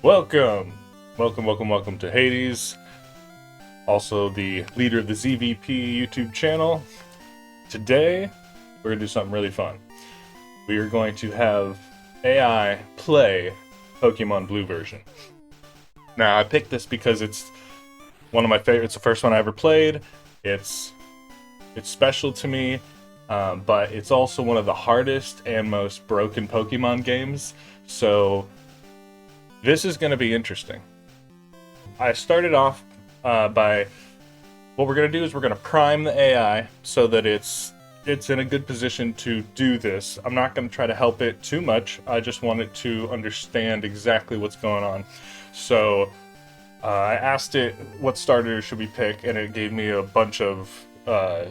Welcome! Welcome to Hades, also the leader of the ZVP YouTube channel. Today, we're going to do something really fun. We are going to have AI play Pokemon Blue version. Now, I picked this because it's one of my favorites. It's the first one I ever played. It's special to me, but it's also one of the hardest and most broken Pokemon games, so this is going to be interesting. I started off by, what we're going to do is we're going to prime the AI so that it's in a good position to do this. I'm not going to try to help it too much. I just want it to understand exactly what's going on. So I asked it what starter should we pick, and it gave me a bunch of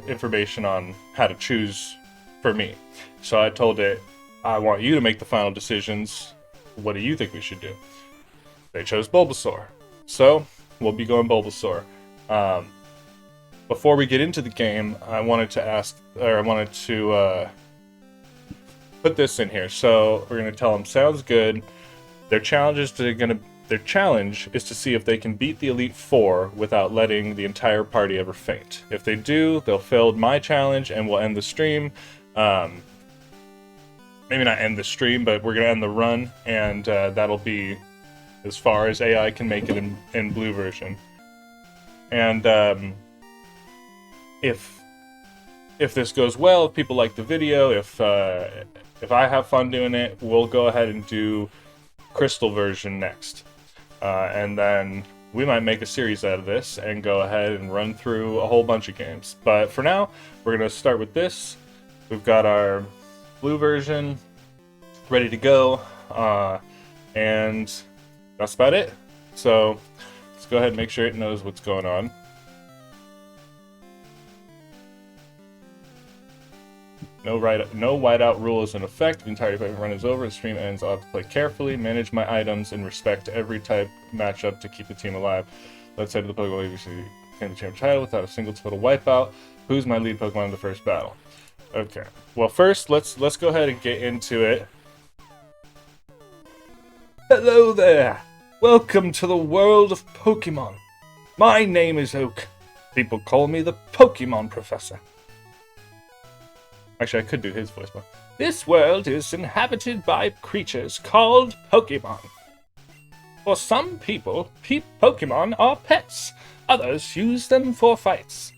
information on how to choose for me. So I told it, I want you to make the final decisions. What do you think we should do? They chose Bulbasaur. So, we'll be going Bulbasaur. Before we get into the game, I wanted to put this in here. So, we're going to tell them, sounds good. Their challenge is to see if they can beat the Elite Four without letting the entire party ever faint. If they do, they'll fail my challenge and we'll end the stream. Maybe not end the stream, but we're going to end the run, and that'll be as far as AI can make it in Blue version. And if this goes well, if people like the video, if I have fun doing it, we'll go ahead and do Crystal version next. And then we might make a series out of this and go ahead and run through a whole bunch of games. But for now, we're going to start with this. We've got our Blue version ready to go, and that's about it. So let's go ahead and make sure it knows what's going on. No whiteout rule is in effect. The entire run is over. The stream ends. I'll have to play carefully, manage my items, and respect every type matchup to keep the team alive. Let's head to the Pokemon League to claim the champion title without a single total wipeout. Who's my lead Pokemon in the first battle? Okay. Well, first let's go ahead and get into it. Hello there! Welcome to the world of Pokemon. My name is Oak. People call me the Pokemon Professor. Actually, I could do his voice, but... This world is inhabited by creatures called Pokemon. For some people, Pokemon are pets. Others use them for fights.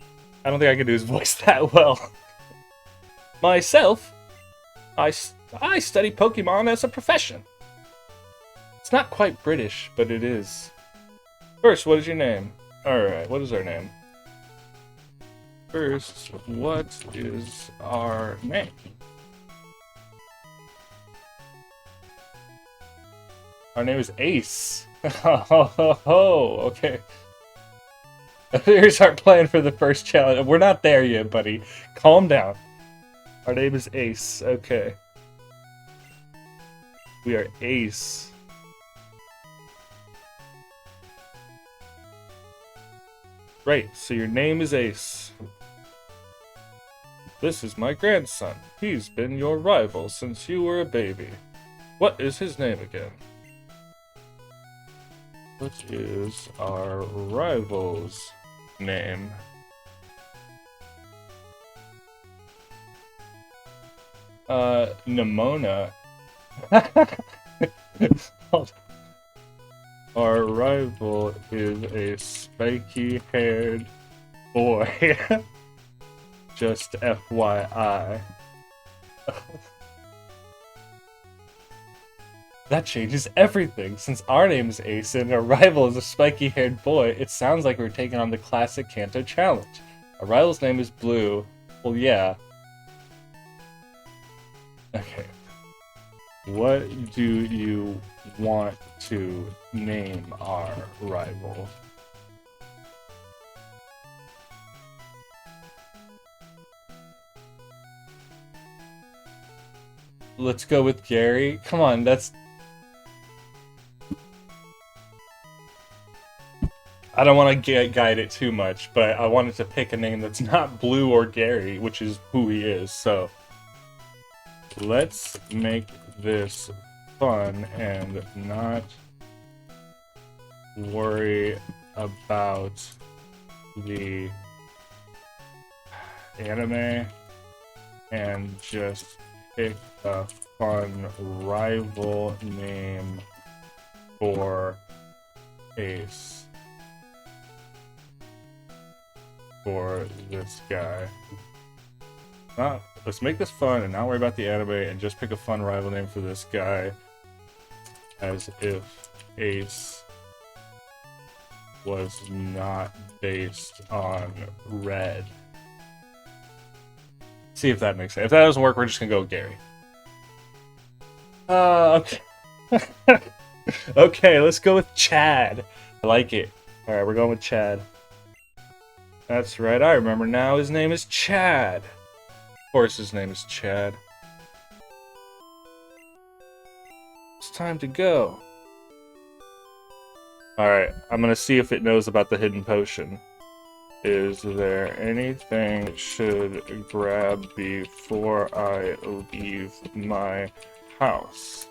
I don't think I can do his voice that well. Myself, I study Pokemon as a profession. It's not quite British, but it is. First, what is your name? Alright, what is our name? First, what is our name? Our name is Ace. Oh, okay. Here's our plan for the first challenge. We're not there yet, buddy. Calm down. Our name is Ace. Okay. We are Ace. Right, so your name is Ace. This is my grandson. He's been your rival since you were a baby. What is his name again? What is our rival's name? Nemona. Hold on. Our rival is a spiky-haired boy. Just FYI. That changes everything. Since our name is Ace and our rival is a spiky-haired boy, it sounds like we're taking on the classic Kanto challenge. Our rival's name is Blue. Well, yeah. Okay. What do you want to name our rival? Let's go with Gary. Come on, that's... I don't want to guide it too much, but I wanted to pick a name that's not Blue or Gary, which is who he is, so... Let's make this fun and not worry about the anime and just pick a fun rival name for Ace for this guy. Let's make this fun and not worry about the anime and just pick a fun rival name for this guy, as if Ace was not based on Red. See if that makes sense. If that doesn't work, we're just gonna go with Gary. Okay. Okay, let's go with Chad. I like it. Alright, we're going with Chad. That's right, I remember now. His name is Chad. Of course his name is Chad. It's time to go. Alright, I'm gonna see if it knows about the hidden potion. Is there anything I should grab before I leave my house?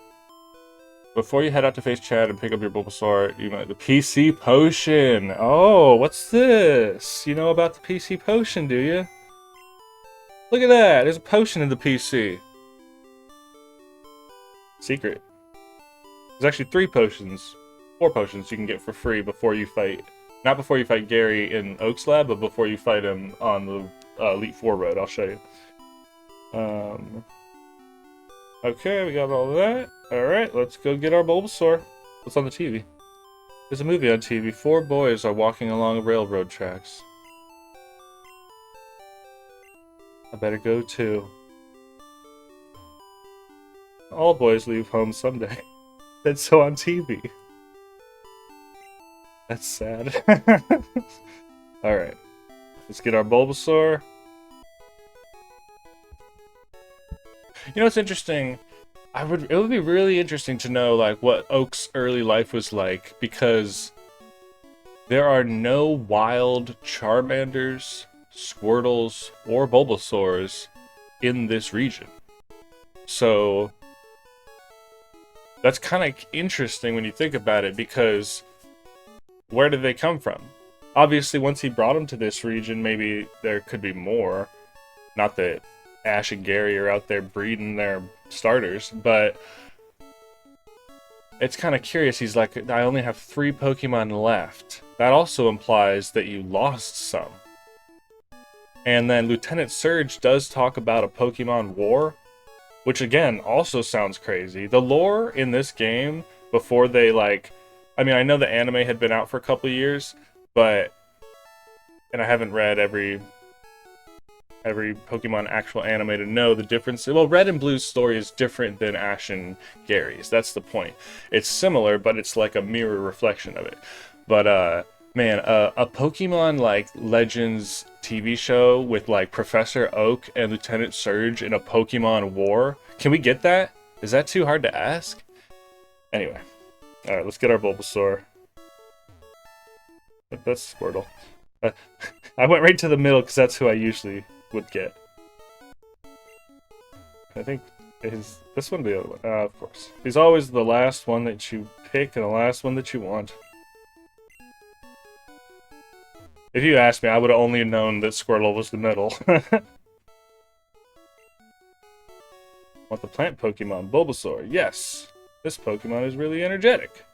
Before you head out to face Chad and pick up your Bulbasaur, you might the PC potion. Oh, what's this? You know about the PC potion, do you? Look at that. There's a potion in the PC. Secret. There's actually 4 potions you can get for free before you fight. Not before you fight Gary in Oak's lab, but before you fight him on the Elite Four road. I'll show you. Okay, we got all that. Alright, let's go get our Bulbasaur. What's on the TV? There's a movie on TV. 4 boys are walking along railroad tracks. I better go too. All boys leave home someday. That's so on TV. That's sad. Alright. Let's get our Bulbasaur. You know what's interesting? It would be really interesting to know like what Oak's early life was like, because there are no wild Charmanders, Squirtles, or Bulbasaurs in this region. So that's kind of interesting when you think about it, because where did they come from? Obviously, once he brought them to this region, maybe there could be more. Not that Ash and Gary are out there breeding their starters, but it's kind of curious. He's like, I only have 3 Pokemon left. That also implies that you lost some. And then Lieutenant Surge does talk about a Pokemon war, which again also sounds crazy. The lore in this game, before they like... I mean, I know the anime had been out for a couple of years, but... And I haven't read every Pokemon actual anime to know the difference. Well, Red and Blue's story is different than Ash and Gary's. That's the point. It's similar, but it's like a mirror reflection of it. But, man, a Pokemon, like, Legends TV show with, like, Professor Oak and Lieutenant Surge in a Pokemon war. Can we get that? Is that too hard to ask? Anyway. Alright, let's get our Bulbasaur. That's Squirtle. I went right to the middle because that's who I usually would get. I think is this one the other one? Of course. He's always the last one that you pick and the last one that you want. If you asked me, I would have only known that Squirtle was the middle. Want the plant Pokemon? Bulbasaur. Yes. This Pokemon is really energetic.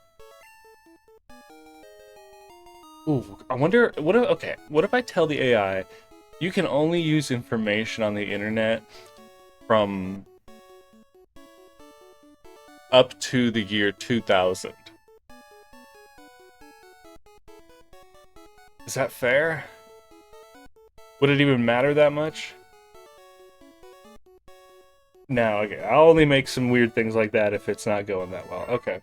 Ooh, I wonder, what if I tell the AI, you can only use information on the internet from up to the year 2000. Is that fair? Would it even matter that much? No, okay, I'll only make some weird things like that if it's not going that well. Okay.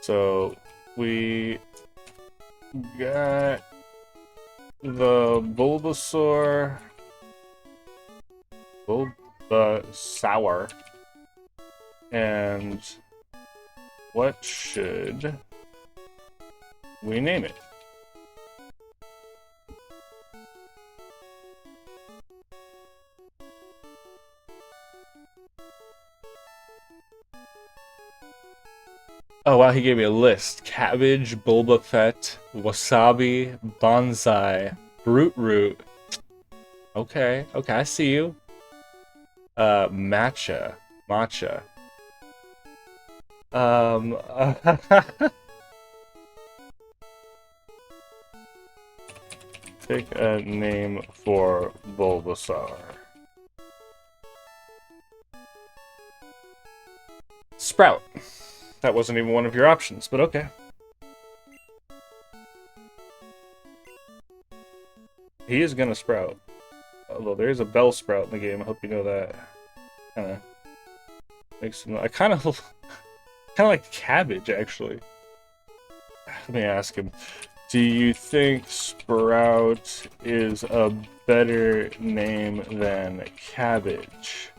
So, we got the Bulbasaur. Bulbasaur. And what should we name it? Oh wow, he gave me a list. Cabbage, Bulbafett, Wasabi, Bonsai, Brute Root. Okay, okay, I see you. Matcha. Matcha. Um, Pick a name for Bulbasaur. Sprout. That wasn't even one of your options, but okay. He is gonna sprout. Although there is a Bellsprout in the game, I hope you know that. Kinda makes him, I kinda like cabbage actually. Let me ask him. Do you think Sprout is a better name than Cabbage?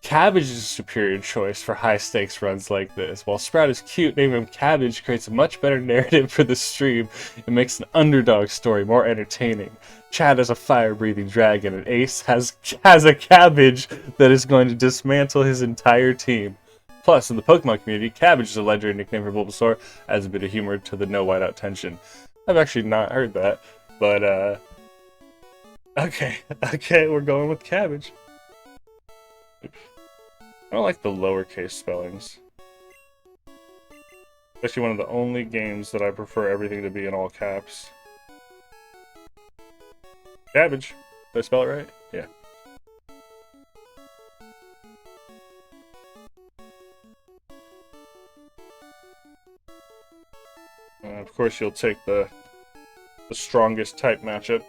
Cabbage is a superior choice for high-stakes runs like this. While Sprout is cute, naming him Cabbage creates a much better narrative for the stream. It makes an underdog story more entertaining. Chad has a fire-breathing dragon, and Ace has a cabbage that is going to dismantle his entire team. Plus, in the Pokemon community, Cabbage is a legendary nickname for Bulbasaur, adds a bit of humor to the no whiteout tension. I've actually not heard that, but okay, we're going with Cabbage. I don't like the lowercase spellings. Actually, one of the only games that I prefer everything to be in all caps. Cabbage. Did I spell it right? Yeah. Of course, you'll take the strongest type matchup.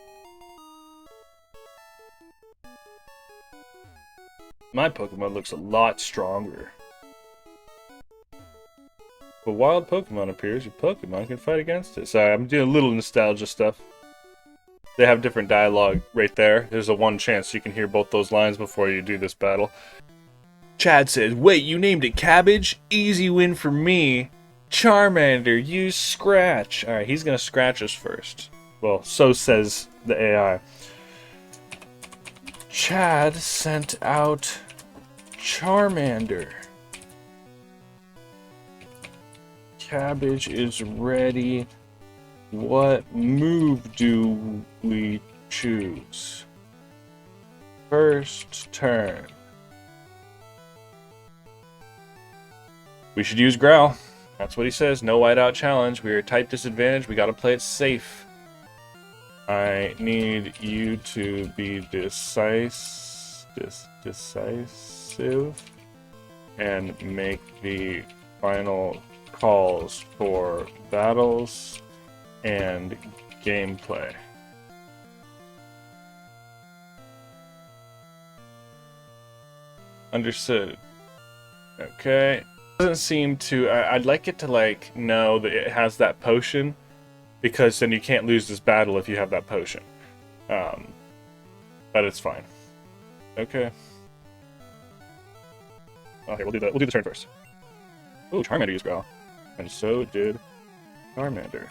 My Pokemon looks a lot stronger. If a wild Pokemon appears, your Pokemon can fight against it. Sorry, I'm doing a little nostalgia stuff. They have different dialogue right there. There's a one chance you can hear both those lines before you do this battle. Chad says, wait, you named it Cabbage? Easy win for me. Charmander, use Scratch. Alright, he's gonna scratch us first. Well, so says the AI. Chad sent out Charmander. Cabbage is ready. What move do we choose? First turn. We should use Growl. That's what he says. No whiteout challenge. We are type disadvantage. We gotta play it safe. I need you to be decisive and make the final calls for battles and gameplay. Understood. Okay. Doesn't seem to. I'd like it to like know that it has that potion, because then you can't lose this battle if you have that potion. But it's fine. Okay. Okay, we'll do the turn first. Ooh, Charmander used Growl, and so did Charmander.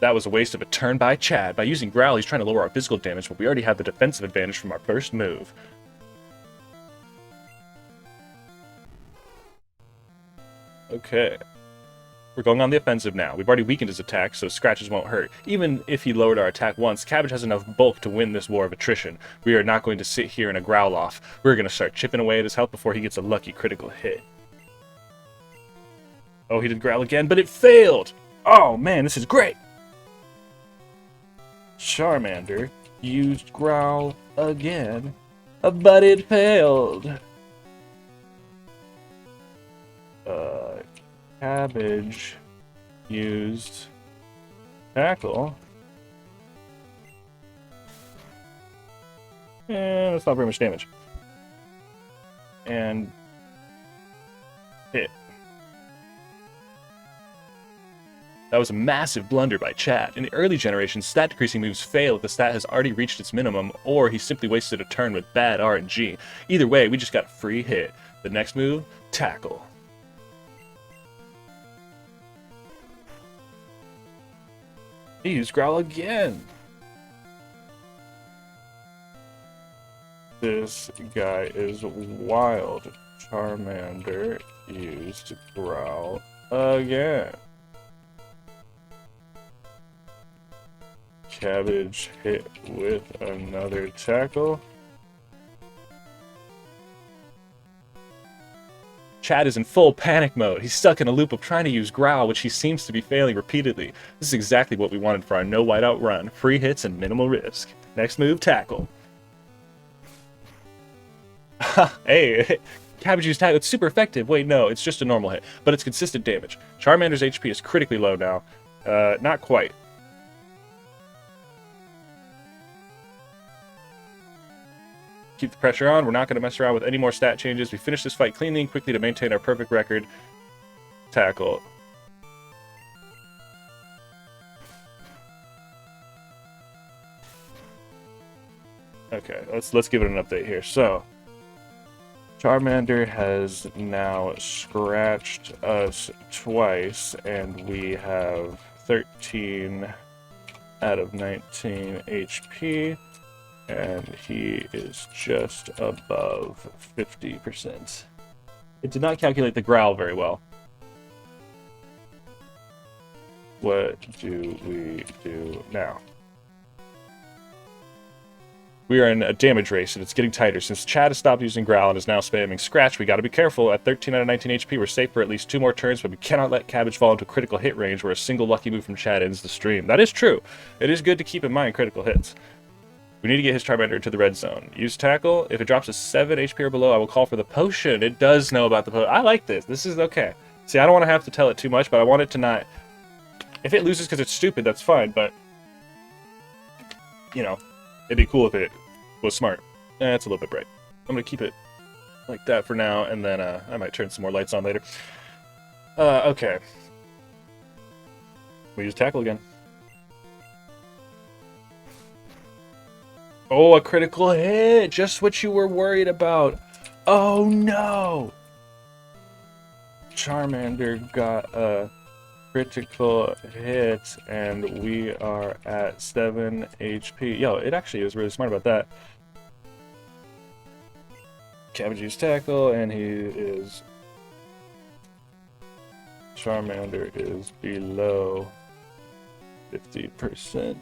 That was a waste of a turn by Chad. By using Growl, he's trying to lower our physical damage, but we already have the defensive advantage from our first move. Okay. We're going on the offensive now. We've already weakened his attack, so scratches won't hurt. Even if he lowered our attack once, Cabbage has enough bulk to win this war of attrition. We are not going to sit here in a Growl off. We're going to start chipping away at his health before he gets a lucky critical hit. Oh, he did Growl again, but it failed! Oh man, this is great! Charmander used Growl again, but it failed. Cabbage used Tackle. And that's not very much damage. And hit. That was a massive blunder by Chad. In the early generations, stat decreasing moves fail if the stat has already reached its minimum, or he simply wasted a turn with bad RNG. Either way, we just got a free hit. The next move, Tackle. He used Growl again. This guy is wild. Charmander used Growl again. Cabbage hit with another tackle. Chad is in full panic mode. He's stuck in a loop of trying to use Growl, which he seems to be failing repeatedly. This is exactly what we wanted for our no whiteout run. Free hits and minimal risk. Next move, tackle. Hey, Cabbage used tackle. It's super effective. Wait, no, it's just a normal hit, but it's consistent damage. Charmander's HP is critically low now. Not quite. Keep the pressure on. We're not going to mess around with any more stat changes. We finished this fight cleanly and quickly to maintain our perfect record. Tackle. Okay, let's give it an update here. So, Charmander has now scratched us twice, and we have 13 out of 19 HP. And he is just above 50%. It did not calculate the Growl very well. What do we do now? We are in a damage race, and it's getting tighter. Since Chad has stopped using Growl and is now spamming Scratch, we gotta be careful. At 13 out of 19 HP, we're safe for at least 2 more turns, but we cannot let Cabbage fall into critical hit range where a single lucky move from Chad ends the stream. That is true. It is good to keep in mind critical hits. We need to get his Charmander to the red zone. Use Tackle. If it drops to 7 HP or below, I will call for the potion. It does know about the potion. I like this. This is okay. See, I don't want to have to tell it too much, but I want it to not... If it loses because it's stupid, that's fine, but... You know, it'd be cool if it was smart. It's a little bit bright. I'm going to keep it like that for now, and then I might turn some more lights on later. Okay. We use Tackle again. Oh, a critical hit! Just what you were worried about. Oh no! Charmander got a critical hit, and we are at 7 HP. Yo, it actually was really smart about that. Cabbage used Tackle, and he is... Charmander is below 50%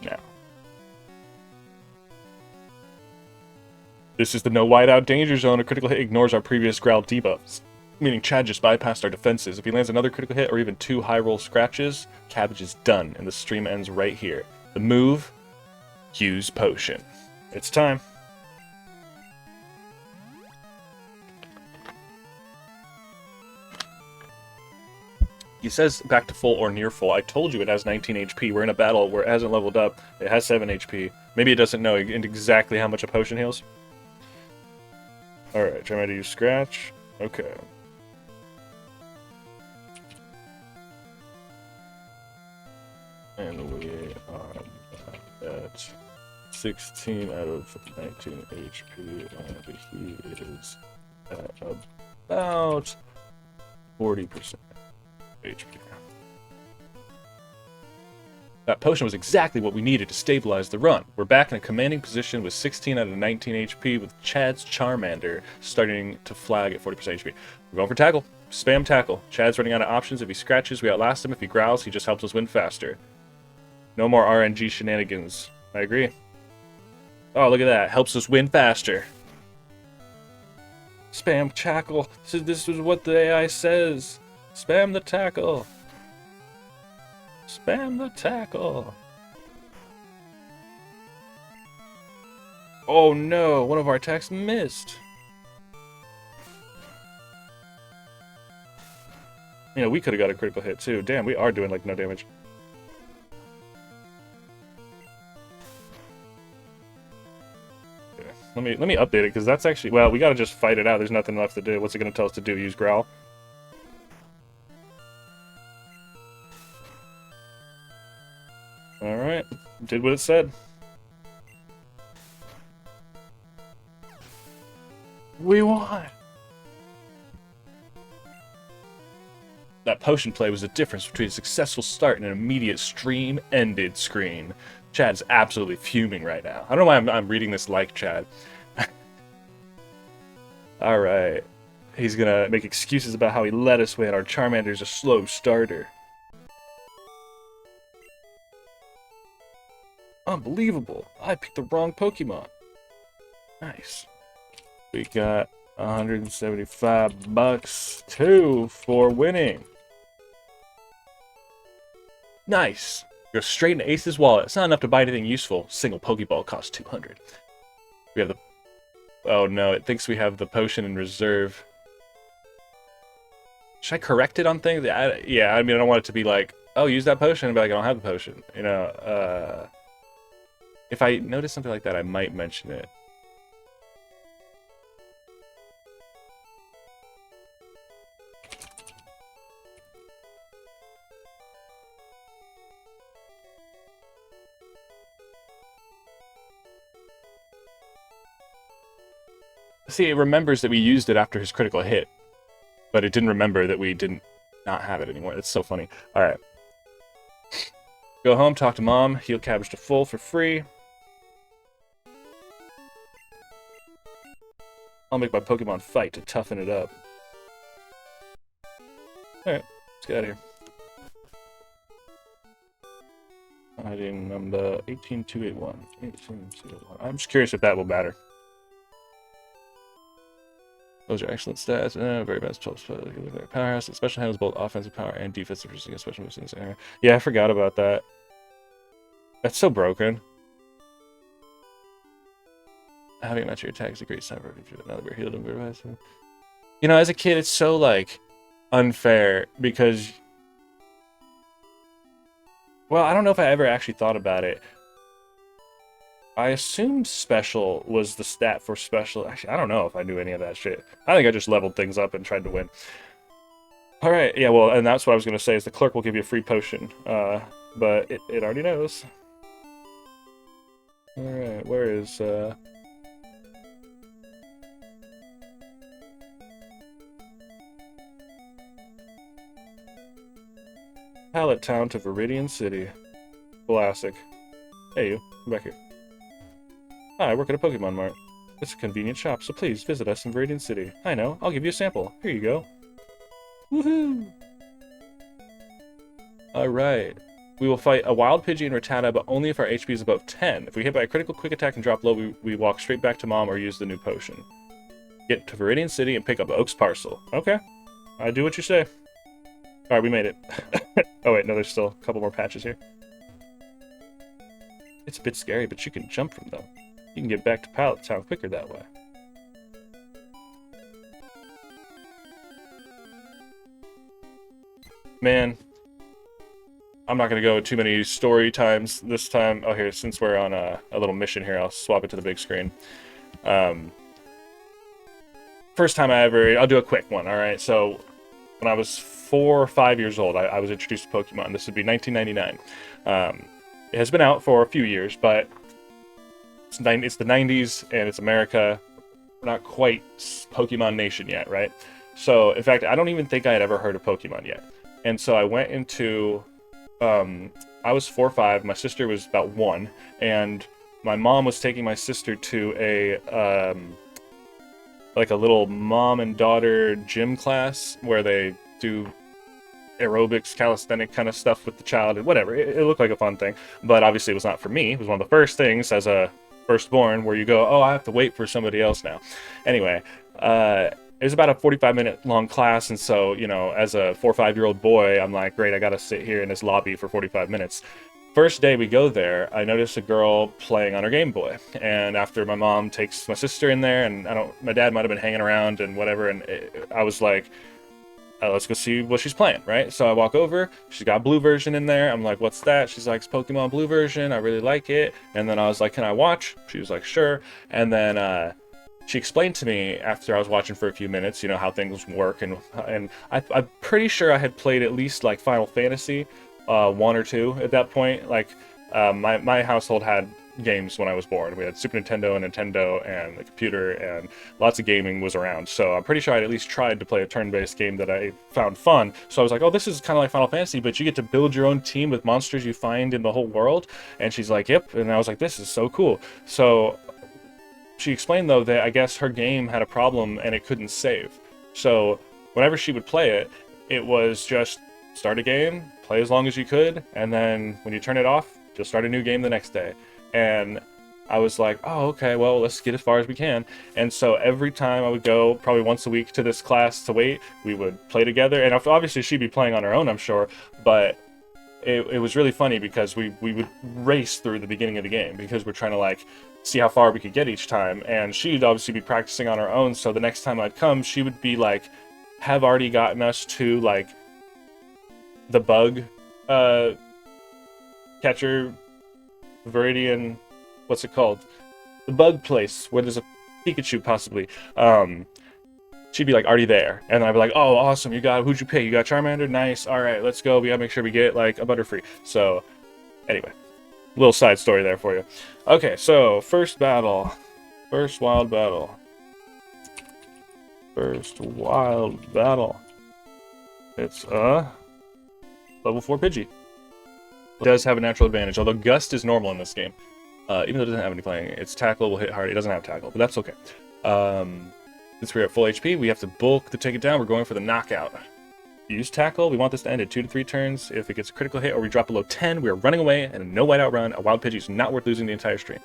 now. This is the no whiteout danger zone. A critical hit ignores our previous Growl debuffs, meaning Chad just bypassed our defenses. If he lands another critical hit or even 2 high roll scratches, Cabbage is done, and the stream ends right here. The move, use potion. It's time. He says back to full or near full. I told you it has 19 HP. We're in a battle where it hasn't leveled up. It has 7 HP. Maybe it doesn't know exactly how much a potion heals. Alright, try to use Scratch. Okay. And we are at 16 out of 19 HP, and he is at about 40% HP. That potion was exactly what we needed to stabilize the run. We're back in a commanding position with 16 out of 19 HP with Chad's Charmander starting to flag at 40% HP. We're going for Tackle. Spam Tackle. Chad's running out of options. If he scratches, we outlast him. If he growls, he just helps us win faster. No more RNG shenanigans. I agree. Oh, look at that. Helps us win faster. Spam Tackle. This is what the AI says. Spam the Tackle. Spam the Tackle. Oh no, one of our attacks missed. You know, we could have got a critical hit too. Damn, we are doing like no damage. Okay, let me update it because that's actually, well, we gotta just fight it out. There's nothing left to do. What's it gonna tell us to do? Use Growl. Alright, did what it said. We won! That potion play was the difference between a successful start and an immediate stream-ended screen. Chad's absolutely fuming right now. I don't know why I'm reading this like Chad. All right. He's gonna make excuses about how he let us win. Our Charmander's a slow starter. Unbelievable. I picked the wrong Pokemon. Nice. We got 175 bucks too for winning. Nice. Go straight into Ace's wallet. It's not enough to buy anything useful. Single Pokeball costs 200. We have the... Oh no, it thinks we have the potion in reserve. Should I correct it on things? Yeah, I mean, I don't want it to be like, oh, use that potion, but like, I don't have the potion. You know, if I notice something like that, I might mention it. See, it remembers that we used it after his critical hit, but it didn't remember that we didn't not have it anymore. It's so funny. All right. Go home, talk to Mom, heal Cabbage to full for free. I'll make my Pokemon fight to toughen it up. Alright, let's get out of here. Hiding number 18281. 18281. I'm just curious if that will matter. Those are excellent stats. Very best powerhouse. It special handles both offensive power and defensive resistance. Special moves in this area. Yeah, I forgot about that. That's so broken. Having a match your attack is a great sign for another we're healed and we're... You know, as a kid, it's so like unfair because, well, I don't know if I ever actually thought about it. I assumed special was the stat for special. Actually, I don't know if I knew any of that shit. I think I just leveled things up and tried to win. All right, yeah, well, and that's what I was going to say is the clerk will give you a free potion, but it already knows. All right, where is... Pallet Town to Viridian City. Classic. Hey, you. Come back here. Hi, I work at a Pokemon Mart. It's a convenient shop, so please visit us in Viridian City. I know. I'll give you a sample. Here you go. Woohoo! Alright. We will fight a Wild Pidgey and Rattata, but only if our HP is above 10. If we hit by a critical quick attack and drop low, we walk straight back to Mom or use the new potion. Get to Viridian City and pick up Oak's parcel. Okay. I do what you say. Alright, we made it. Oh wait, no, there's still a couple more patches here. It's a bit scary, but you can jump from them. You can get back to Pallet Town quicker that way. Man, I'm not going to go too many story times this time. Oh, here, since we're on a little mission here, I'll swap it to the big screen. First time I'll do a quick one, alright? So, when I was 4 or 5 years old, I was introduced to Pokemon. This would be 1999. It has been out for a few years, but it's the 90s and it's America. We're not quite Pokemon Nation yet, right? So, in fact, I don't even think I had ever heard of Pokemon yet. And so I went into... I was 4 or 5, my sister was about 1, and my mom was taking my sister to a... like a little mom and daughter gym class where they do aerobics, calisthenic kind of stuff with the child and whatever. It looked like a fun thing, but obviously it was not for me. It was one of the first things as a firstborn where you go, oh, I have to wait for somebody else now. Anyway, it was about a 45-minute long class, and so, you know, as a 4 or 5-year-old boy, I'm like, great, I gotta sit here in this lobby for 45 minutes. First day we go there, I notice a girl playing on her Game Boy, and after my mom takes my sister in there, and my dad might have been hanging around and whatever, and I was like, let's go see what she's playing, right? So I walk over, she's got a blue version in there, I'm like, what's that? She's like, it's Pokemon Blue version, I really like it, and then I was like, can I watch? She was like, sure, and then, she explained to me after I was watching for a few minutes, you know, how things work, and I'm pretty sure I had played at least, like, Final Fantasy, 1 or 2 at that point. Like, my household had games when I was born. We had Super Nintendo and Nintendo and the computer, and lots of gaming was around. So I'm pretty sure I'd at least tried to play a turn-based game that I found fun. So I was like, oh, this is kind of like Final Fantasy, but you get to build your own team with monsters you find in the whole world. And she's like, yep. And I was like, this is so cool. So she explained, though, that I guess her game had a problem and it couldn't save. So whenever she would play it, it was just start a game, play as long as you could, and then when you turn it off, just start a new game the next day. And I was like, oh, okay, well, let's get as far as we can. And so every time I would go, probably once a week, to this class to wait, we would play together. And obviously she'd be playing on her own, I'm sure, but it was really funny because we would race through the beginning of the game because we're trying to, like, see how far we could get each time. And she'd obviously be practicing on her own, so the next time I'd come, she would be, like, have already gotten us to, like, the bug catcher Viridian, what's it called? The bug place where there's a Pikachu possibly. She'd be like already there, and then I'd be like, oh, awesome, who'd you pick? You got Charmander? Nice. All right, let's go. We gotta make sure we get like a Butterfree. So anyway, little side story there for you. Okay, so first wild battle. It's level 4 Pidgey. It does have a natural advantage, although Gust is normal in this game. Even though it doesn't have any playing, its tackle will hit hard. It doesn't have tackle, but that's okay. Since we're at full HP, we have to bulk to take it down. We're going for the knockout. Use tackle. We want this to end at 2 to 3 turns. If it gets a critical hit or we drop below 10, we are running away, and no whiteout run. A wild Pidgey is not worth losing the entire stream.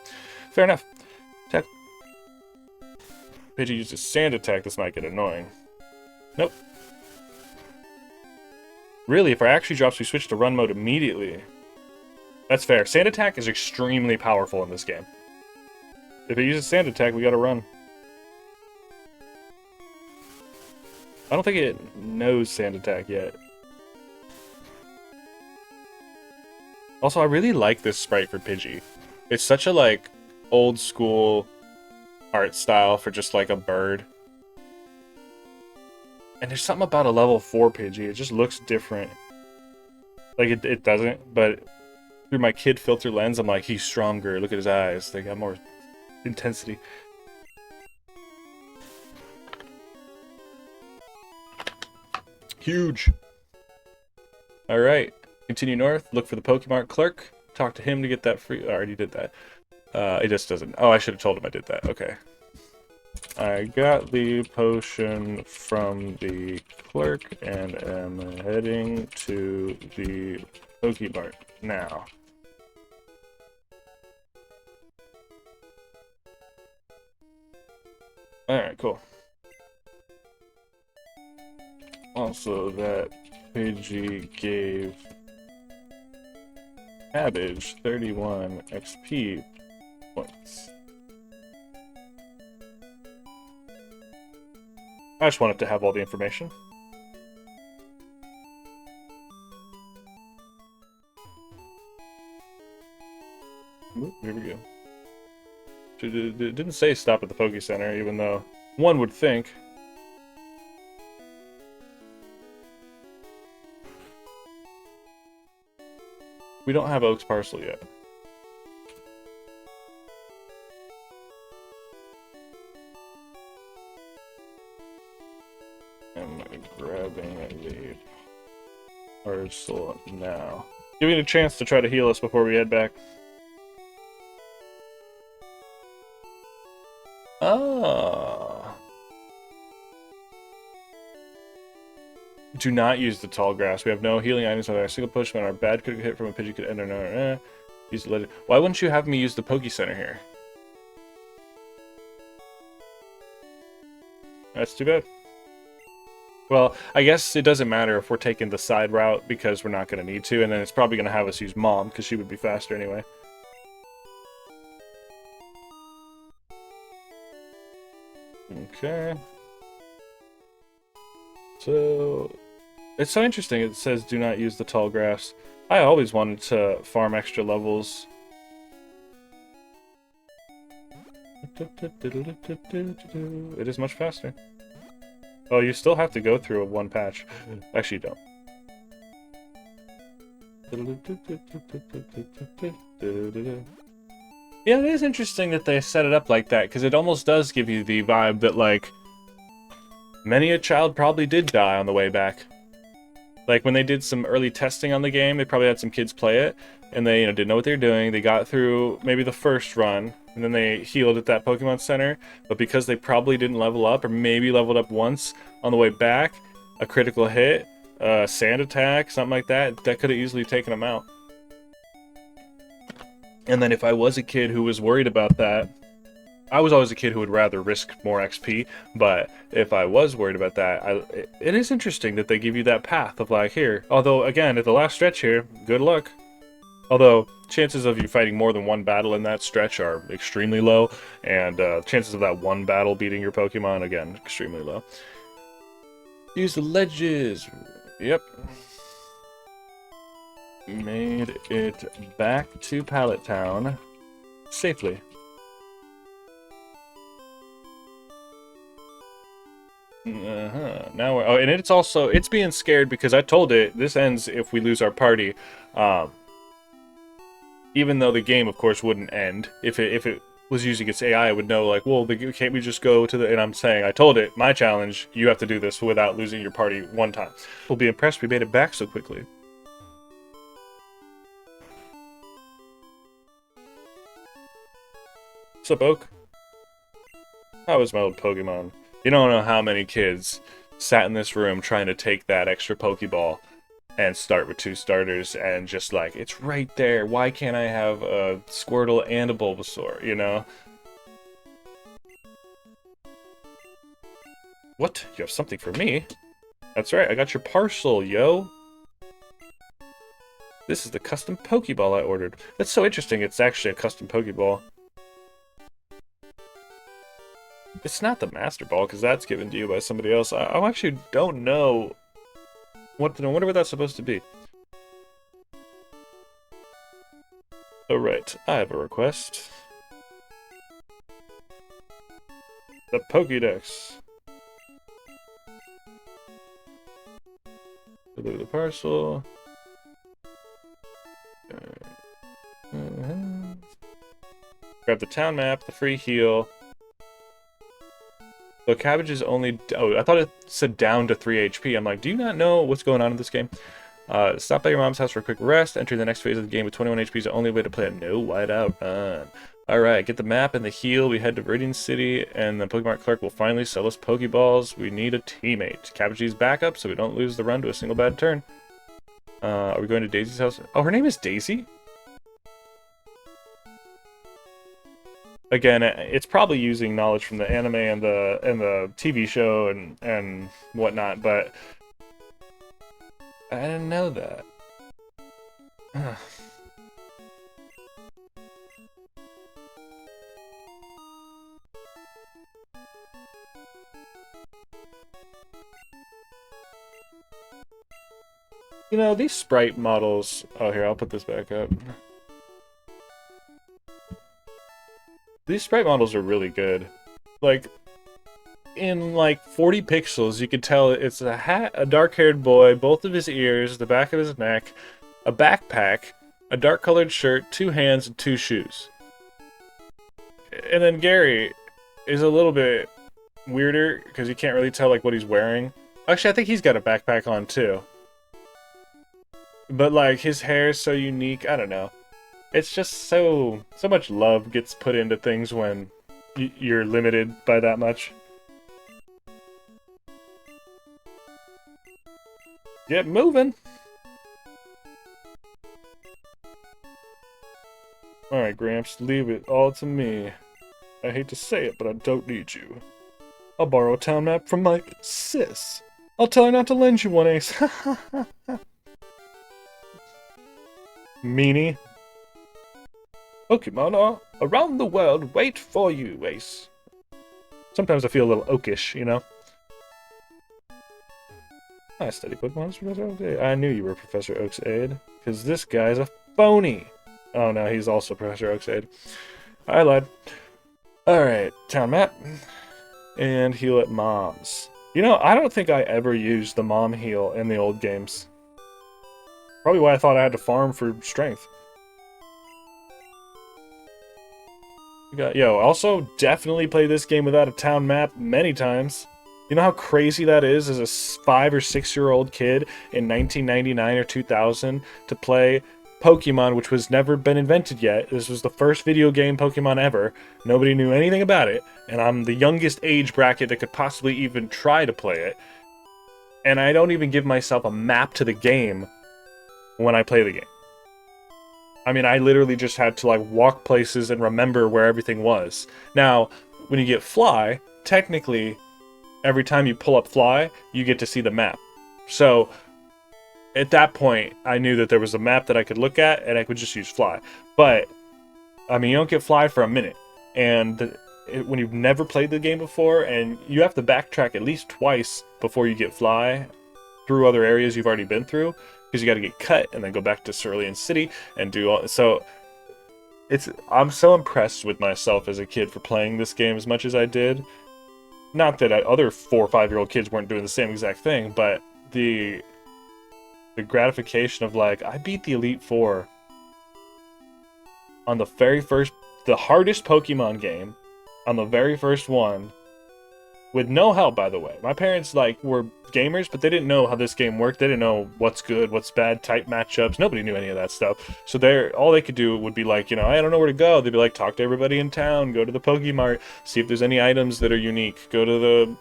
Fair enough. Pidgey uses Sand Attack. This might get annoying. Nope. Really, if our actually drops, we switch to run mode immediately. That's fair. Sand Attack is extremely powerful in this game. If it uses Sand Attack, we gotta run. I don't think it knows Sand Attack yet. Also, I really like this sprite for Pidgey. It's such a, like, old school art style for just, like, a bird. And there's something about a level 4 Pidgey. It just looks different. Like, it doesn't, but through my kid filter lens, I'm like, he's stronger. Look at his eyes. They got more intensity. Huge. Alright. Continue north. Look for the Pokemart clerk. Talk to him to get that free... I already did that. It just doesn't... Oh, I should have told him I did that. Okay. I got the potion from the clerk and am heading to the Pokemart now. Alright, cool. Also, that Pidgey gave Cabbage 31 XP points. I just wanted to have all the information. Ooh, here we go. It didn't say stop at the Poke Center, even though one would think. We don't have Oak's Parcel yet. I'm grabbing the parcel now. Giving it a chance to try to heal us before we head back. Ah. Do not use the tall grass. We have no healing items on our single push when our bad critical hit from a Pidgey could end our use the legend. Why wouldn't you have me use the Poke Center here? That's too bad. Well, I guess it doesn't matter if we're taking the side route because we're not going to need to, and then it's probably going to have us use Mom because she would be faster anyway. Okay. So, it's so interesting. It says do not use the tall grass. I always wanted to farm extra levels. It is much faster. Oh, you still have to go through one patch. Actually, you don't. Yeah, it is interesting that they set it up like that, because it almost does give you the vibe that, like, many a child probably did die on the way back. Like, when they did some early testing on the game, they probably had some kids play it, and they, didn't know what they were doing. They got through maybe the first run, and then they healed at that Pokemon Center, but because they probably didn't level up, or maybe leveled up once on the way back, a critical hit, sand attack, something like that, that could have easily taken them out. And then if I was a kid who was worried about that, I was always a kid who would rather risk more XP, but if I was worried about that, it is interesting that they give you that path of like, here. Although, again, at the last stretch here, good luck. Although, chances of you fighting more than one battle in that stretch are extremely low, and chances of that one battle beating your Pokemon, again, extremely low. Use the ledges. Yep. Made it back to Pallet Town safely. Now we're, oh, and it's being scared because I told it this ends if we lose our party. Even though the game, of course, wouldn't end if it was using its AI, it would know like, well, can't we just go to the? And I'm saying, I told it, my challenge, you have to do this without losing your party one time. We'll be impressed we made it back so quickly. What's up, Oak? How is my old Pokemon? You don't know how many kids sat in this room trying to take that extra Pokeball and start with 2 starters and just like, it's right there. Why can't I have a Squirtle and a Bulbasaur, you know? What? You have something for me? That's right, I got your parcel, yo. This is the custom Pokeball I ordered. That's so interesting, it's actually a custom Pokeball. It's not the Master Ball, because that's given to you by somebody else. I actually don't know. I wonder what that's supposed to be. Alright, I have a request. The Pokédex. Deliver the parcel. Grab the town map, the free heal. So Cabbage is only... Oh, I thought it said down to 3 HP. I'm like, do you not know what's going on in this game? Stop by your mom's house for a quick rest. Enter the next phase of the game with 21 HP is the only way to play a no whiteout run. Alright, get the map and the heal. We head to Viridian City, and the Pokemon clerk will finally sell us Pokeballs. We need a teammate. Cabbage needs backup so we don't lose the run to a single bad turn. Are we going to Daisy's house? Oh, her name is Daisy? Again, it's probably using knowledge from the anime and the TV show and whatnot, but I didn't know that. You know, these sprite models... Oh, here, I'll put this back up. These sprite models are really good. Like, in like 40 pixels, you can tell it's a hat, a dark-haired boy, both of his ears, the back of his neck, a backpack, a dark-colored shirt, 2 hands, and 2 shoes. And then Gary is a little bit weirder, because you can't really tell like what he's wearing. Actually, I think he's got a backpack on too. But like, his hair is so unique, I don't know. It's just so much love gets put into things when you're limited by that much. Get moving! Alright, Gramps, leave it all to me. I hate to say it, but I don't need you. I'll borrow a town map from my sis. I'll tell her not to lend you one, Ace. Meanie. Pokemon are around the world wait for you, Ace. Sometimes I feel a little oakish, you know? I study Pokemon, Professor Oak's aide. I knew you were Professor Oak's aide, because this guy's a phony. Oh no, he's also Professor Oak's aide. I lied. Alright, town map. And heal at Mom's. You know, I don't think I ever used the Mom heal in the old games. Probably why I thought I had to farm for strength. got... Yo, also definitely play this game without a town map many times. You know how crazy that is as a 5 or 6 year old kid in 1999 or 2000 to play Pokemon, which was never been invented yet. This was the first video game Pokemon ever. Nobody knew anything about it, and I'm the youngest age bracket that could possibly even try to play it. And I don't even give myself a map to the game when I play the game. I mean, I literally just had to like walk places and remember where everything was. Now, when you get Fly, technically, every time you pull up Fly, you get to see the map. So, at that point, I knew that there was a map that I could look at, and I could just use Fly. But, I mean, you don't get Fly for a minute. And when you've never played the game before, and you have to backtrack at least twice before you get Fly through other areas you've already been through, because you got to get cut and then go back to Cerulean City and do all. So I'm so impressed with myself as a kid for playing this game as much as I did. Not that other 4 or 5 year old kids weren't doing the same exact thing, but the gratification of like, I beat the Elite Four on the hardest Pokemon game, on the very first one, with no help, by the way. My parents like were gamers, but they didn't know how this game worked. They didn't know what's good, what's bad, type matchups. Nobody knew any of that stuff. So all they could do would be like, I don't know where to go. They'd be like, talk to everybody in town, go to the Pokemart, see if there's any items that are unique, go to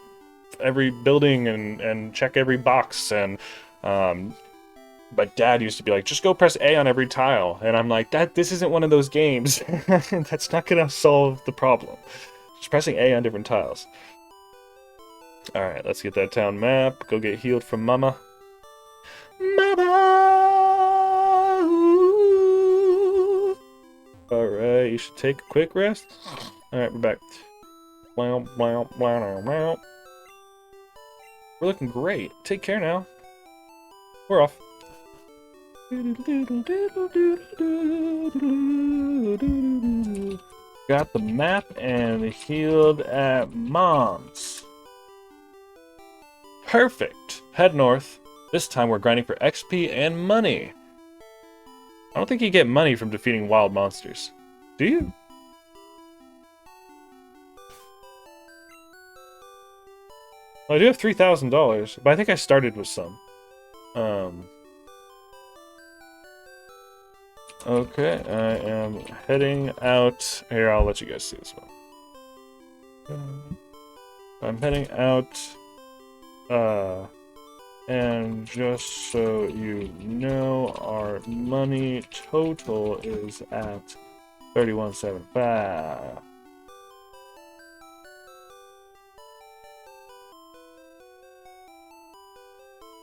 every building and check every box. And my dad used to be like, just go press A on every tile. And I'm like, this isn't one of those games. That's not gonna solve the problem. Just pressing A on different tiles. Alright, let's get that town map. Go get healed from Mama. Mama! Alright, you should take a quick rest. Alright, we're back. We're looking great. Take care now. We're off. Got the map and healed at Mom's. Perfect. Head north. This time we're grinding for XP and money. I don't think you get money from defeating wild monsters. Do you? Well, I do have $3,000, but I think I started with some. Okay, I am heading out. Here, I'll let you guys see this one. I'm heading out. And just so you know, our money total is at 3175.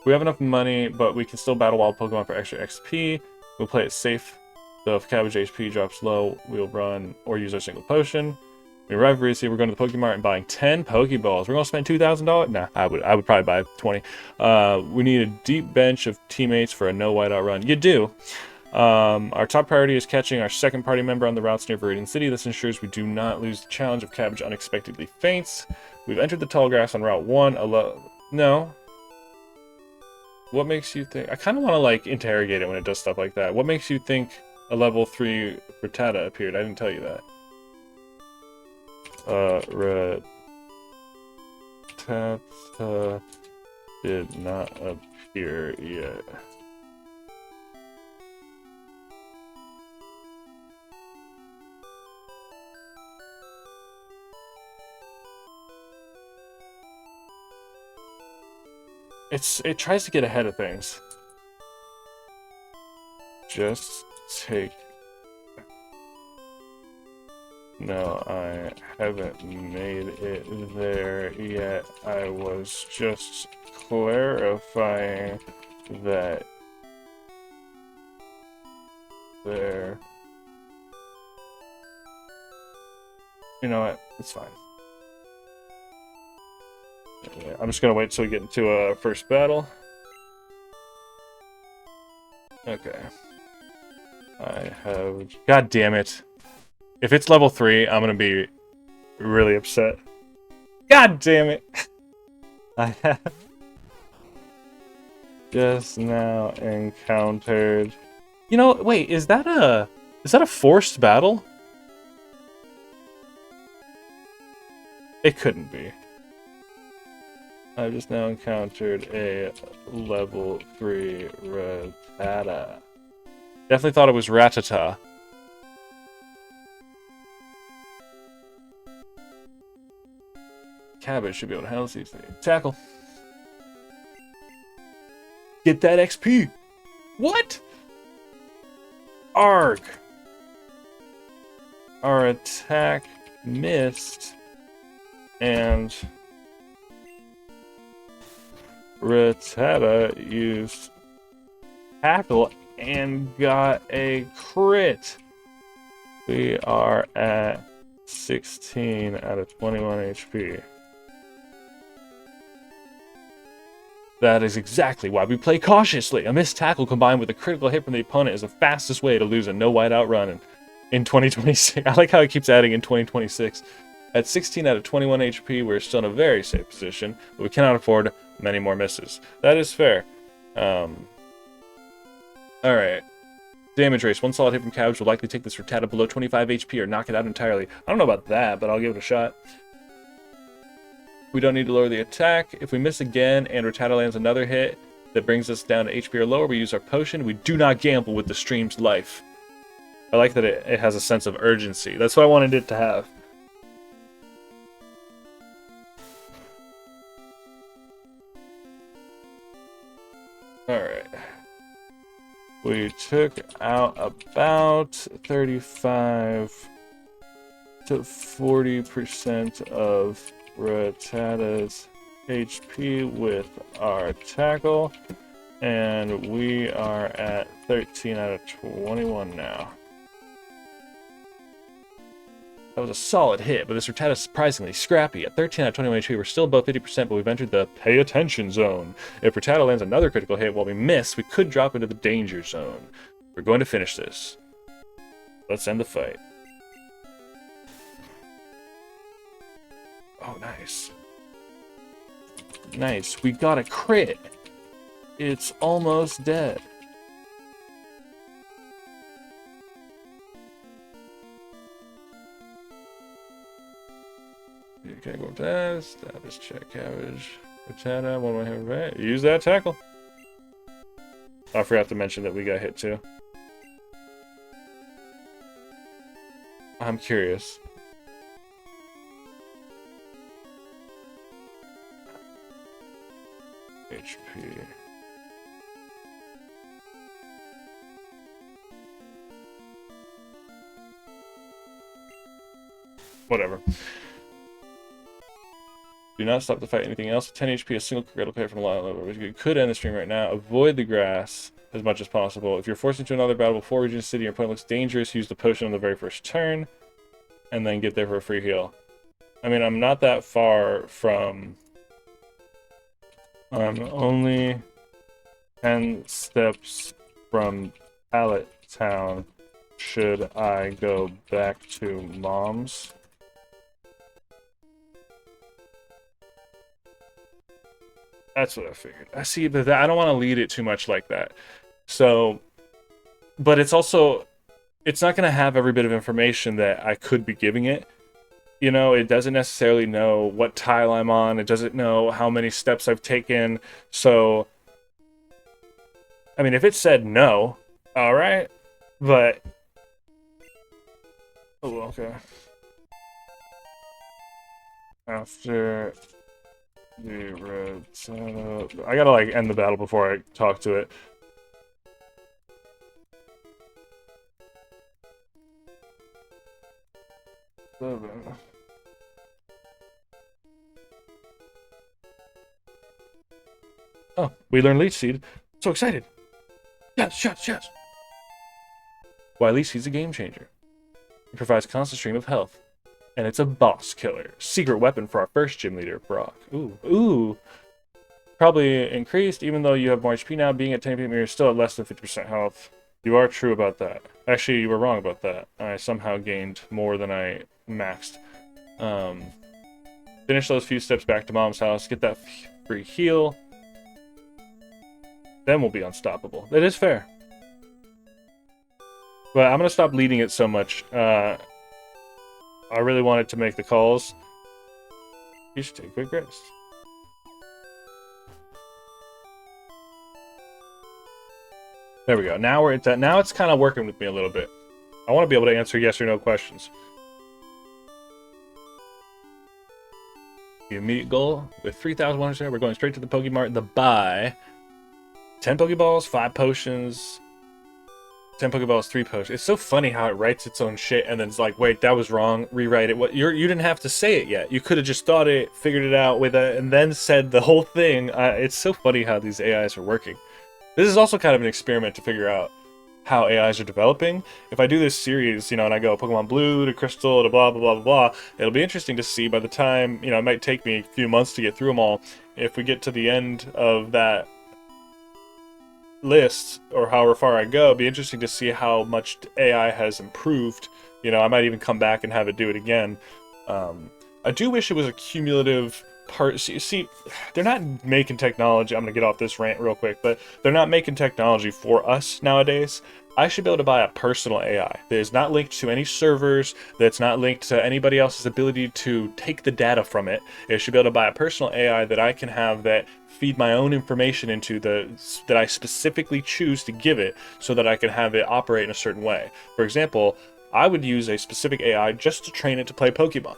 We have enough money, but we can still battle wild Pokemon for extra XP. We'll play it safe. So if Cabbage HP drops low, we'll run or use our single potion. We arrive recently, we're going to the Pokemart and buying 10 Pokeballs. We're going to spend $2,000? Nah, I would probably buy 20. We need a deep bench of teammates for a no whiteout run. You do. Our top priority is catching our second party member on the routes near Viridian City. This ensures we do not lose the challenge if Cabbage unexpectedly faints. We've entered the tall grass on Route 1. No. What makes you think... I kind of want to, like, interrogate it when it does stuff like that. What makes you think a level 3 Rattata appeared? I didn't tell you that. Rattata did not appear yet. It tries to get ahead of things. Just take... No, I haven't made it there yet. I was just clarifying that there... You know what? It's fine. Yeah, I'm just gonna wait till we get into a first battle. Okay. I have... God damn it. If it's level 3, I'm gonna be really upset. God damn it! I have just now encountered... You know, wait, is that a forced battle? It couldn't be. I've just now encountered a level 3 Rattata. Definitely thought it was Rattata. Cabbage should be able to handle these things. Tackle. Get that XP. What? Arg. Our attack missed. And Rattata used tackle and got a crit. We are at 16 out of 21 HP. That is exactly why we play cautiously. A missed tackle combined with a critical hit from the opponent is the fastest way to lose a no whiteout run in 2026. I like how it keeps adding in 2026. At 16 out of 21 HP, we're still in a very safe position, but we cannot afford many more misses. That is fair. Alright. Damage race. One solid hit from Cabbage will likely take this Rattata below 25 HP or knock it out entirely. I don't know about that, but I'll give it a shot. We don't need to lower the attack. If we miss again and Rattata lands another hit that brings us down to HP or lower, we use our potion. We do not gamble with the stream's life. I like that it has a sense of urgency. That's what I wanted it to have. Alright. We took out about 35 to 40% of Rattata's HP with our tackle, and we are at 13 out of 21 now. That was a solid hit, but this Rattata is surprisingly scrappy. At 13 out of 21 HP, we're still above 50%, but we've entered the pay attention zone. If Rattata lands another critical hit while we miss, we could drop into the danger zone. We're going to finish this. Let's end the fight. Oh, nice. Nice. We got a crit. It's almost dead. Okay, go test. Status check, Cabbage. Rattata, one more hit, right? Use that tackle. I forgot to mention that we got hit too. I'm curious. HP. Whatever. Do not stop to fight anything else. 10 HP, a single critical hit from a lot level. We could end the stream right now. Avoid the grass as much as possible. If you're forced into another battle before Regent City, your opponent looks dangerous, use the potion on the very first turn, and then get there for a free heal. I mean, I'm not that far from... I'm only 10 steps from Pallet Town. Should I go back to Mom's? That's what I figured. I see, but I don't want to lead it too much like that. So, but it's also, it's not going to have every bit of information that I could be giving it. You know, it doesn't necessarily know what tile I'm on. It doesn't know how many steps I've taken. So, I mean, if it said no, all right, but, oh, okay. After the Rattata, I gotta like end the battle before I talk to it. Oh, we learned Leech Seed. So excited! Yes, yes, yes! Why, Leech Seed's a game changer. It provides constant stream of health. And it's a boss killer. Secret weapon for our first gym leader, Brock. Ooh, ooh. Probably increased, even though you have more HP now. Being at 10 HP, you're still at less than 50% health. You are true about that. Actually, you were wrong about that. I somehow gained more than I maxed. Finish those few steps back to Mom's house. Get that free heal. Then we'll be unstoppable. That is fair. But I'm going to stop leading it so much. I really wanted to make the calls. You should take a quick rest. There we go. Now we're at that. Now it's kind of working with me a little bit. I want to be able to answer yes or no questions. The immediate goal with 3,100, we're going straight to the Pokemart. The buy 10 Pokeballs, 5 potions, 10 Pokeballs, 3 potions. It's so funny how it writes its own shit and then it's like, wait, that was wrong. Rewrite it. What you didn't have to say it yet. You could have just thought it, figured it out with it, and then said the whole thing. It's so funny how these AIs are working. This is also kind of an experiment to figure out how AIs are developing. If I do this series, you know, and I go Pokemon Blue to Crystal to blah, blah, blah, blah, blah, it'll be interesting to see by the time, you know, it might take me a few months to get through them all. If we get to the end of that list, or however far I go, it'll be interesting to see how much AI has improved. You know, I might even come back and have it do it again. I do wish it was a cumulative part. See, they're not making technology. I'm gonna get off this rant real quick, but they're not making technology for us nowadays. I should be able to buy a personal AI that is not linked to any servers, that's not linked to anybody else's ability to take the data from it. It should be able to buy a personal AI that I can have that feed my own information into, that I specifically choose to give it so that I can have it operate in a certain way. For example, I would use a specific AI just to train it to play Pokemon.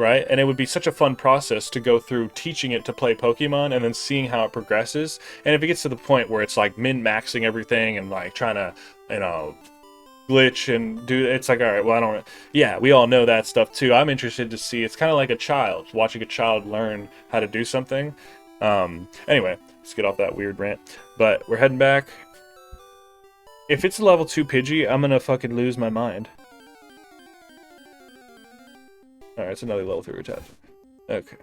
Right? And it would be such a fun process to go through teaching it to play Pokemon and then seeing how it progresses. And if it gets to the point where it's like min-maxing everything and like trying to, you know, glitch and do, it's like, all right, well, I don't, yeah, we all know that stuff too. I'm interested to see, it's kind of like a child, watching a child learn how to do something. Anyway, let's get off that weird rant. But we're heading back. If it's a level 2 Pidgey, I'm gonna fucking lose my mind. Alright, it's another level 3 attachment. Okay.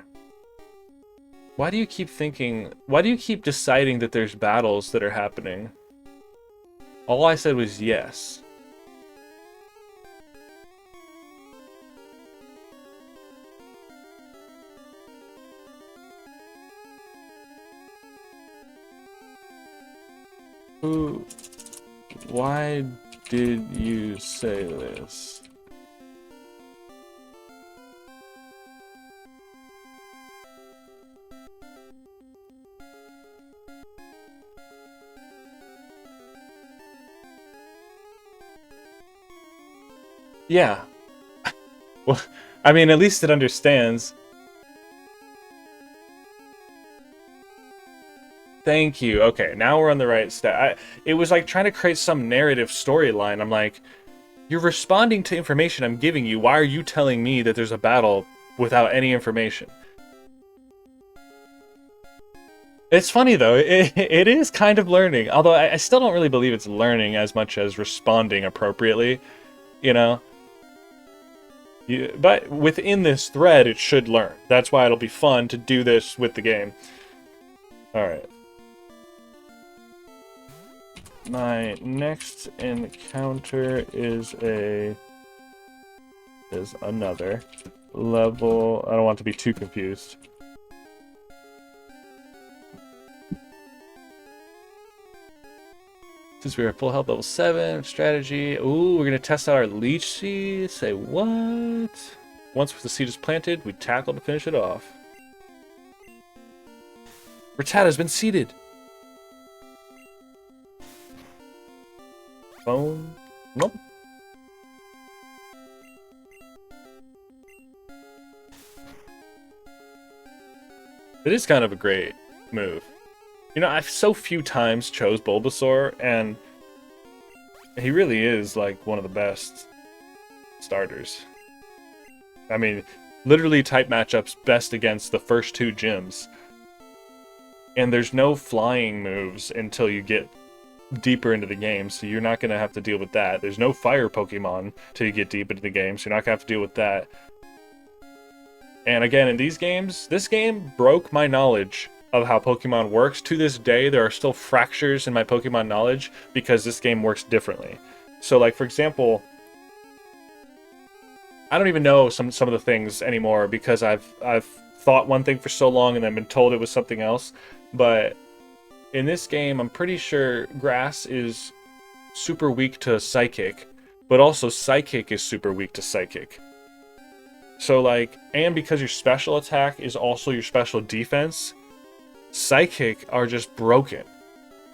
Why do you keep thinking... Why do you keep deciding that there's battles that are happening? All I said was yes. Why did you say this? Yeah. Well, I mean, at least it understands. Thank you. Okay, now we're on the right step. It was like trying to create some narrative storyline. I'm like, you're responding to information I'm giving you. Why are you telling me that there's a battle without any information? It's funny, though. It is kind of learning. Although I still don't really believe it's learning as much as responding appropriately. You know? But within this thread, it should learn. That's why it'll be fun to do this with the game. Alright. My next encounter is another level. I don't want to be too confused. Since we are full health, level 7, strategy. Ooh, we're going to test out our leech seed. Say what? Once the seed is planted, we tackle to finish it off. Rattata's been seeded. Phone. Nope. It is kind of a great move. You know, I've so few times chose Bulbasaur, and he really is, like, one of the best starters. I mean, literally type matchups best against the first 2 gyms. And there's no flying moves until you get deeper into the game, so you're not going to have to deal with that. There's no fire Pokemon till you get deep into the game, so you're not going to have to deal with that. And again, in these games, this game broke my knowledge of how Pokemon works. To this day, there are still fractures in my Pokemon knowledge because this game works differently. So, like, for example, I don't even know some of the things anymore because I've thought one thing for so long and then been told it was something else. But in this game, I'm pretty sure Grass is super weak to Psychic, but also Psychic is super weak to Psychic. So like, and because your special attack is also your special defense, Psychic are just broken.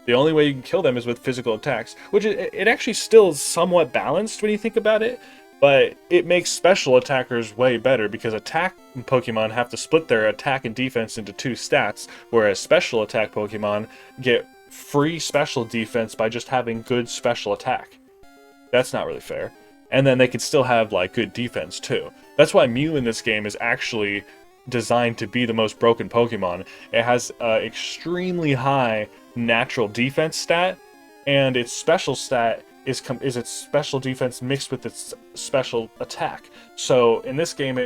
The only way you can kill them is with physical attacks, which it actually still is somewhat balanced when you think about it, but it makes special attackers way better because attack Pokemon have to split their attack and defense into 2 stats, whereas special attack Pokemon get free special defense by just having good special attack. That's not really fair. And then they can still have like good defense too. That's why Mew in this game is actually designed to be the most broken Pokemon. It has extremely high natural defense stat, and its special stat is its special defense mixed with its special attack. So in this game,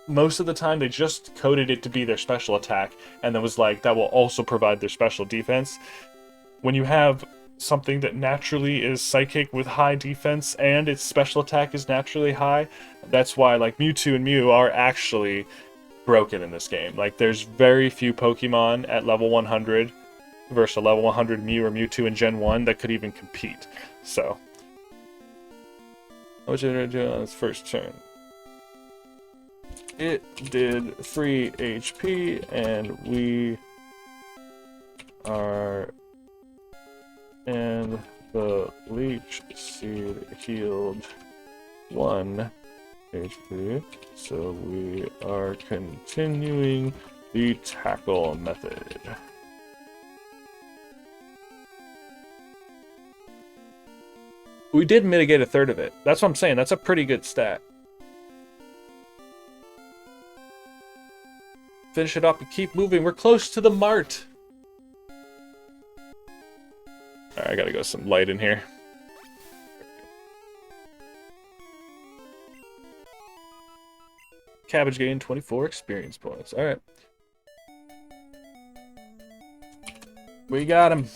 most of the time they just coded it to be their special attack, and then was like that will also provide their special defense. When you have something that naturally is psychic with high defense and its special attack is naturally high, that's why like Mewtwo and Mew are actually broken in this game. Like there's very few Pokemon at level 100 versus a level 100 Mew or Mewtwo in Gen 1 that could even compete. So, what did it do on its first turn? It did 3 HP, and we are... And the Leech Seed healed 1 HP, so we are continuing the tackle method. We did mitigate a third of it. That's what I'm saying. That's a pretty good stat. Finish it up and keep moving. We're close to the mart. Alright, I gotta go some light in here. Cabbage gained 24 experience points. Alright. We got him.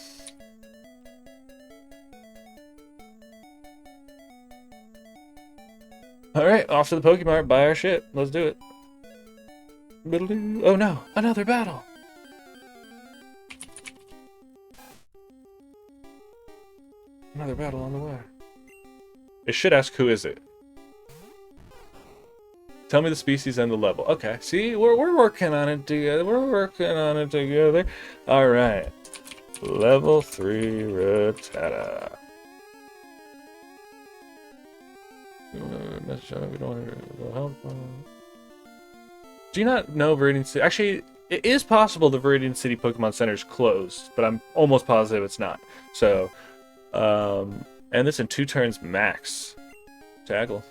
Alright, off to the Pokemart, buy our shit. Let's do it. Oh no, another battle! Another battle on the way. It should ask who is it. Tell me the species and the level. Okay, see, we're working on it together. We're working on it together. Alright. Level 3 Rattata. We don't want to help. Do you not know Viridian City? Actually, it is possible the Viridian City Pokemon Center is closed, but I'm almost positive it's not. So, and this in 2 turns max. Tackle.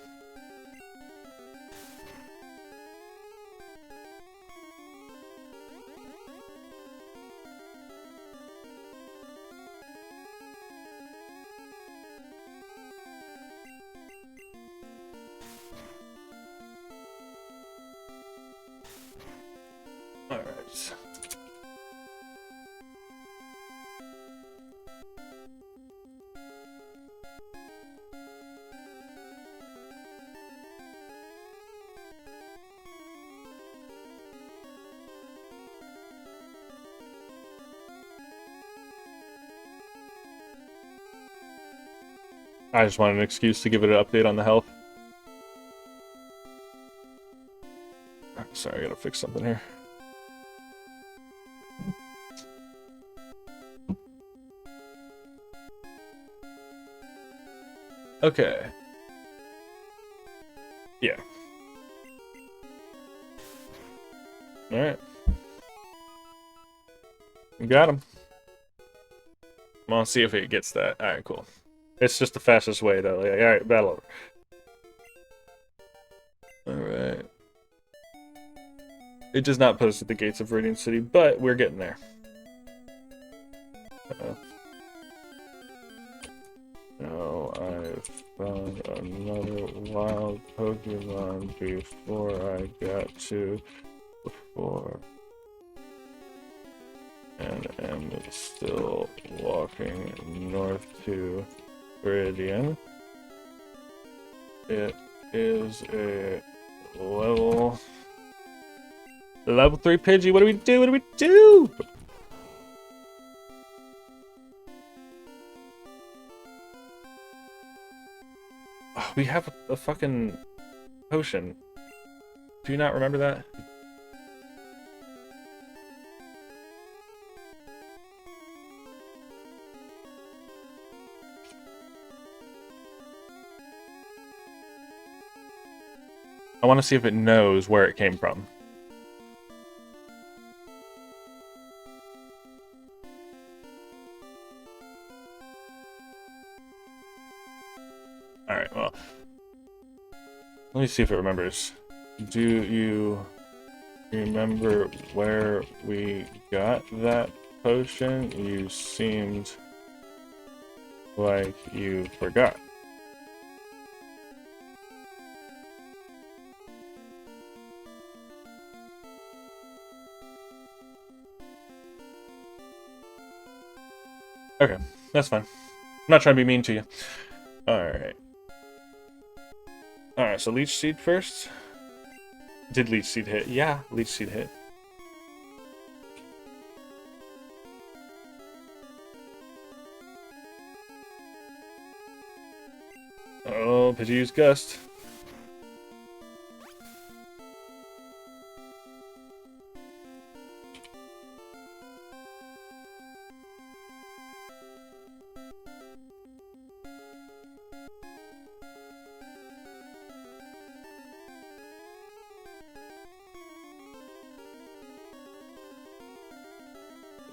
Alright. I just wanted an excuse to give it an update on the health. Sorry, I gotta fix something here. Okay. Yeah. Alright. We got him. Come on, see if it gets that. Alright, cool. It's just the fastest way, though. Like, alright, battle over. Alright. It does not put us at the gates of Viridian City, but we're getting there. Uh-oh. No, I found another wild Pokemon before I got to before. And am still walking north to Viridian. It is a level 3 Pidgey. What do we do? What do we do? Oh, we have a fucking potion. Do you not remember that? I want to see if it knows where it came from. Alright, well. Let me see if it remembers. Do you remember where we got that potion? You seemed like you forgot. Okay, that's fine. I'm not trying to be mean to you. Alright. Alright, so Leech Seed first. Did Leech Seed hit? Yeah, Leech Seed hit. Oh, Pidgey used Gust.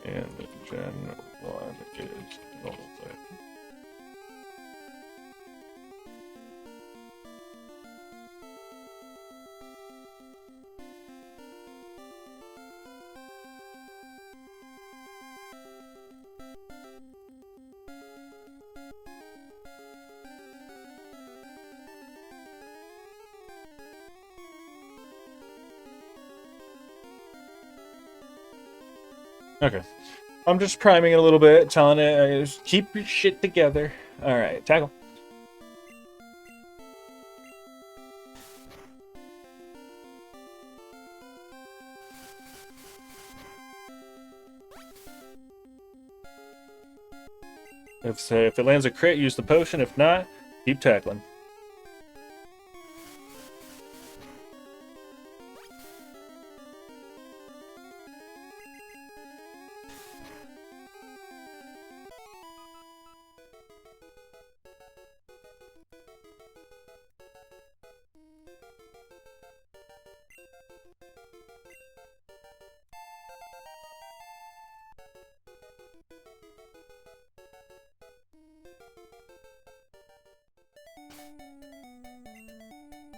And Gen 1 is normal type. Okay. I'm just priming it a little bit, telling it, just keep your shit together. Alright, tackle. If it lands a crit, use the potion. If not, keep tackling.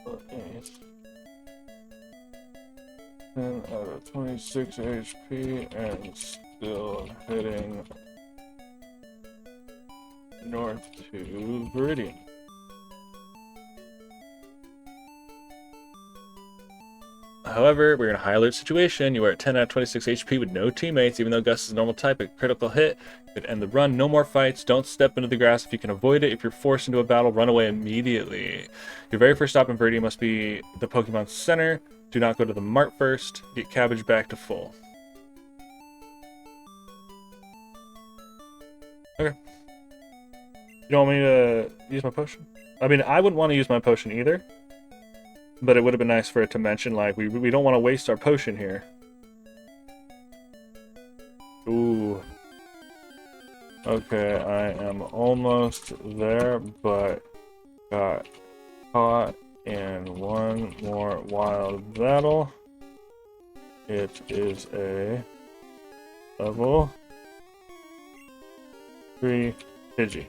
Okay. 10 out of 26 HP and still heading north to Viridian. However, we're in a high alert situation. You are at 10 out of 26 HP with no teammates. Even though Gust is a normal type, a critical hit could end the run. No more fights. Don't step into the grass if you can avoid it. If you're forced into a battle, run away immediately. Your very first stop in Viridian must be the Pokemon Center. Do not go to the mart first. Get Cabbage back to full. Okay. You don't want me to use my potion? I mean, I wouldn't want to use my potion either. But it would have been nice for it to mention, like, we don't want to waste our potion here. Ooh. Okay, I am almost there, but got caught in one more wild battle. It is a level 3 Pidgey.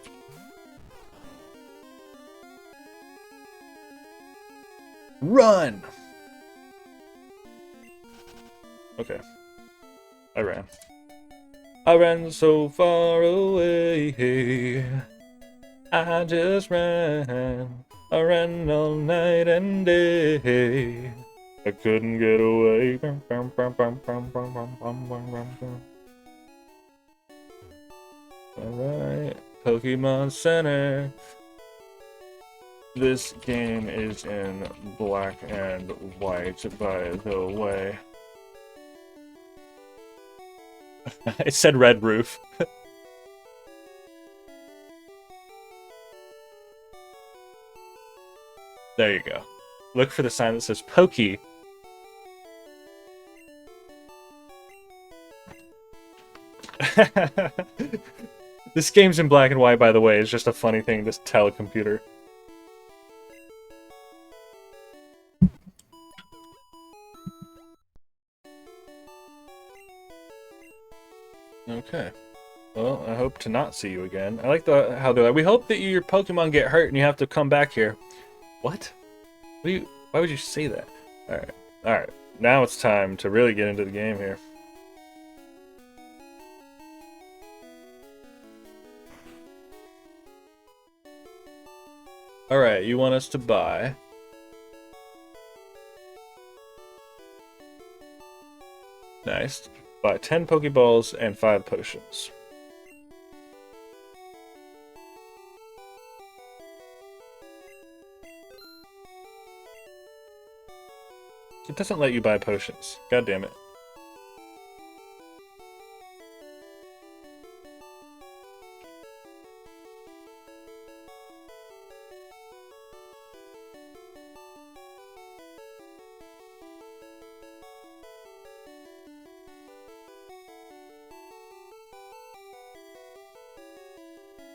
Run! Okay. I ran. I ran so far away. I just ran. I ran all night and day. I couldn't get away. Alright. Pokemon Center. This game is in black and white, by the way. It said red roof. There you go. Look for the sign that says Pokey This game's in black and white, by the way. It's just a funny thing to tell a computer. Okay. Well, I hope to not see you again. I like how they're like, we hope that your Pokemon get hurt and you have to come back here. What? Why would you say that? Alright. Alright. Now it's time to really get into the game here. Alright, you want us to buy... Nice. Buy 10 Pokeballs and 5 potions. It doesn't let you buy potions. God damn it.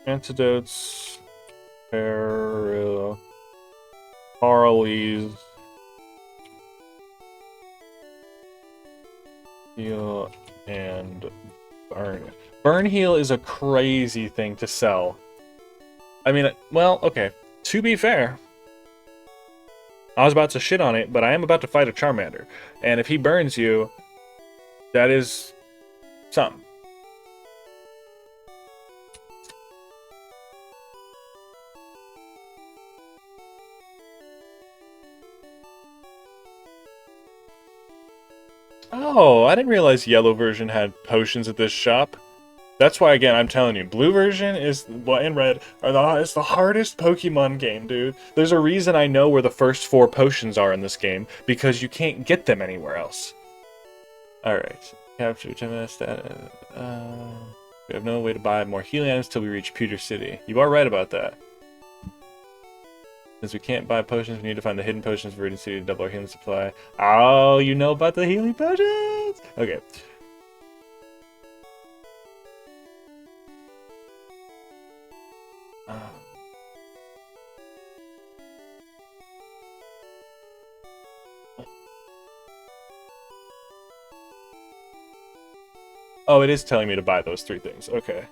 Antidotes, Harley's, heal, and burn. Burn heal is a crazy thing to sell. I mean, well, okay. To be fair, I was about to shit on it, but I am about to fight a Charmander. And if he burns you, that is something. Oh, I didn't realize yellow version had potions at this shop. That's why, again, I'm telling you, blue version is and red it's the hardest Pokemon game, dude. There's a reason I know where the first 4 potions are in this game, because you can't get them anywhere else. Alright, capture 10 minutes. We have no way to buy more healing items till we reach Pewter City. You are right about that. Since we can't buy potions, we need to find the hidden potions for Radiant City to double our healing supply. Oh, you know about the healing potions? Okay. Oh, it is telling me to buy those 3 things. Okay.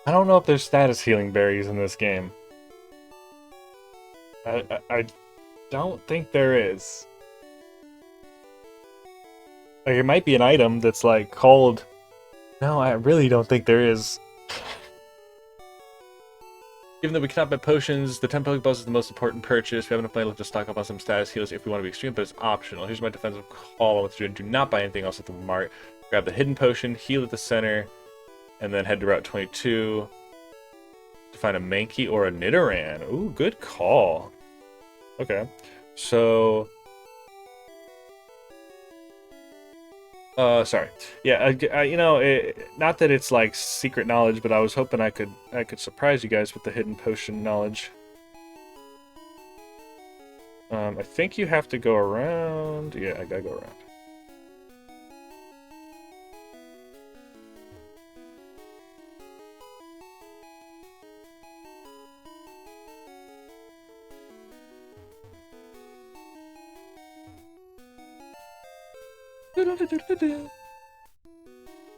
I don't know if there's status healing berries in this game. I don't think there is. Like, it might be an item that's like called... No, I really don't think there is. Given that we cannot buy potions, the 10 Pokeballs is the most important purchase. We have enough money left to stock up on some status heals if we want to be extreme, but it's optional. Here's my defensive call on what to do. Do not buy anything else at the mart. Grab the hidden potion, heal at the center, and then head to Route 22 to find a Mankey or a Nidoran. Ooh, good call. Okay, so... sorry. Yeah, you know, not that it's like secret knowledge, but I was hoping I could surprise you guys with the hidden potion knowledge. I think you have to go around. Yeah, I gotta go around.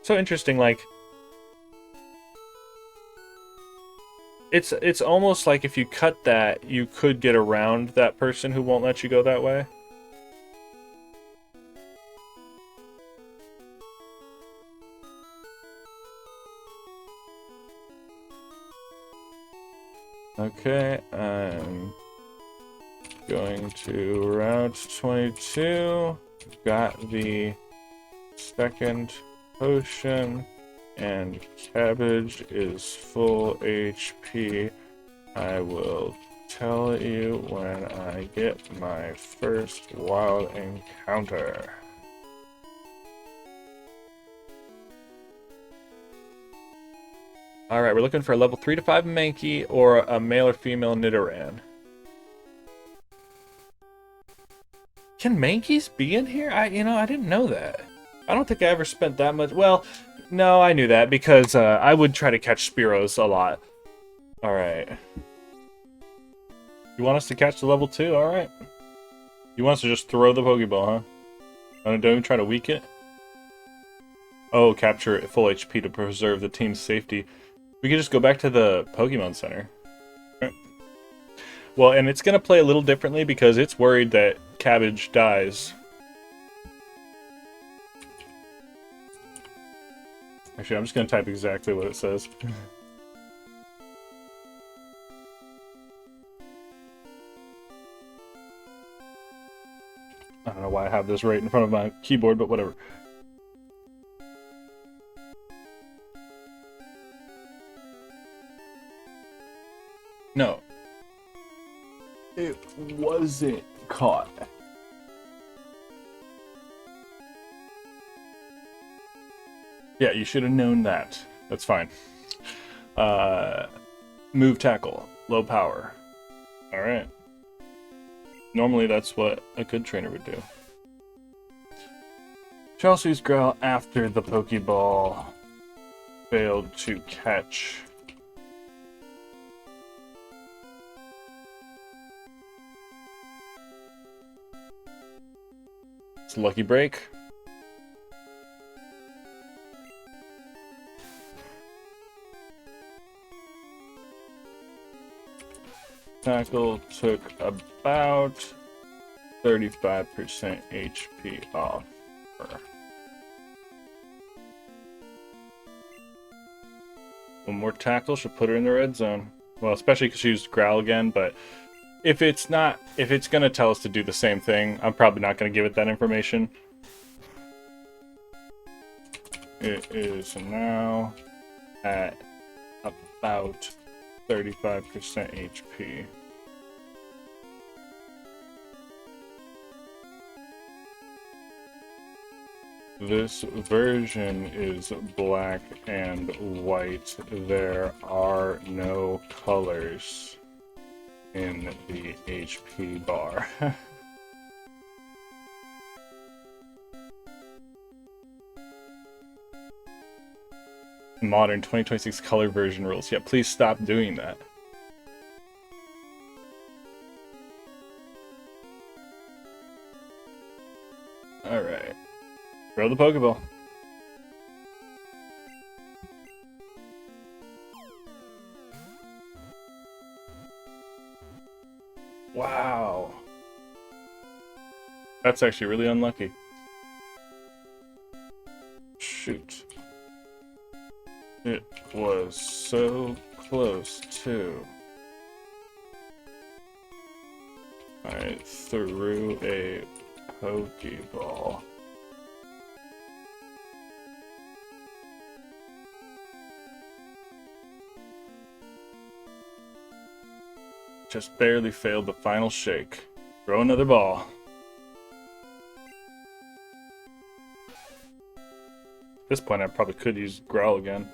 So interesting, like it's almost like if you cut that, you could get around that person who won't let you go that way. Okay, I'm going to Route 22. Got the second potion, and cabbage is full HP. I will tell you when I get my first wild encounter. Alright, we're looking for a level 3 to 5 Mankey or a male or female Nidoran. Can Mankeys be in here? I didn't know that. I don't think I ever spent that much. Well, no, I knew that because I would try to catch Spearows a lot. Alright. You want us to catch the level 2? Alright. You want us to just throw the Pokeball, huh? Don't even try to weak it? Oh, capture it at full HP to preserve the team's safety. We could just go back to the Pokemon Center. Right. Well, and it's going to play a little differently because it's worried that Cabbage dies. Actually, I'm just going to type exactly what it says. I don't know why I have this right in front of my keyboard, but whatever. No. It wasn't caught. Yeah, you should have known that. That's fine. Move tackle. Low power. Alright. Normally that's what a good trainer would do. Chelsea's growl after the Pokeball failed to catch. It's a lucky break. Tackle took about 35% HP off her. One more tackle should put her in the red zone. Well, especially because she used Growl again, but if it's gonna tell us to do the same thing, I'm probably not gonna give it that information. It is now at about 35% HP. This version is black and white. There are no colors in the HP bar. Modern 2026 color version rules. Yeah, please stop doing that. Alright. Throw the Pokeball. Wow. That's actually really unlucky. Shoot. It was so close, too. I threw a Pokeball. Just barely failed the final shake. Throw another ball. At this point, I probably could use Growl again.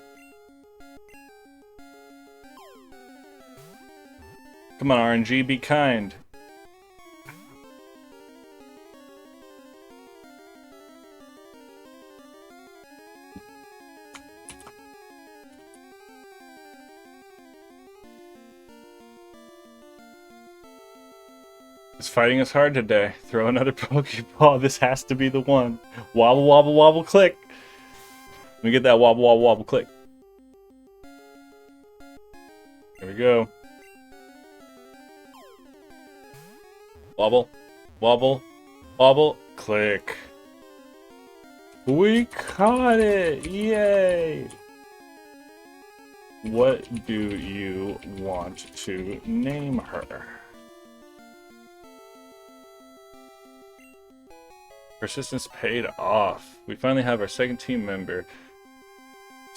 Come on, RNG, be kind. It's fighting us hard today. Throw another Pokeball. This has to be the one. Wobble, wobble, wobble, click. Let me get that wobble, wobble, wobble, click. There we go. Wobble, wobble, wobble, click. We caught it! Yay! What do you want to name her? Persistence paid off. We finally have our second team member.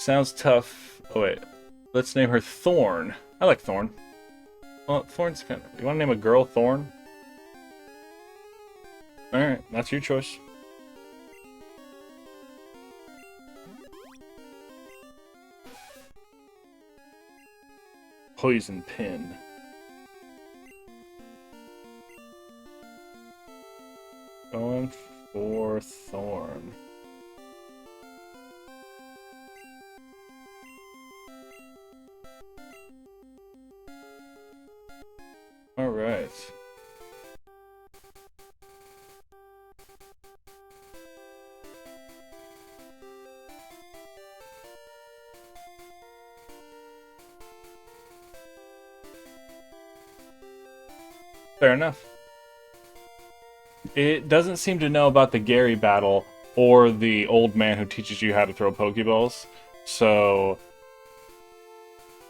Sounds tough. Oh wait, let's name her Thorn. I like Thorn. Well, Thorn's kind of... You want to name a girl Thorn? Alright, that's your choice. Poison Pin. Going for Thorn. Alright. Fair enough. It doesn't seem to know about the Gary battle or the old man who teaches you how to throw Pokeballs, so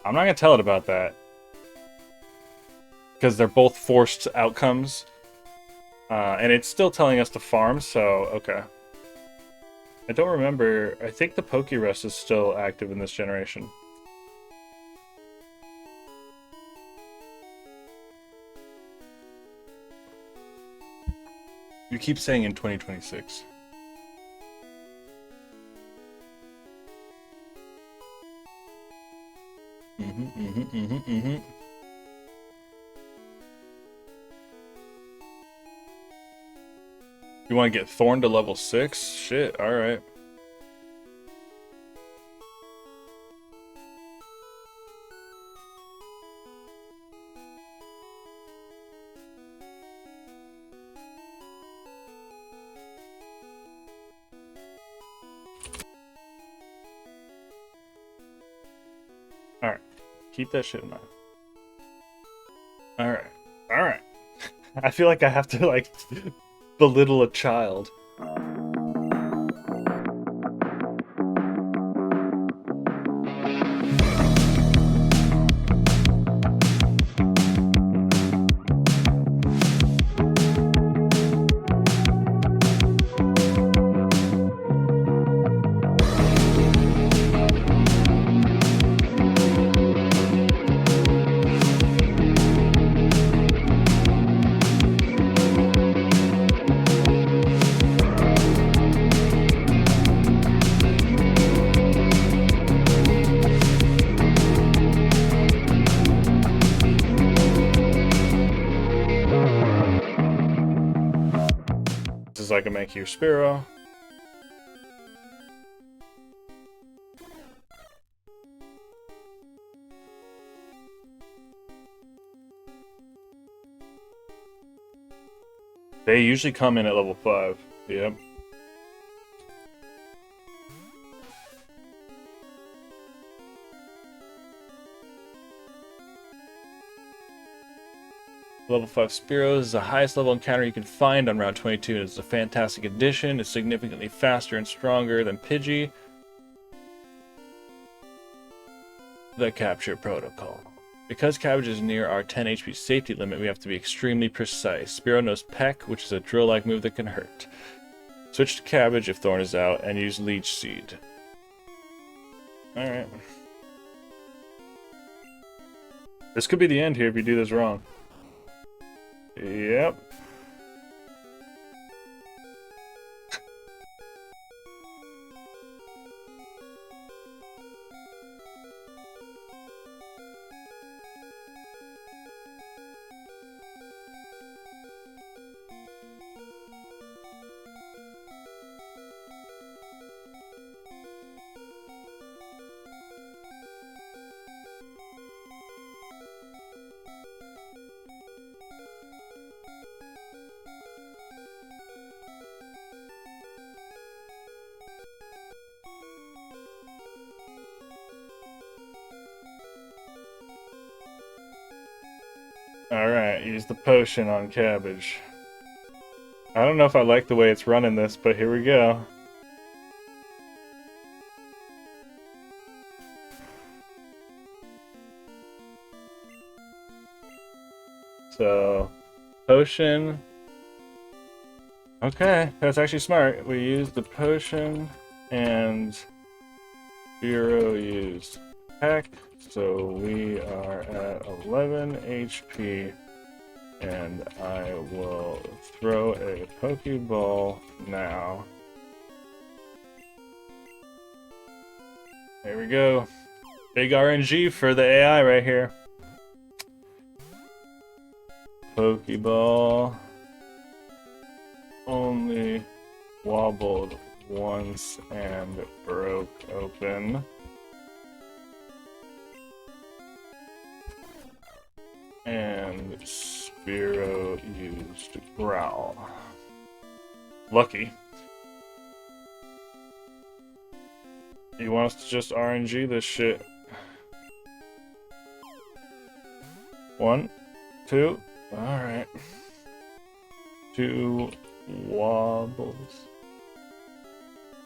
I'm not going to tell it about that. Because they're both forced outcomes. And it's still telling us to farm, so okay. I don't remember. I think the Pokerest is still active in this generation. You keep saying in 2026. You want to get Thorn to level 6? Shit, alright. Alright. Keep that shit in mind. Alright. Alright. I feel like I have to, like, belittle a child. I can make you Spearow. They usually come in at level 5. Yep. Level 5 Spearow is the highest level encounter you can find on Route 22, and it's a fantastic addition. It's significantly faster and stronger than Pidgey. The Capture Protocol. Because Cabbage is near our 10 HP safety limit, we have to be extremely precise. Spearow knows Peck, which is a drill-like move that can hurt. Switch to Cabbage if Thorn is out, and use Leech Seed. Alright. This could be the end here if you do this wrong. Yep. Alright, use the potion on Cabbage. I don't know if I like the way it's running this, but here we go. So, potion. Okay, that's actually smart. We use the potion and Spearow used Peck, so we are at 11 HP, and I will throw a Pokeball now. There we go. Big RNG for the AI right here. Pokeball only wobbled once and broke open. And Spearow used Growl. Lucky. You want us to just RNG this shit? 1, 2. Alright. 2 wobbles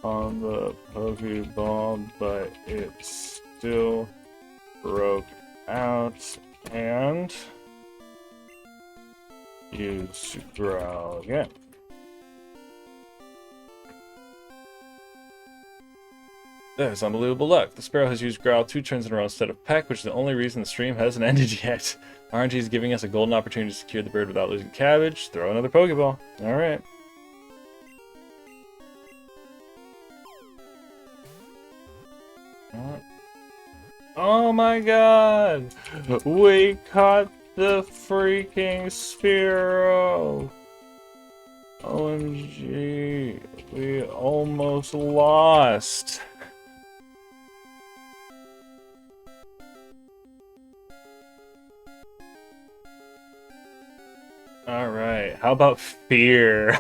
on the Pokeball, but it still broke out and use Growl again. That is unbelievable luck. The Spearow has used Growl 2 turns in a row instead of Peck, which is the only reason the stream hasn't ended yet. RNG is giving us a golden opportunity to secure the bird without losing Cabbage. Throw another Pokeball. Alright. Oh my god! We caught the freaking Spearow! OMG. We almost lost. Alright, how about Fear?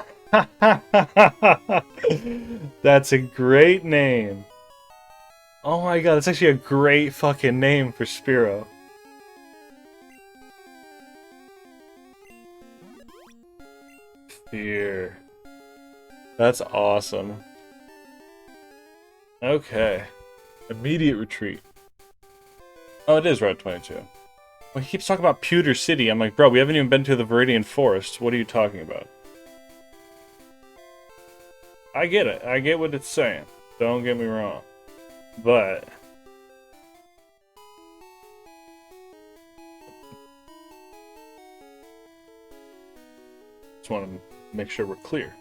That's a great name. Oh my god, that's actually a great fucking name for Spearow. Fear. That's awesome. Okay. Immediate retreat. Oh, it is Route 22. Well, he keeps talking about Pewter City. I'm like, bro, we haven't even been to the Viridian Forest. What are you talking about? I get it. I get what it's saying. Don't get me wrong. But just want to make sure we're clear.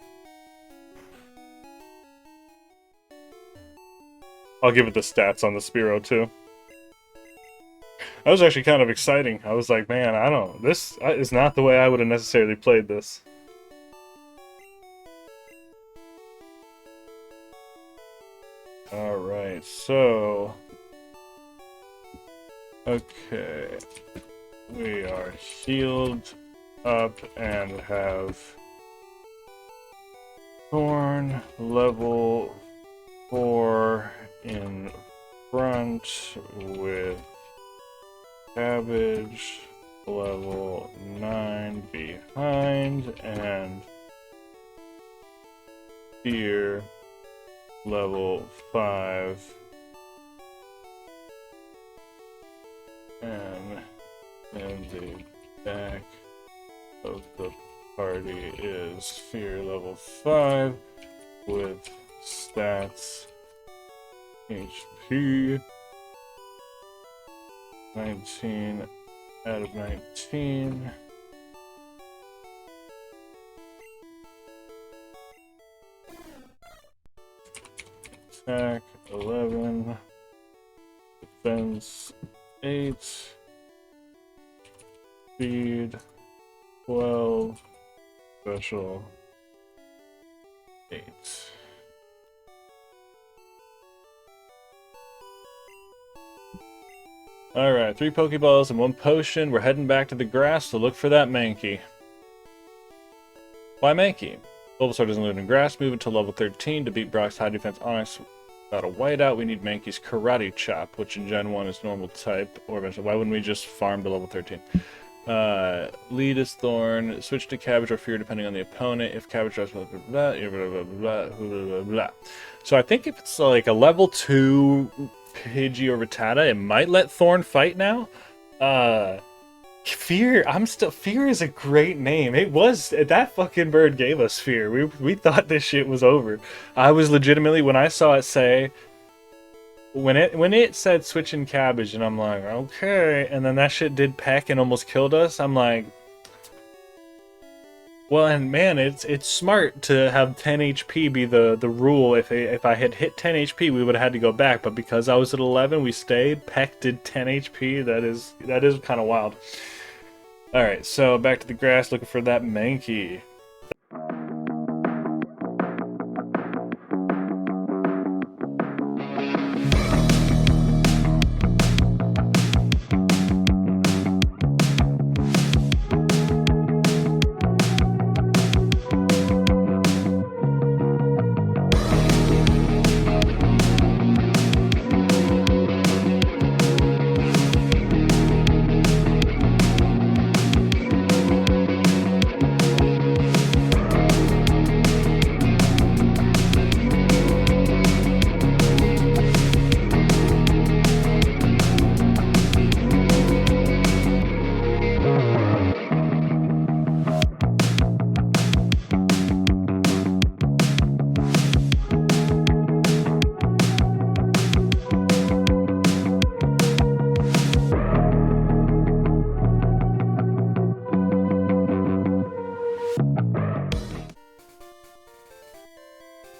I'll give it the stats on the Spearow too. That was actually kind of exciting. I was like, man, this is not the way I would have necessarily played this. Alright, so... Okay. We are healed up and have Thorn level 4 in front with Cabbage level 9 behind and Fear level 5 and in the back of the party is Fear level 5 with stats HP 19 out of 19. Attack 11. Defense 8. Speed 12. Special 8. Alright, 3 Pokeballs and 1 potion. We're heading back to the grass to look for that Mankey. Why Mankey? Bulbasaur doesn't live in grass. Move until level 13 to beat Brock's high defense Onix. Without a whiteout, we need Mankey's Karate Chop, which in Gen 1 is normal type. Or eventually, why wouldn't we just farm to level 13? Lead is Thorn. Switch to Cabbage or Fear depending on the opponent. If Cabbage drops blah blah blah, blah blah blah blah blah. So I think if it's like a level 2 Pidgey or Rattata, it might let Thorn fight now. Fear, Fear is a great name. It was, that fucking bird gave us Fear. We thought this shit was over. I was legitimately, when I saw it say, when it said switching cabbage, and I'm like, okay, and then that shit did peck and almost killed us. I'm like, well, and man, it's smart to have 10 HP be the rule. If I had hit 10 HP, we would have had to go back. But because I was at 11, we stayed. Peck did 10 HP. That is kind of wild. All right, so back to the grass, looking for that Mankey.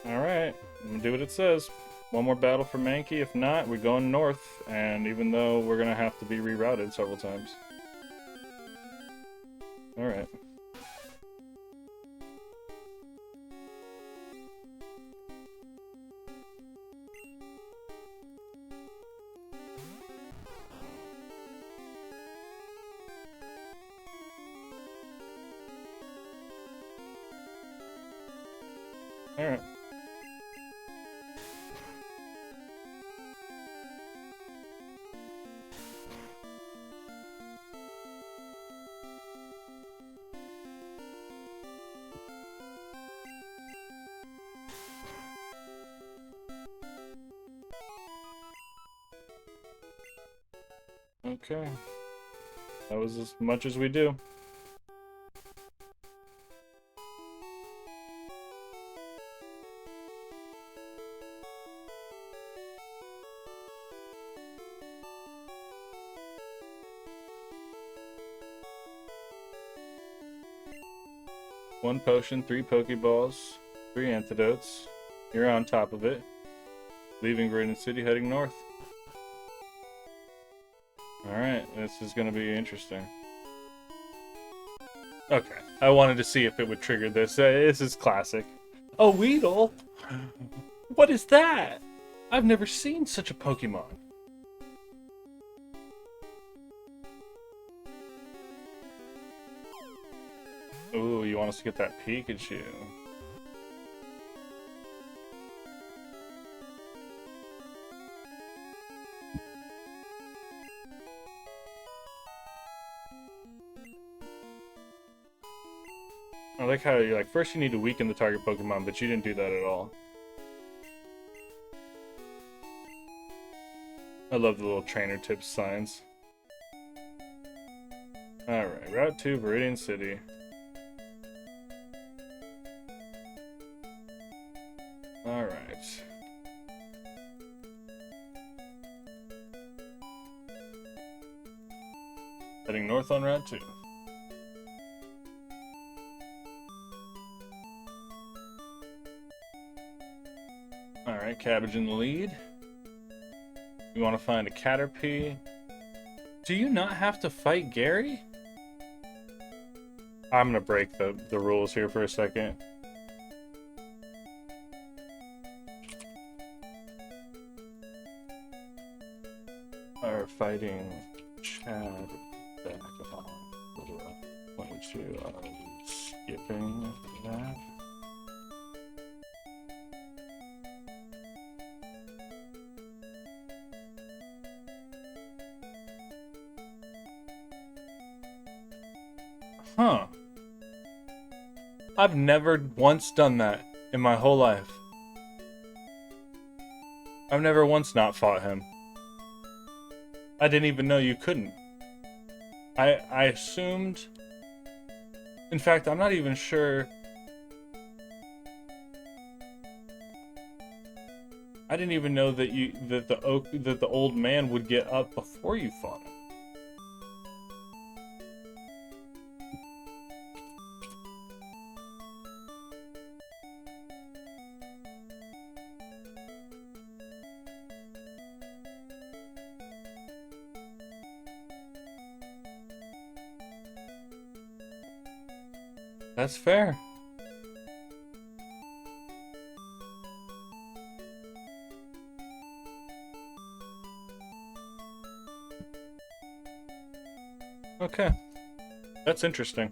Alright, I'm gonna do what it says. One more battle for Mankey. If not, we're going north, and even though we're gonna have to be rerouted several times. Alright. Alright. Okay. That was as much as we do. One potion, 3 Pokeballs, 3 antidotes. You're on top of it. Leaving Verdant City, heading north. Alright, this is gonna be interesting. Okay, I wanted to see if it would trigger this. This is classic. A Weedle? What is that? I've never seen such a Pokemon. Ooh, you want us to get that Pikachu. I like how you're like, first you need to weaken the target Pokemon, but you didn't do that at all. I love the little trainer tips signs. Alright, Route to Viridian City. Alright. Heading north on Route 2. Alright, Cabbage in the lead. We want to find a Caterpie. Do you not have to fight Gary? I'm gonna break the rules here for a second. Are fighting Chad back on. Point to skipping that. Huh. I've never once done that in my whole life. I've never once not fought him. I didn't even know you couldn't. I assumed... In fact, I'm not even sure... I didn't even know that the old man would get up before you fought him. That's fair. Okay. That's interesting.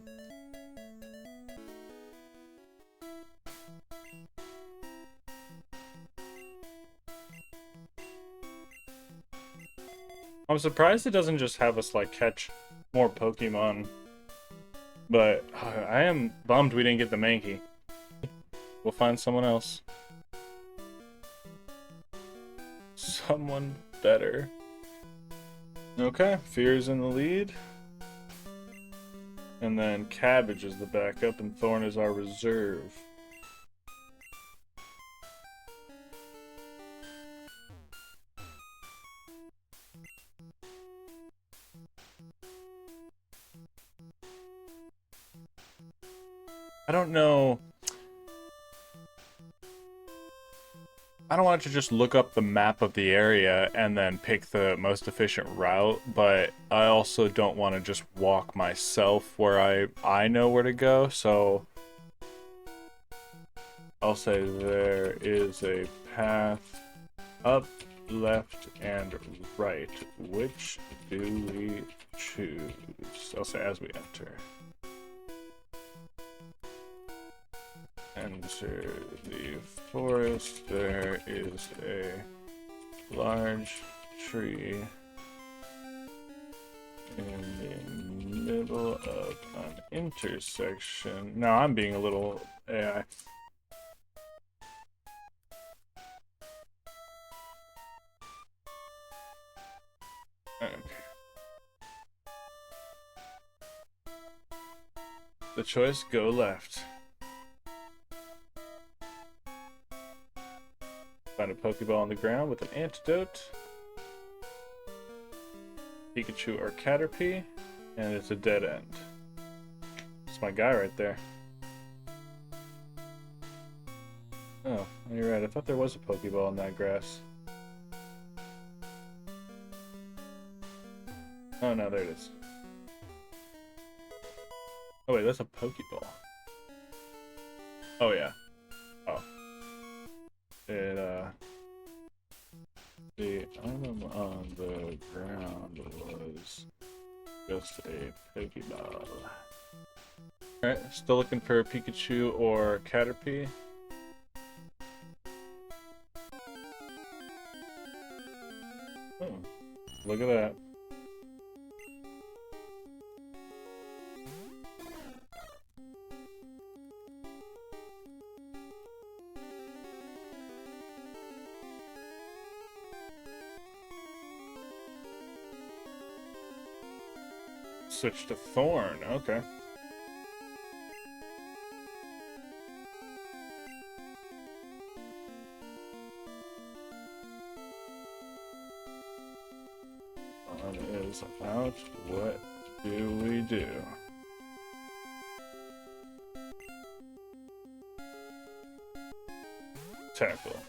I'm surprised it doesn't just have us, like, catch more Pokemon. But I am bummed we didn't get the Mankey. We'll find someone else. Someone better. Okay, Fear's in the lead. And then Cabbage is the backup, and Thorn is our reserve. I don't know. I don't want to just look up the map of the area and then pick the most efficient route, but I also don't want to just walk myself where I know where to go, so I'll say there is a path up, left, and right. Which do we choose? I'll say as we enter. Enter the forest. There is a large tree in the middle of an intersection. Now I'm being a little AI. Okay. The choice, go left. Find a Pokeball on the ground with an antidote. Pikachu or Caterpie, and it's a dead end. It's my guy right there. Oh, you're right. I thought there was a Pokeball in that grass. Oh no, there it is. Oh wait, that's a Pokeball. Oh yeah. Oh. The item on the ground was just a Pokeball. Alright, still looking for Pikachu or Caterpie. Oh, look at that. Switch to Thorn, okay. On is out. What do we do? Tackle.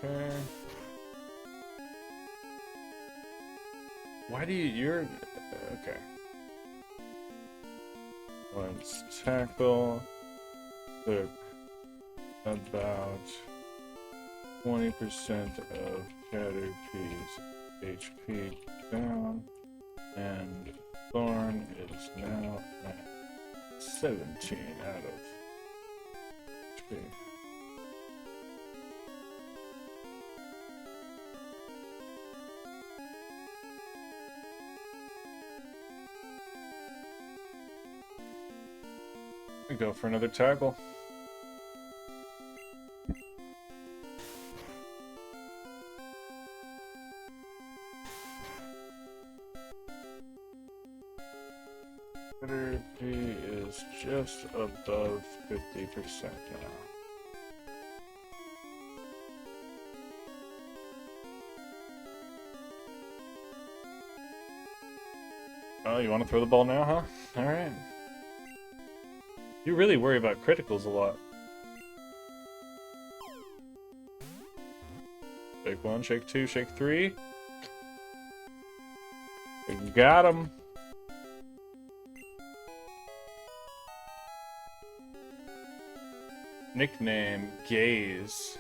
Okay. Why do you're okay. Let's tackle. Took about 20% of Caterpie's HP down, and Thorn is now at 17 out of HP. We go for another tackle. Better is just above 50% now. Oh, you want to throw the ball now, huh? Alright. You really worry about criticals a lot. Shake 1, shake 2, shake 3. You got him. Nickname, Gaze.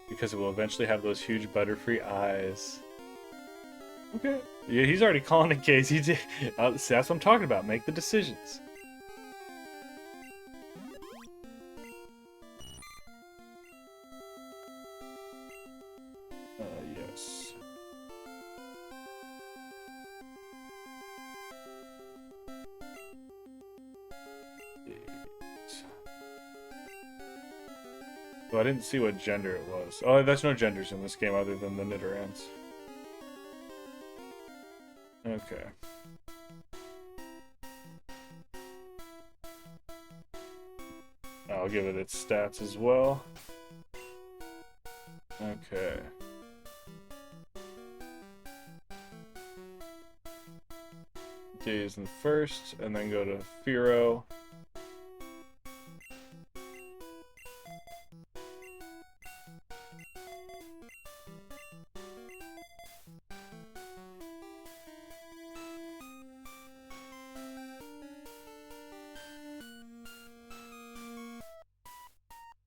Because it will eventually have those huge butterfree eyes. Okay. Yeah, he's already calling it Gaze. He did. See, that's what I'm talking about. Make the decisions. Yes. Well, I didn't see what gender it was. Oh, there's no genders in this game other than the Nidorans. Okay. I'll give it its stats as well. Okay. Gaze in first, and then go to Firo.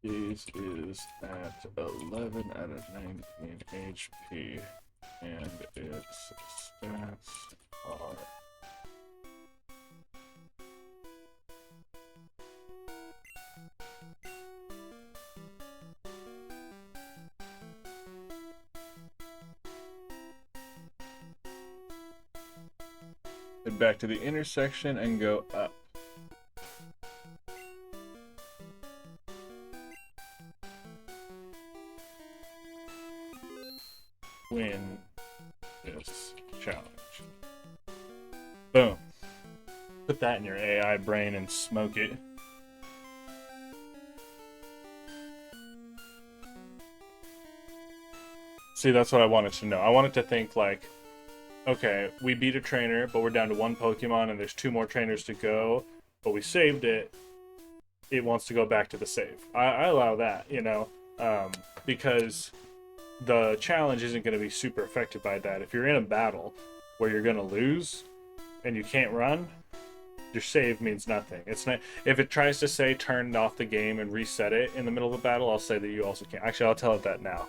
Gaze is at 11 out of 19 HP, and its stats are... Head back to the intersection and go up. Win this challenge. Boom. Put that in your AI brain and smoke it. See, that's what I wanted to know. I wanted to think like, okay, we beat a trainer, but we're down to 1 Pokemon and there's 2 more trainers to go, but we saved it. It wants to go back to the save. I allow that, you know, because the challenge isn't going to be super affected by that. If you're in a battle where you're going to lose and you can't run, your save means nothing. It's not. If it tries to say turn off the game and reset it in the middle of a battle, I'll say that you also can't. Actually, I'll tell it that now.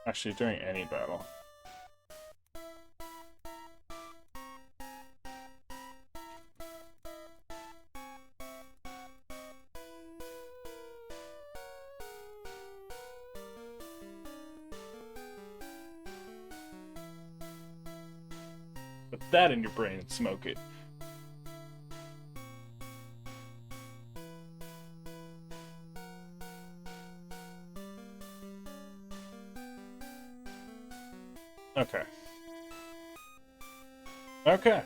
Actually, during any battle. Put that in your brain and smoke it. Okay. Okay.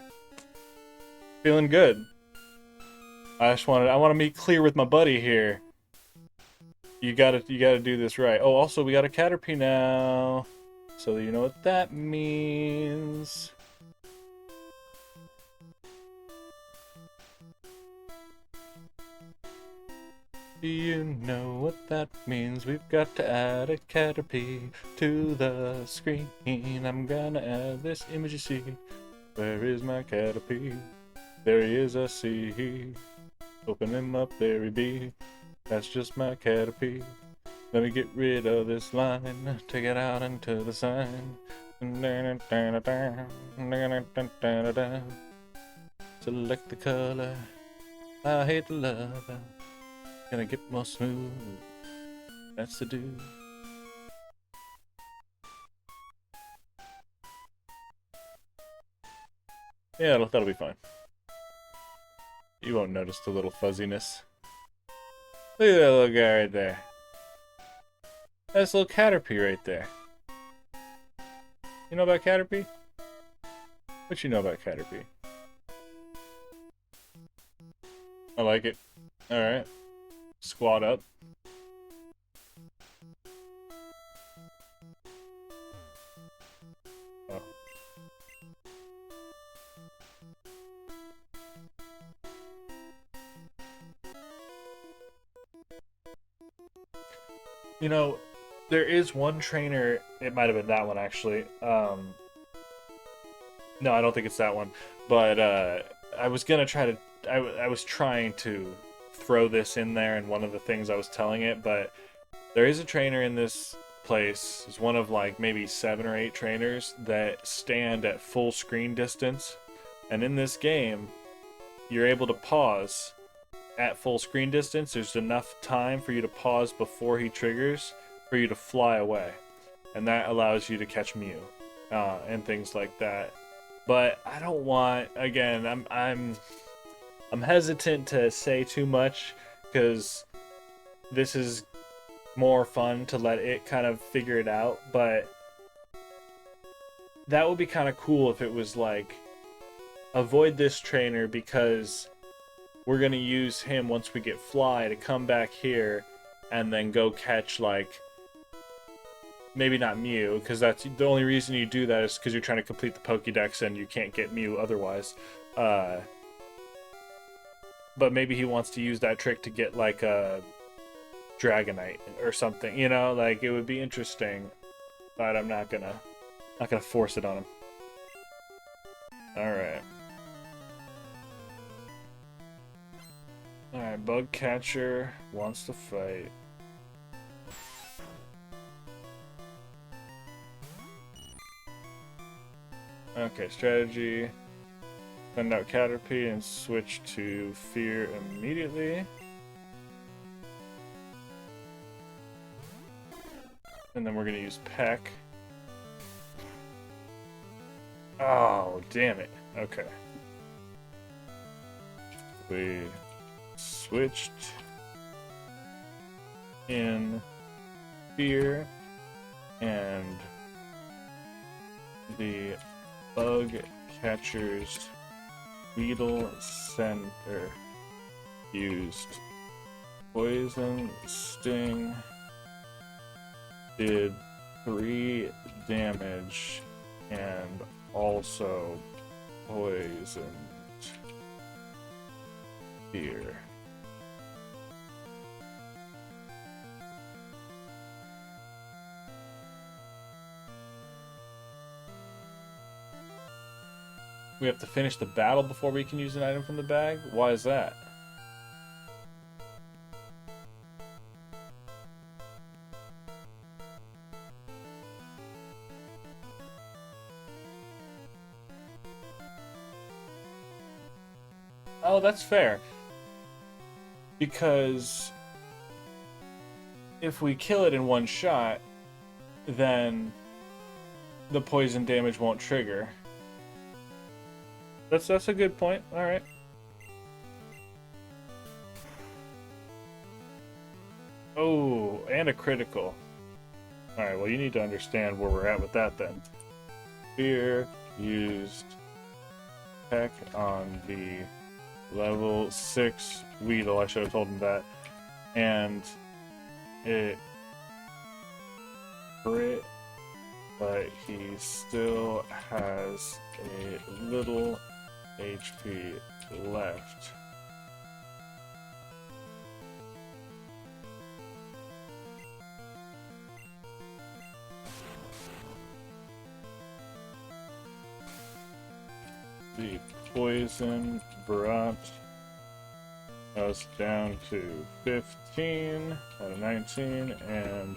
Feeling good. I want to be clear with my buddy here. You gotta do this right. Oh, also we got a Caterpie now, so you know what that means. Do you know what that means? We've got to add a Caterpie to the screen. I'm gonna add this image you see. Where is my Caterpie? There he is, I see. Open him up, there he be. That's just my Caterpie. Let me get rid of this line, take it out into the sun. Select the color, I hate the love. Gonna get more smooth, that's the do. Yeah, that'll be fine. You won't notice the little fuzziness. Look at that little guy right there. That's a little Caterpie right there. You know about Caterpie? What you know about Caterpie? I like it. Alright. Squat up. Oh. You know, there is one trainer, it might have been that one actually. No, I don't think it's that one. But I was gonna try to, I was trying to throw this in there in one of the things I was telling it, but there is a trainer in this place. It's one of like maybe 7 or 8 trainers that stand at full screen distance. And in this game, you're able to pause at full screen distance. There's enough time for you to pause before he triggers for you to fly away. And that allows you to catch Mew and things like that. But I don't want, again, I'm hesitant to say too much because this is more fun to let it kind of figure it out, but that would be kind of cool if it was like, avoid this trainer because we're going to use him once we get Fly to come back here and then go catch, like, maybe not Mew, because that's the only reason you do that is because you're trying to complete the Pokédex and you can't get Mew otherwise. But maybe he wants to use that trick to get, like, a Dragonite or something, you know? Like, it would be interesting, but I'm not gonna force it on him. Alright. Alright, Bug Catcher wants to fight. Okay, strategy. Send out Caterpie and switch to Fear immediately. And then we're gonna use Peck. Oh, damn it. Okay. We switched in Fear and the Bug Catcher's Weedle Center used Poison Sting, did 3 damage, and also poisoned Fear. We have to finish the battle before we can use an item from the bag? Why is that? Oh, that's fair. Because if we kill it in one shot, then the poison damage won't trigger. That's a good point. All right. Oh, and a critical. All right. Well, you need to understand where we're at with that then. Fear used Peck on the level 6 Weedle. I should have told him that. And it crit, but he still has a little HP left. The poison brought I was down to 15 out of 19, and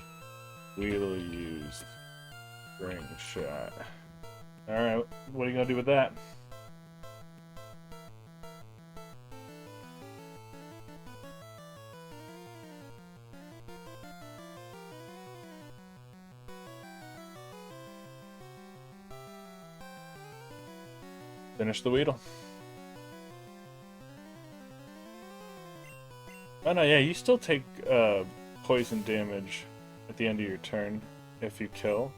we'll use ring shot. Alright, what are you gonna do with that? Finish the Weedle. Oh no, yeah, you still take poison damage at the end of your turn if you kill.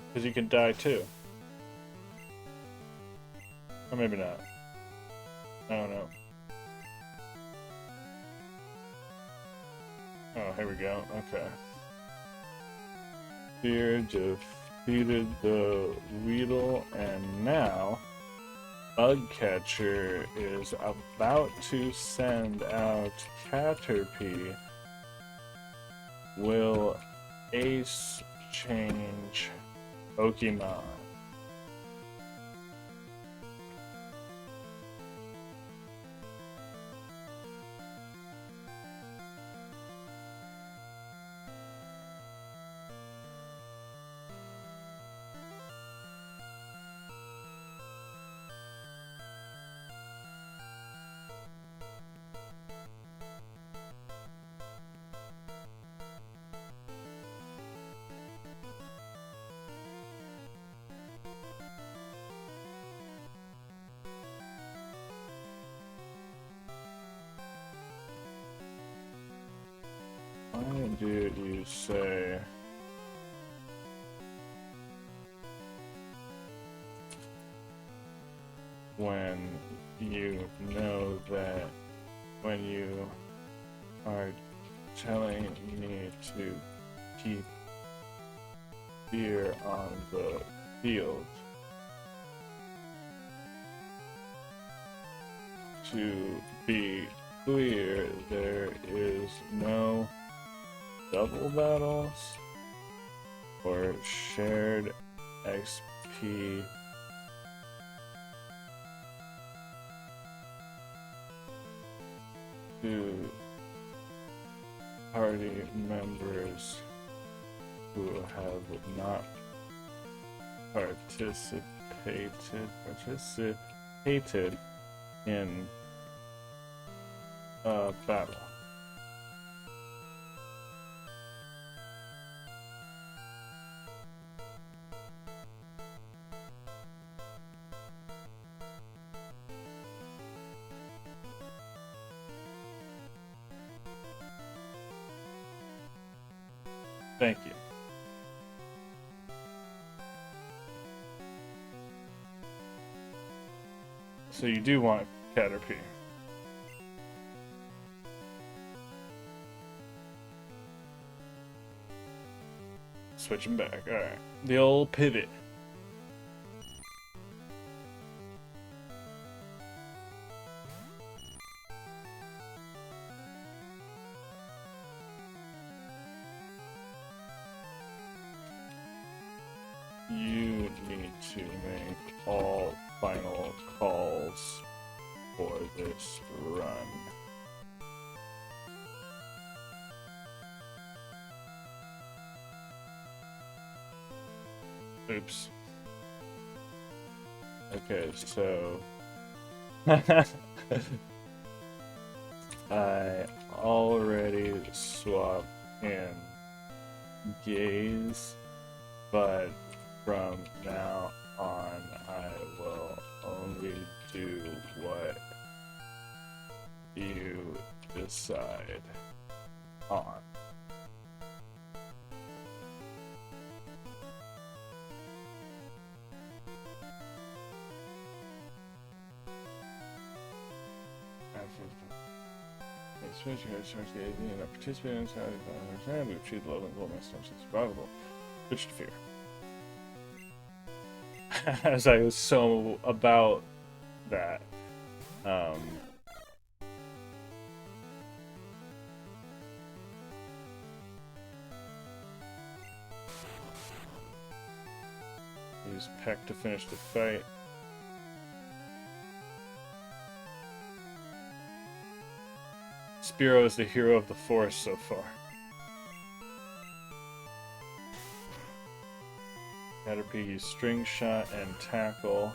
Because you can die too. Or maybe not. I don't know. Oh, here we go. Okay. Fear defeated the Weedle, and now Bugcatcher is about to send out Caterpie. Will Ace change Pokemon? Why did you say when you know that when you are telling me to keep fear on the field? To be clear, there is no double battles or shared XP to party members who have not participated in a battle. Thank you. So you do want Caterpie. Switching back. Alright. The old pivot. You need to make all final calls for this run. Oops. Okay, so I already swapped in Gaze, but from now on I will only do what you decide on. Especially as charge the AV and not participate in inside the we achieved the level and gold master survivable. Switch to fear. As I was so about that. Use Peck to finish the fight. Spearow is the hero of the forest so far. Caterpie used String Shot and Tackle.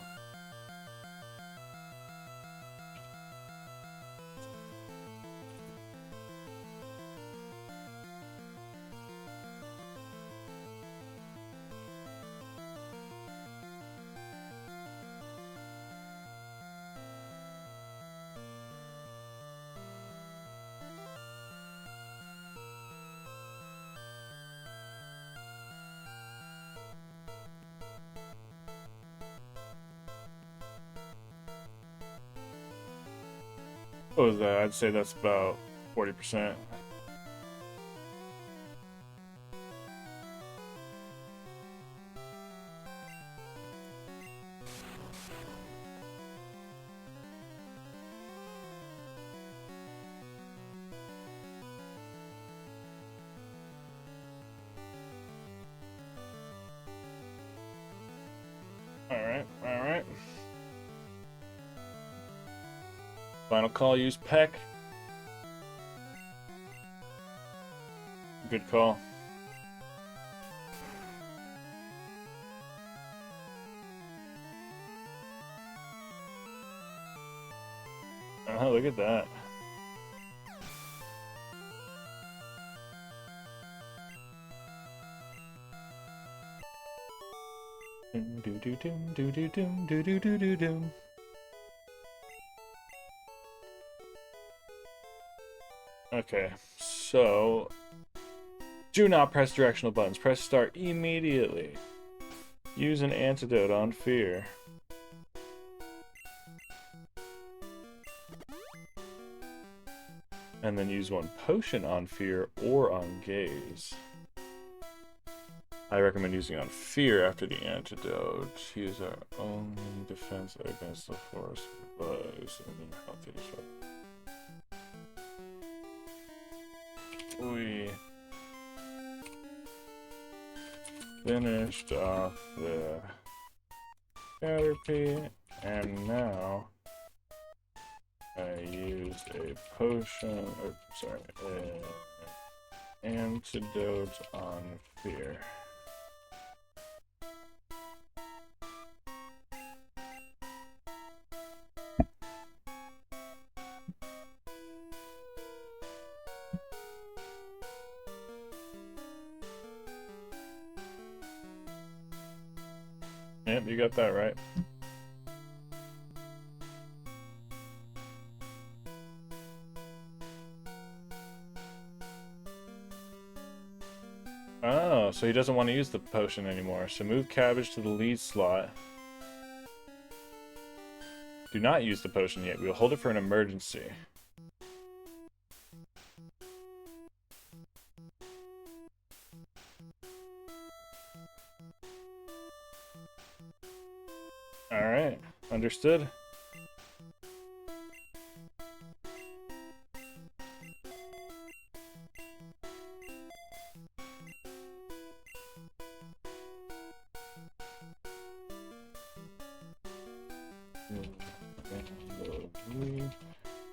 What was that? I'd say that's about 40%. Alright, alright. Final call, use Peck. Good call. Oh, look at that. Doom doo doo doom doo doo doom doo doo doo doo doom. Okay, so do not press directional buttons. Press start immediately. Use an antidote on fear. And then use one potion on fear or on gaze. I recommend using on fear after the antidote. Use our only defense against the forest bugs and healthy disrupt. We finished off the Caterpie, and now I used a potion, or sorry, an antidote on fear. Yep, you got that right. Oh, so he doesn't want to use the potion anymore. So move Cabbage to the lead slot. Do not use the potion yet. We will hold it for an emergency. Alright, understood.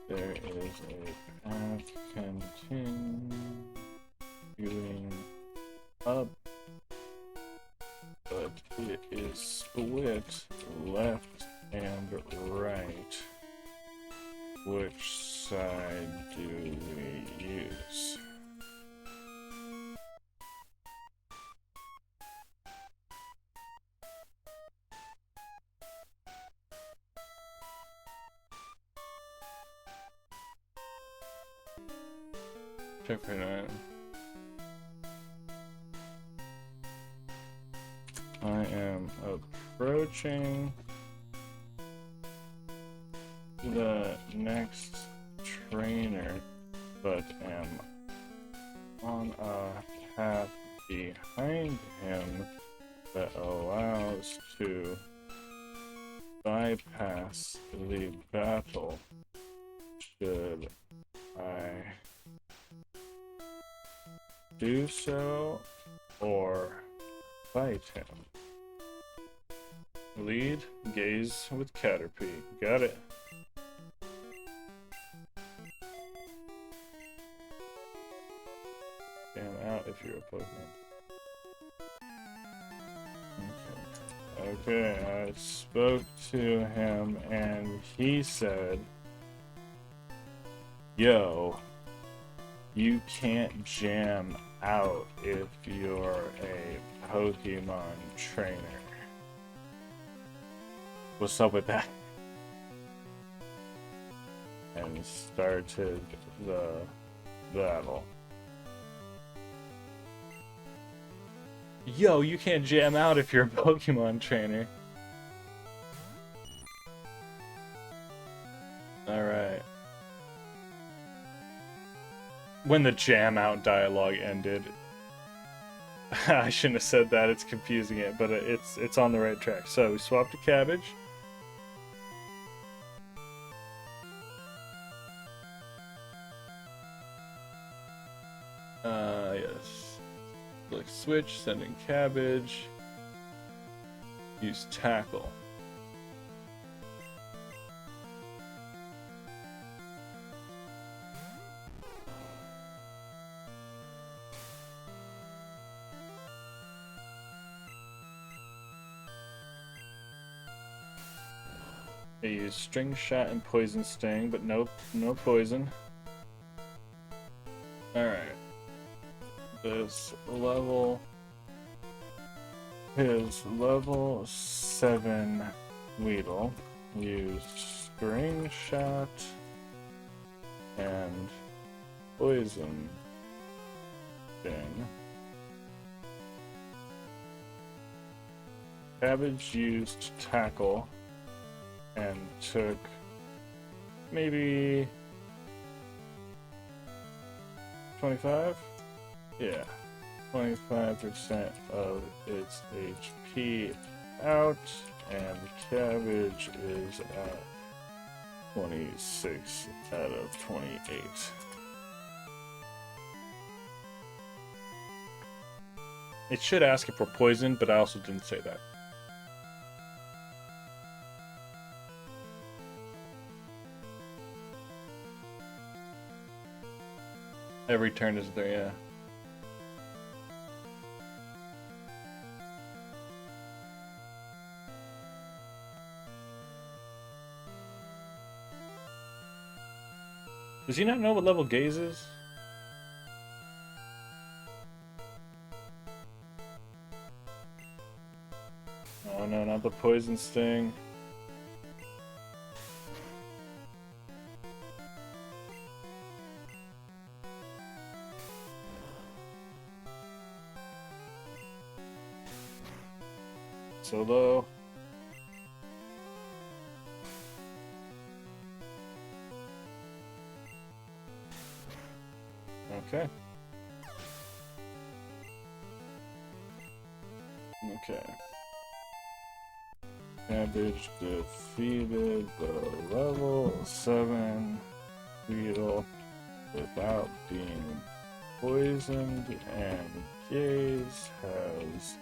There is a path continuing up, but it is split left and right. Which side do we use? Check for that. I am approaching the next trainer, but am on a path behind him that allows to bypass the battle. Should I do so or fight him? Lead, gaze with Caterpie. Got it. if you're a Pokemon. Okay, I spoke to him and he said, yo, you can't jam out if you're a Pokemon trainer. What's up with that? And started the battle. Yo, you can't jam out if you're a Pokemon trainer. Alright. When the jam out dialogue ended, I shouldn't have said that, it's confusing it, but it's on the right track. So we swapped to Cabbage. Yes. Click switch, send in Cabbage. Use Tackle. I use String Shot and Poison Sting, but no poison. Alright. This level is level 7 Weedle. Use String Shot and Poison Sting. Cabbage used Tackle and took maybe 25? Yeah, 25% of its HP out, and Cabbage is at 26 out of 28. It should ask if we're poisoned, but I also didn't say that. Every turn is there, yeah. Does he not know what level Gaze is? Oh no, not the Poison Sting. Solo. Okay. Okay. Cabbage defeated the level 7 Weedle without being poisoned, and Gaze has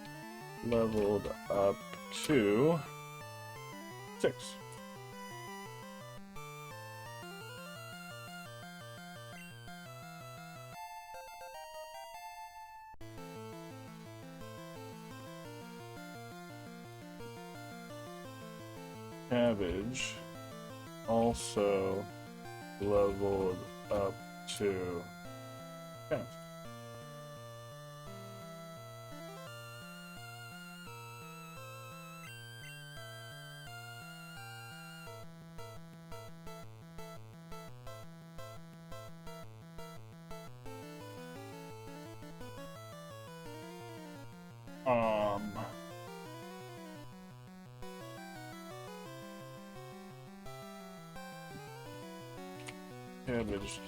leveled up to 6. Cabbage also leveled up to 10. Cabbage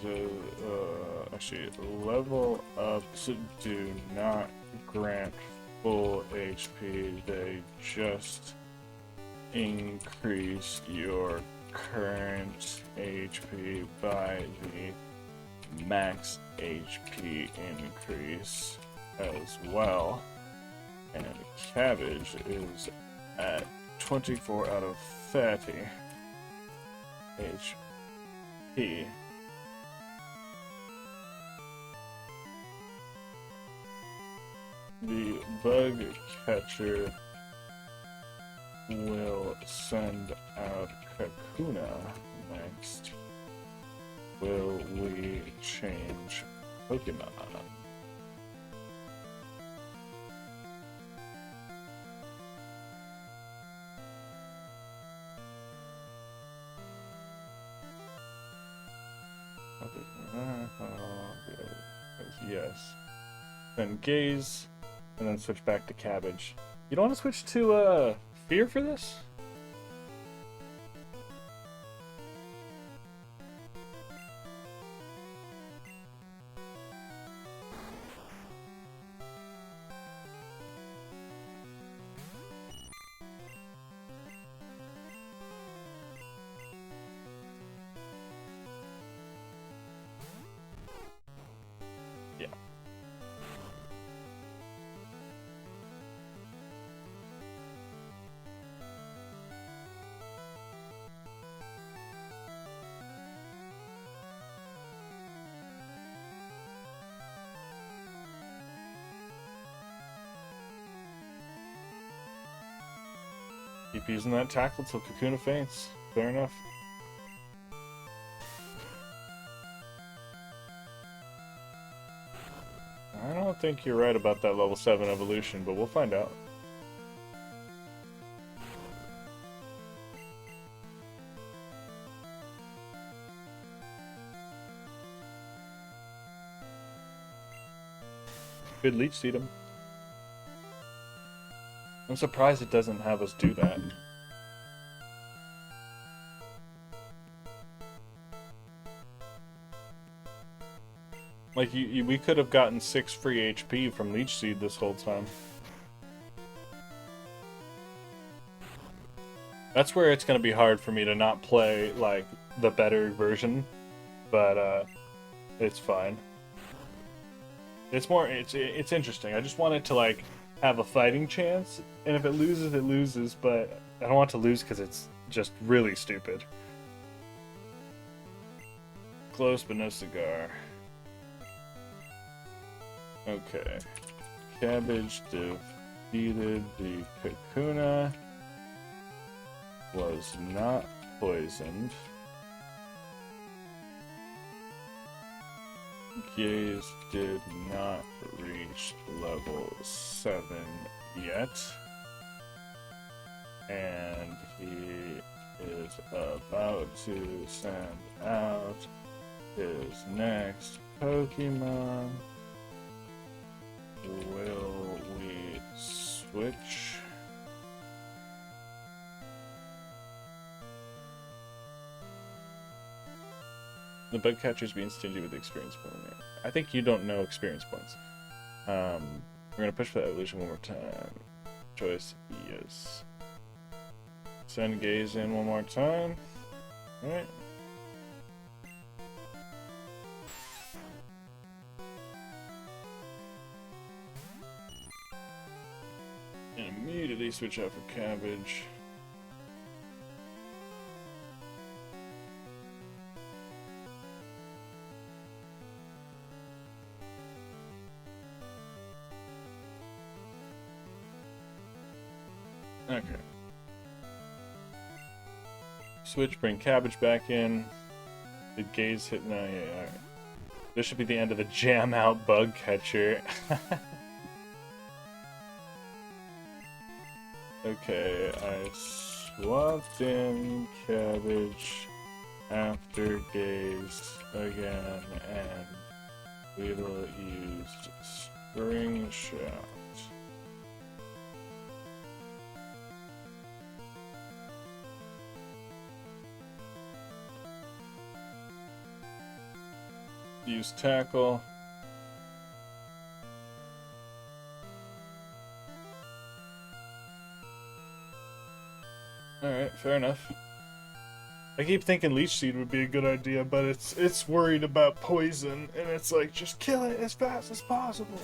actually level ups do not grant full HP, they just increase your current HP by the max HP increase as well. And Cabbage is at 24 out of 30 HP. The bug catcher will send out Kakuna next. Will we change Pokemon? Yes. Then Gaze, and then switch back to Cabbage. You don't want to switch to Fear for this? Yeah. Keep using that tackle till Kakuna faints. Fair enough. I don't think you're right about that level 7 evolution, but we'll find out. Good Leech Seed him. I'm surprised it doesn't have us do that. Like, we could have gotten 6 free HP from Leech Seed this whole time. That's where it's going to be hard for me to not play, like, the better version. But, it's fine. It's more, it's interesting. I just want it to, like, have a fighting chance. And if it loses, it loses. But I don't want to lose because it's just really stupid. Close, but no cigar. Okay. Cabbage defeated the Kakuna. Was not poisoned. Gaze did not reach level 7 yet. And he is about to send out his next Pokemon. Will we switch? The bug catcher's being stingy with experience points. I think you don't know experience points. We're gonna push for that evolution one more time. Choice yes. Send Gaze in one more time. Alright. And immediately switch out for Cabbage. Okay. Switch, bring Cabbage back in. Did Gaze hit? No, yeah, alright. This should be the end of the jam out bug catcher. Okay, I swapped in Cabbage after Gaze again, and we will use Spring Shot. Use Tackle. Alright, fair enough. I keep thinking Leech Seed would be a good idea, but it's worried about poison, and it's like, just kill it as fast as possible.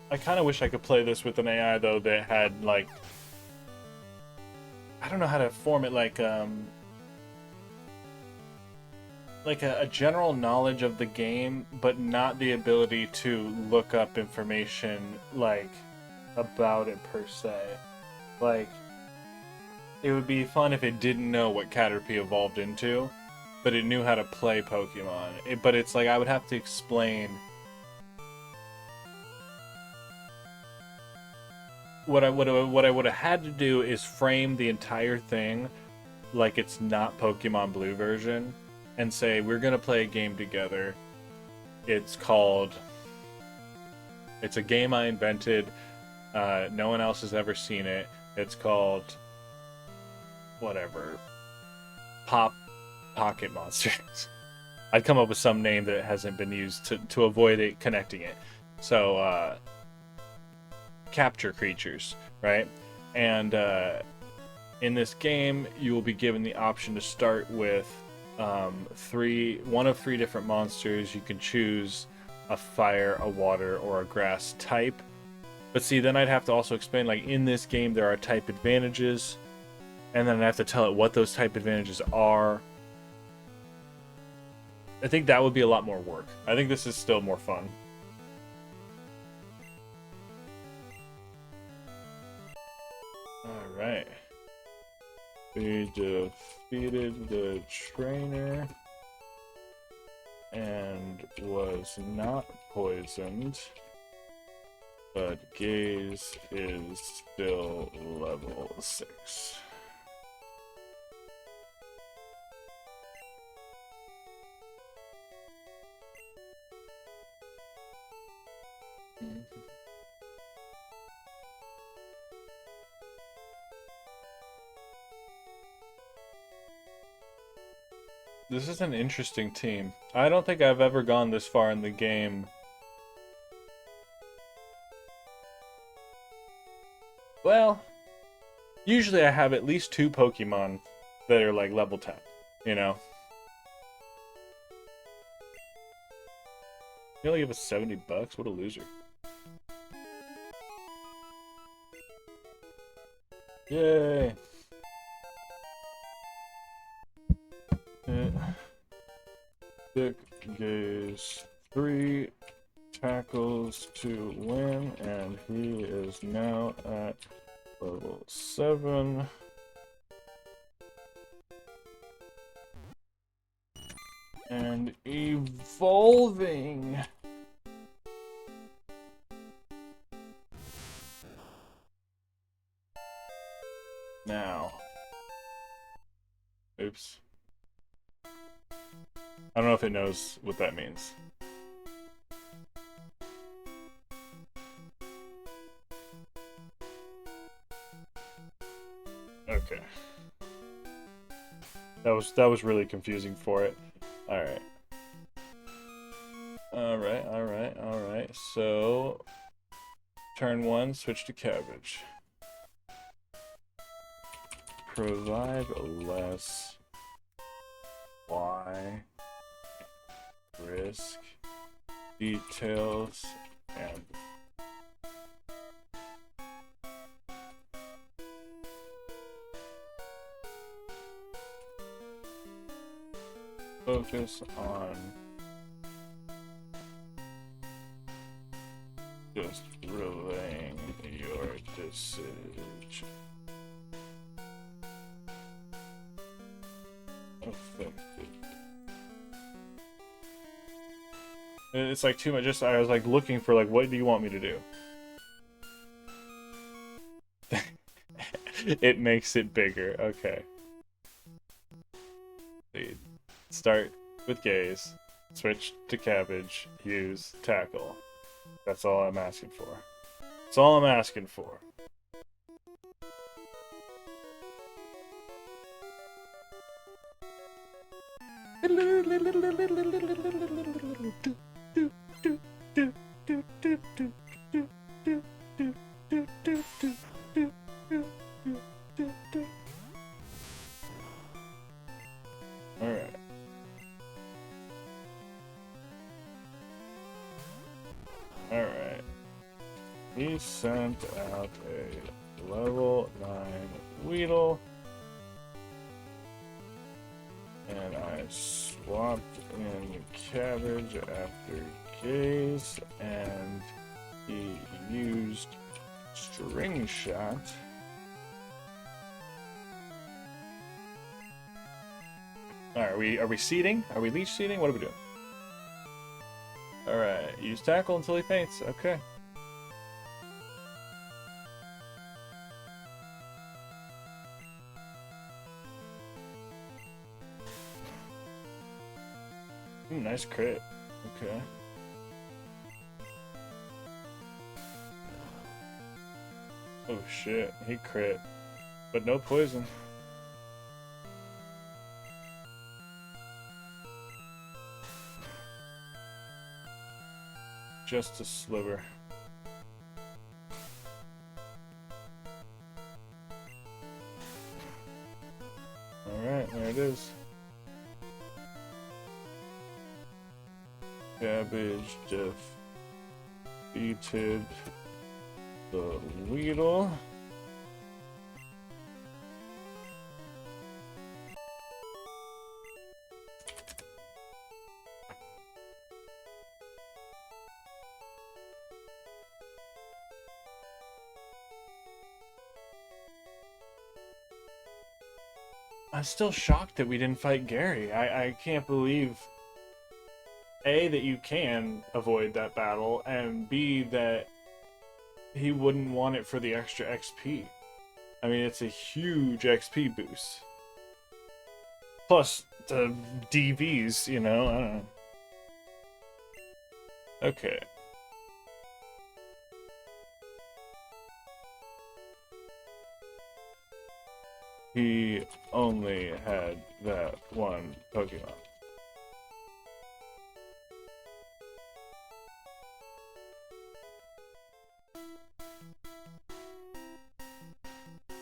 I kind of wish I could play this with an AI though that had like, I don't know how to form it, like a general knowledge of the game, but not the ability to look up information like about it per se. Like, it would be fun if it didn't know what Caterpie evolved into, but it knew how to play Pokemon. But it's like I would have to explain what I would have had to do is frame the entire thing like it's not Pokemon Blue version, and say we're gonna play a game together. It's a game I invented. No one else has ever seen it. It's called whatever. Pocket Monsters. I'd come up with some name that hasn't been used to avoid it connecting it. So capture creatures, right? And in this game, you will be given the option to start with one of three different monsters. You can choose a fire, a water, or a grass type. But see, then I'd have to also explain, like, in this game there are type advantages, and then I'd have to tell it what those type advantages are. I think that would be a lot more work. I think this is still more fun. Alright. We defeated the trainer and was not poisoned, but Gaze is still level 6. This is an interesting team. I don't think I've ever gone this far in the game. Well, usually I have at least 2 Pokemon that are like level 10, you know? You only give us $70? What a loser. Yay! Thick Gaze 3 tackles to win, and he is now at level 7. And evolving. Now. Oops. I don't know if it knows what that means. Okay. That was really confusing for it. Alright. Alright. So turn 1, switch to cabbage. Provide less Y risk details and focus on just relaying your decision. Effective. It's like too much. I was like looking for like, what do you want me to do? It makes it bigger. Okay. Lead. Start with Gaze. Switch to cabbage. Use tackle. That's all I'm asking for. That's all I'm asking for. Alright. Alright. He sent out a level 9 Weedle. And I swapped in Cabbage after Gaze, and he used String Shot. Alright, are we seeding? Are we leech seeding? What are we doing? Alright, use tackle until he faints. Okay. Ooh, nice crit. Okay. Oh shit, he crit. But no poison. Just a sliver. Alright, there it is. Cabbage defeated the Weedle. I'm still shocked that we didn't fight Gary. I can't believe A, that you can avoid that battle, and B, that he wouldn't want it for the extra XP. I mean, it's a huge XP boost. Plus, the DVs, you know, I don't know. Okay. He only had that one Pokemon.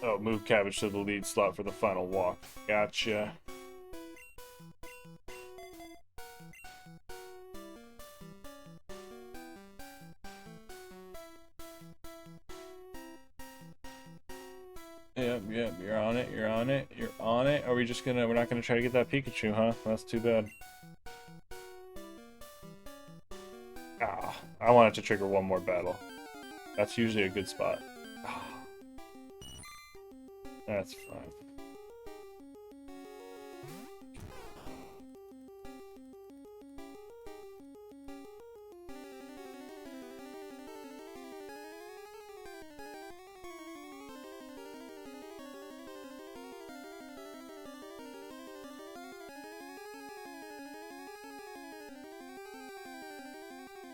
Oh, move Cabbage to the lead slot for the final walk. Gotcha. Yep, you're on it, you're on it, you're on it. Are we just gonna, we're not gonna try to get that Pikachu, huh? That's too bad. Ah, I want it to trigger one more battle. That's usually a good spot. Ah. That's fine.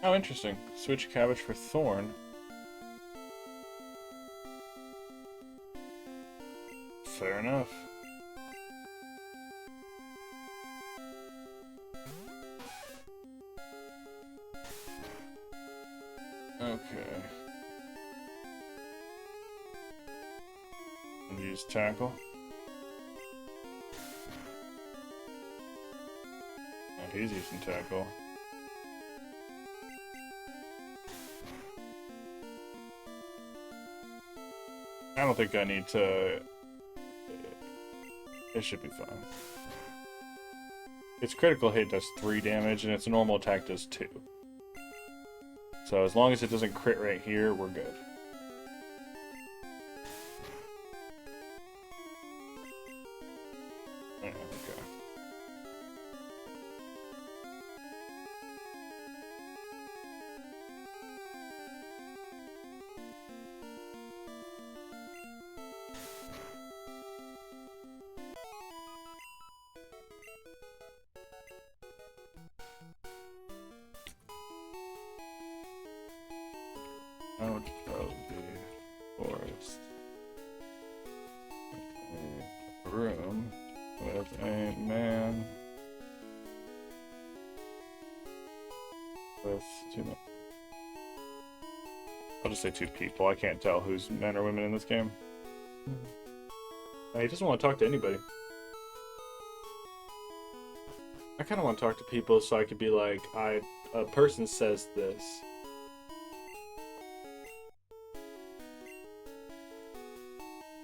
Oh, interesting. Switch Cabbage for Thorn. Fair enough. Okay. And use Tackle. Oh, he's using Tackle. I don't think I need to... It should be fine. Its critical hit does 3 damage, and its normal attack does 2. So as long as it doesn't crit right here, we're good. Yeah, okay. Out of the forest. A room with a man with 2 men. I'll just say 2 people. I can't tell who's men or women in this game. He doesn't want to talk to anybody. I kind of want to talk to people so I could be like, a person says this.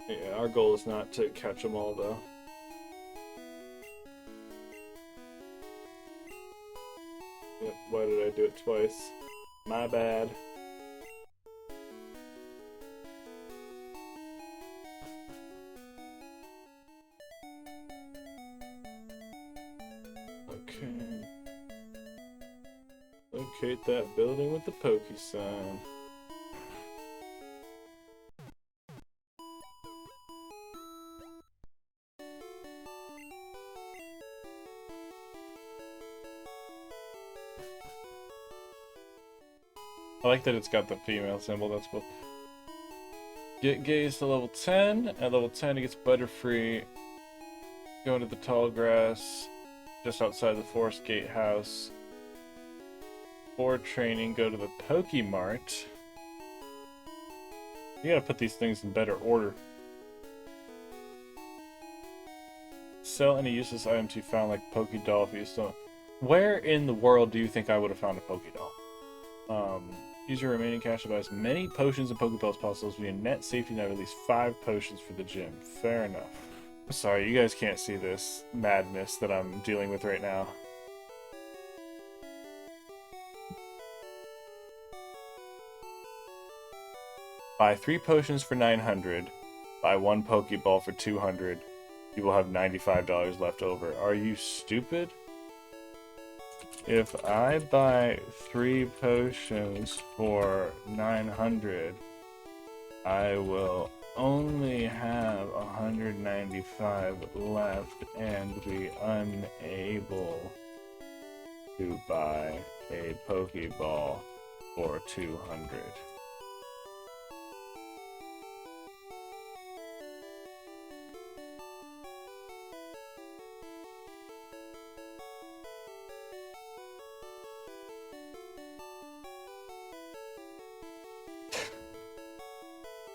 Yeah, our goal is not to catch them all, though. Yep, why did I do it twice? My bad. Okay. Locate that building with the pokey sign. I like that it's got the female symbol, that's cool. Get Gaze to level 10. At level 10, he gets Butterfree. Go to the tall grass just outside the Forest Gate house. For training, go to the Pokemart. You gotta put these things in better order. Sell any useless items you found, like Pokédoll, if you still. Where in the world do you think I would have found a Pokédoll? Use your remaining cash to buy as many potions and Pokeballs as possible to be a net safety net of at least 5 potions for the gym. Fair enough. I'm sorry, you guys can't see this madness that I'm dealing with right now. Buy 3 potions for 900. Buy 1 Pokeball for 200. You will have $95 left over. Are you stupid? If I buy 3 potions for 900, I will only have 195 left and be unable to buy a Pokeball for 200.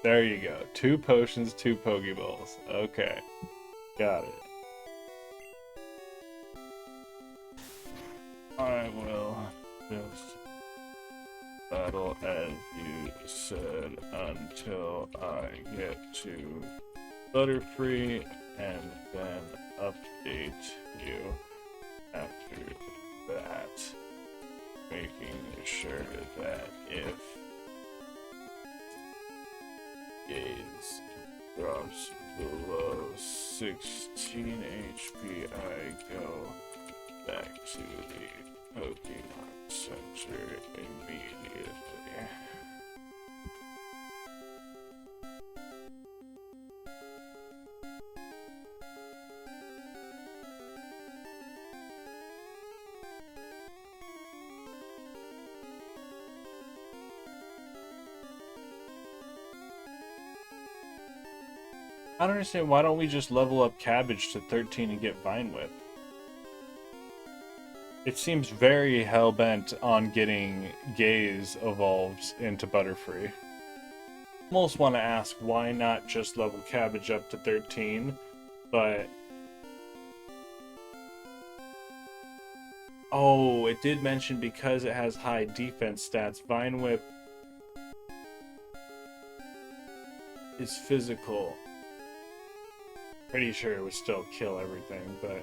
There you go. 2 potions, 2 Pokeballs. Okay. Got it. I will just battle as you said until I get to Butterfree and then update you after that. Making sure that if Gaze drops below 16 HP, I go back to the Pokemon Center immediately. I don't understand, why don't we just level up Cabbage to 13 and get Vine Whip? It seems very hell-bent on getting Gaze evolved into Butterfree. Almost want to ask, why not just level Cabbage up to 13, but... Oh, it did mention because it has high defense stats, Vine Whip is physical. Pretty sure it would still kill everything, but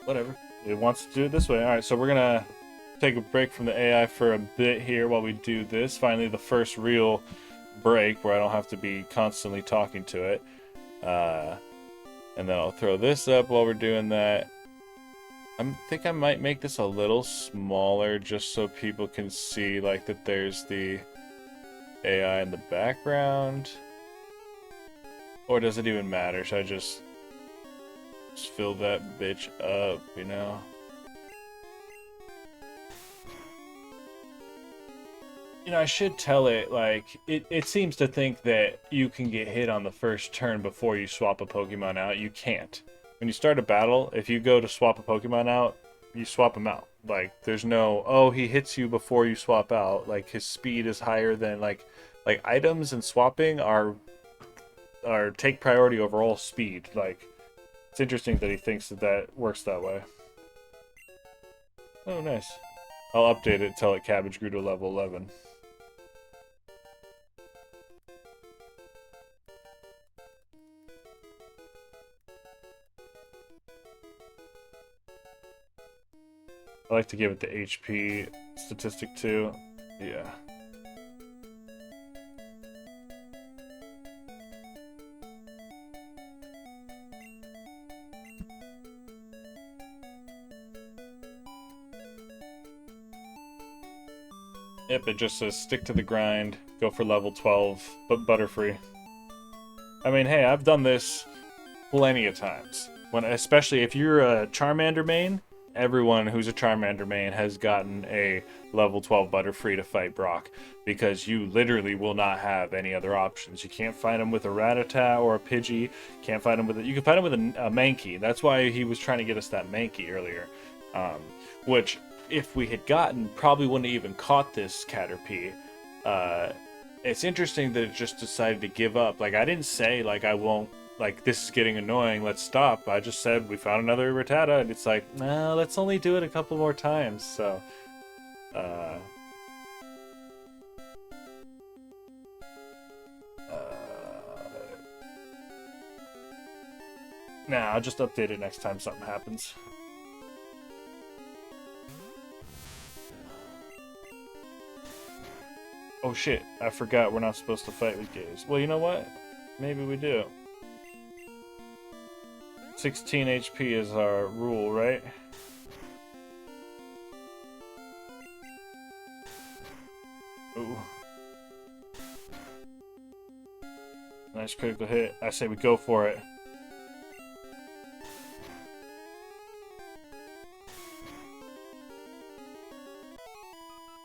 whatever. It wants to do it this way. Alright, so we're gonna take a break from the AI for a bit here while we do this. Finally, the first real break where I don't have to be constantly talking to it. And then I'll throw this up while we're doing that. I think I might make this a little smaller just so people can see like that there's the AI in the background. Or does it even matter? Should I just fill that bitch up, you know? You know, I should tell it, like, it seems to think that you can get hit on the first turn before you swap a Pokemon out. You can't. When you start a battle, if you go to swap a Pokemon out, you swap him out. Like, there's no, oh, he hits you before you swap out. Like, his speed is higher than, like items and swapping are take priority over all speed. Like, it's interesting that he thinks that that works that way. Oh, nice. I'll update it, tell it Cabbage grew to level 11. like to give it the HP statistic too. Yeah. Yep, it just says stick to the grind, go for level 12, but Butterfree. I mean, hey, I've done this plenty of times. Especially if you're a Charmander main, everyone who's a Charmander main has gotten a level 12 Butterfree to fight Brock, because you literally will not have any other options. You can't fight him with a Rattata or a Pidgey. Can't fight him with you can fight him with a Mankey. That's why he was trying to get us that Mankey earlier, which, if we had gotten, probably wouldn't have even caught this Caterpie. It's interesting that it just decided to give up. Like, I didn't say, like, I won't, like, this is getting annoying, let's stop. I just said we found another Rattata, and it's like, no, let's only do it a couple more times. So, nah, I'll just update it next time something happens. Oh shit, I forgot we're not supposed to fight with gaze. Well, you know what? Maybe we do. 16 HP is our rule, right? Ooh. Nice critical hit. I say we go for it.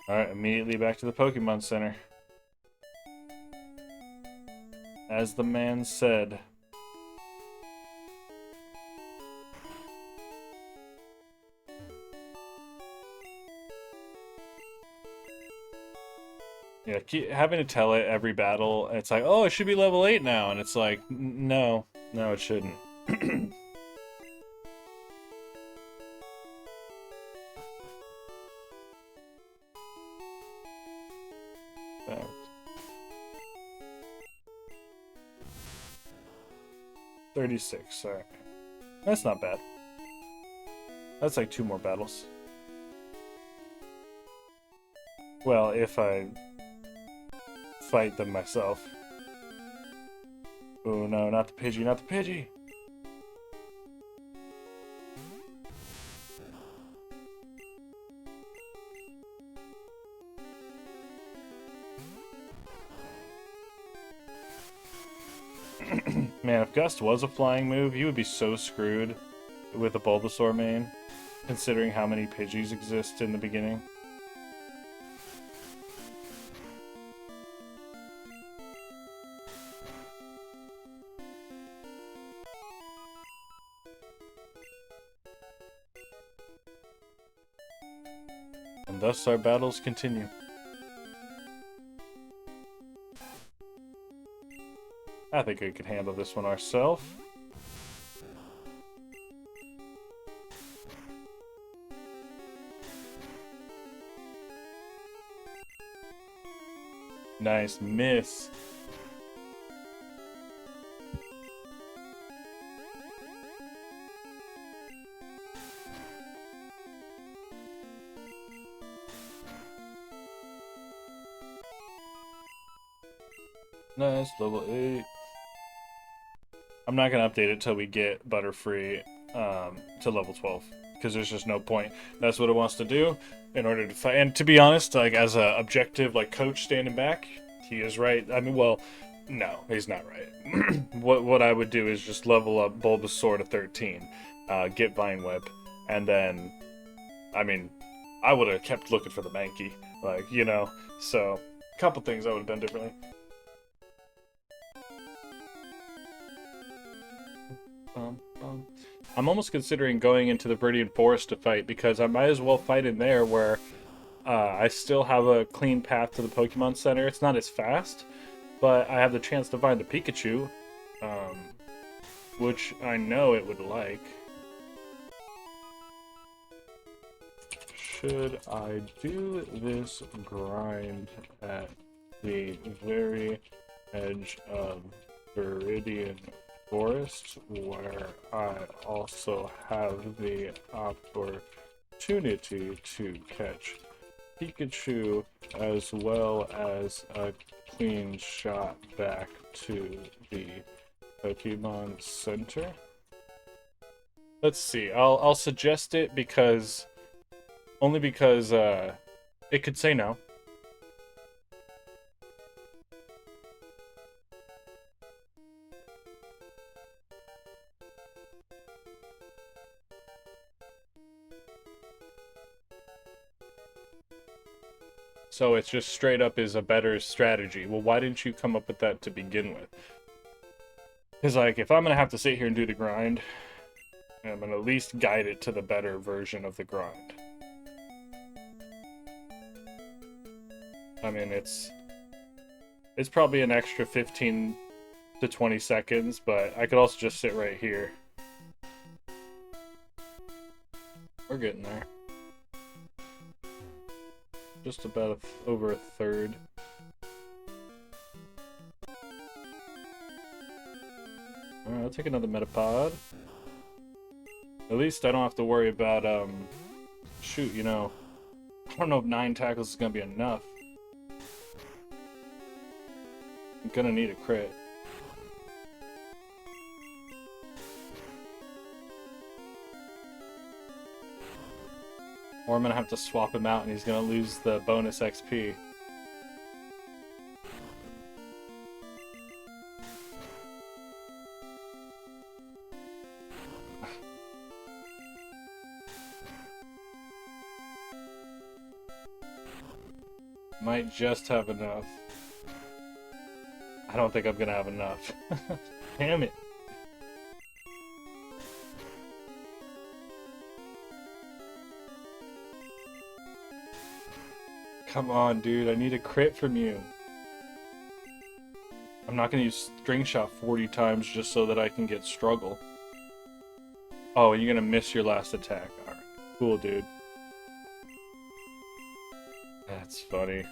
Alright, immediately back to the Pokemon Center. As the man said. Yeah, having to tell it every battle, it's like, oh, it should be level 8 now, and it's like, no, it shouldn't. That. 36, alright. That's not bad. That's like 2 more battles. Well, if I fight them myself. Oh no, not the Pidgey, not the Pidgey! Man, if Gust was a flying move, you would be so screwed with a Bulbasaur main, considering how many Pidgeys exist in the beginning. And thus our battles continue. I think I could handle this one ourselves. Nice miss. Nice, level 8. I'm not going to update it till we get Butterfree to level 12, because there's just no point. That's what it wants to do in order to fight. And to be honest, like, as a objective, like, coach standing back, he is right. I mean, well, no, he's not right. What I would do is just level up Bulbasaur to 13, get Vine Whip, and then, I mean, I would have kept looking for the Mankey, like, you know, so a couple things I would have done differently. I'm almost considering going into the Viridian Forest to fight, because I might as well fight in there where I still have a clean path to the Pokemon Center. It's not as fast, but I have the chance to find the Pikachu, which I know it would like. Should I do this grind at the very edge of Viridian Forest, where I also have the opportunity opportunity to catch Pikachu as well as a clean shot back to the Pokemon Center. Let's see. I'll suggest it because only because it could say no. So it's just straight up is a better strategy. Well, why didn't you come up with that to begin with? Because, like, if I'm going to have to sit here and do the grind, I'm going to at least guide it to the better version of the grind. I mean, it's probably an extra 15 to 20 seconds, but I could also just sit right here. We're getting there. Just about over a third. Alright, I'll take another Metapod. At least I don't have to worry about, shoot, you know, I don't know if 9 tackles is gonna be enough. I'm gonna need a crit. Or I'm gonna have to swap him out and he's gonna lose the bonus XP. Might just have enough. I don't think I'm gonna have enough. Damn it. Come on, dude. I need a crit from you. I'm not gonna use String Shot 40 times just so that I can get Struggle. Oh, and you're gonna miss your last attack. Alright. Cool, dude. That's funny.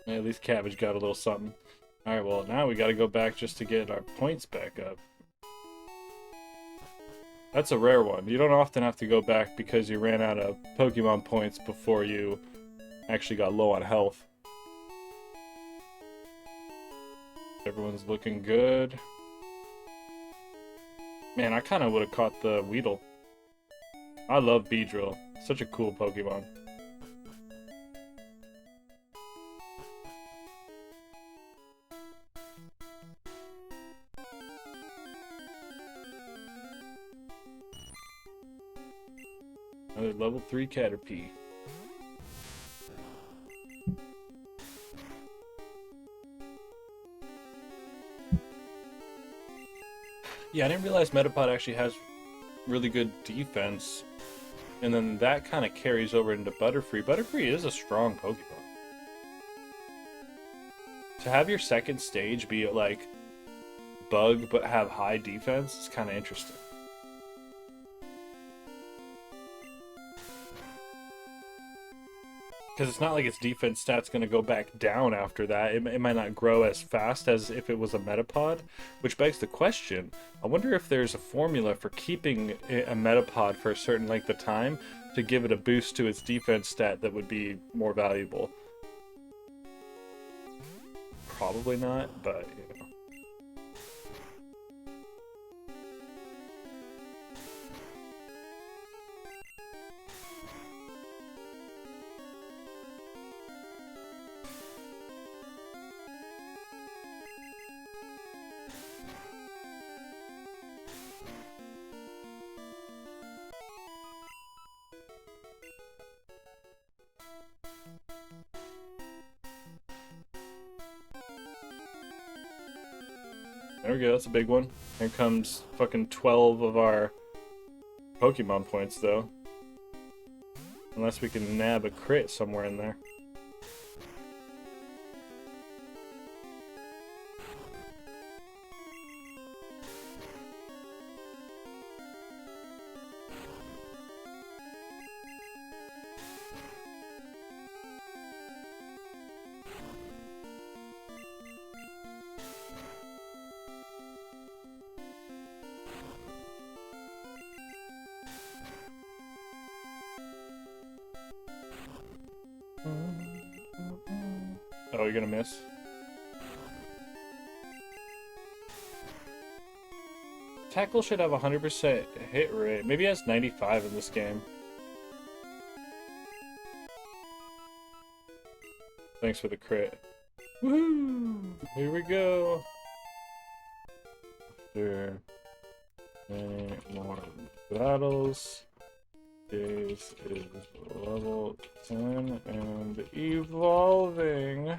Yeah, at least Cabbage got a little something. Alright, well, now we gotta go back just to get our points back up. That's a rare one. You don't often have to go back because you ran out of Pokemon points before you actually got low on health. Everyone's looking good. Man, I kind of would have caught the Weedle. I love Beedrill. Such a cool Pokemon. Another level 3 Caterpie. Yeah, I didn't realize Metapod actually has really good defense. And then that kind of carries over into Butterfree. Butterfree is a strong Pokemon. To have your second stage be like Bug but have high defense is kind of interesting. Because it's not like its defense stat's going to go back down after that. It might not grow as fast as if it was a Metapod, which begs the question, I wonder if there's a formula for keeping a Metapod for a certain length of time to give it a boost to its defense stat that would be more valuable. Probably not, but you know. There we go, that's a big one. Here comes fucking 12 of our Pokemon points, though. Unless we can nab a crit somewhere in there. Oh, you're gonna miss? Tackle should have 100% hit rate. Maybe it has 95 in this game. Thanks for the crit. Woohoo! Here we go. After many more battles, Gaze is level 10 and evolving.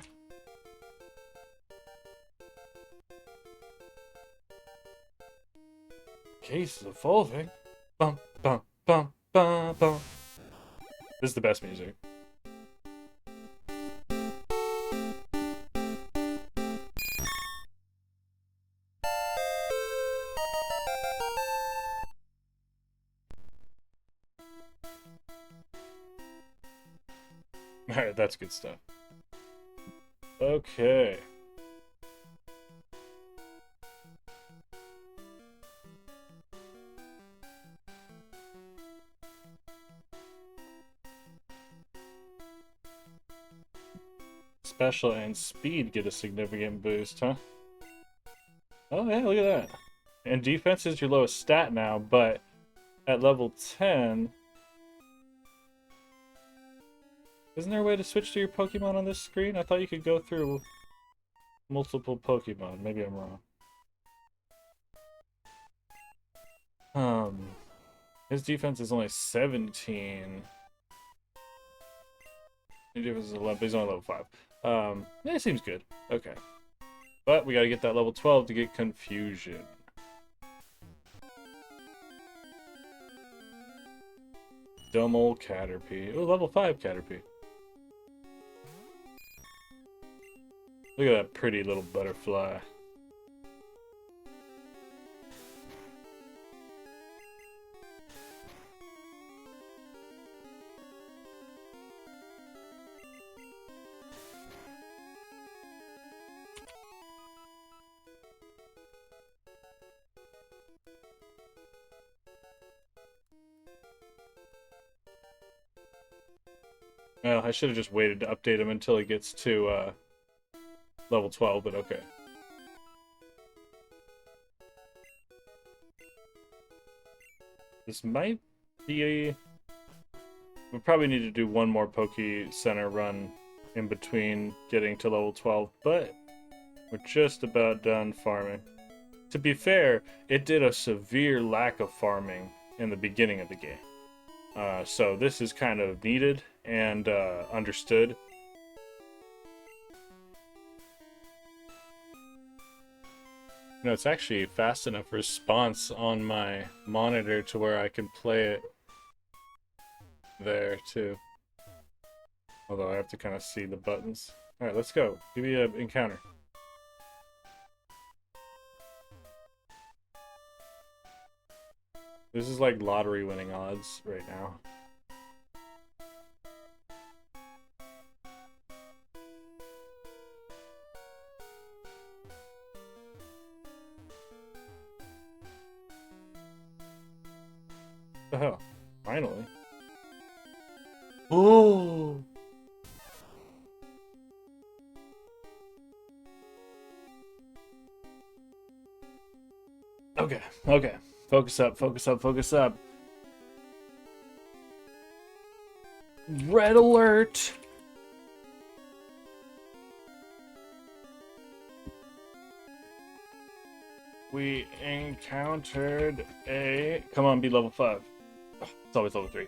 Gaze is evolving. Bum, bum, bum, bum, bum. This is the best music. Alright, that's good stuff. Okay. Special and speed get a significant boost, huh? Oh yeah, look at that. And defense is your lowest stat now, but at level 10... Isn't there a way to switch to your Pokemon on this screen? I thought you could go through multiple Pokemon. Maybe I'm wrong. His defense is only 17. His defense is 11, but he's only level 5. Yeah, it seems good. Okay. But we gotta get that level 12 to get Confusion. Dumb old Caterpie. Oh, level 5 Caterpie. Look at that pretty little butterfly. Well, I should have just waited to update him until he gets to level 12, but okay. This might be... We probably need to do one more Poke Center run in between getting to level 12, but we're just about done farming. To be fair, it did a severe lack of farming in the beginning of the game. So this is kind of needed and understood. You know, it's actually fast enough response on my monitor to where I can play it there too. Although I have to kind of see the buttons. Alright, let's go. Give me an encounter. This is like lottery winning odds right now. What the hell? Finally. Oh! Okay, okay. Focus up, focus up, focus up. Red alert! We encountered a... Come on, be level 5. Oh, it's always level 3.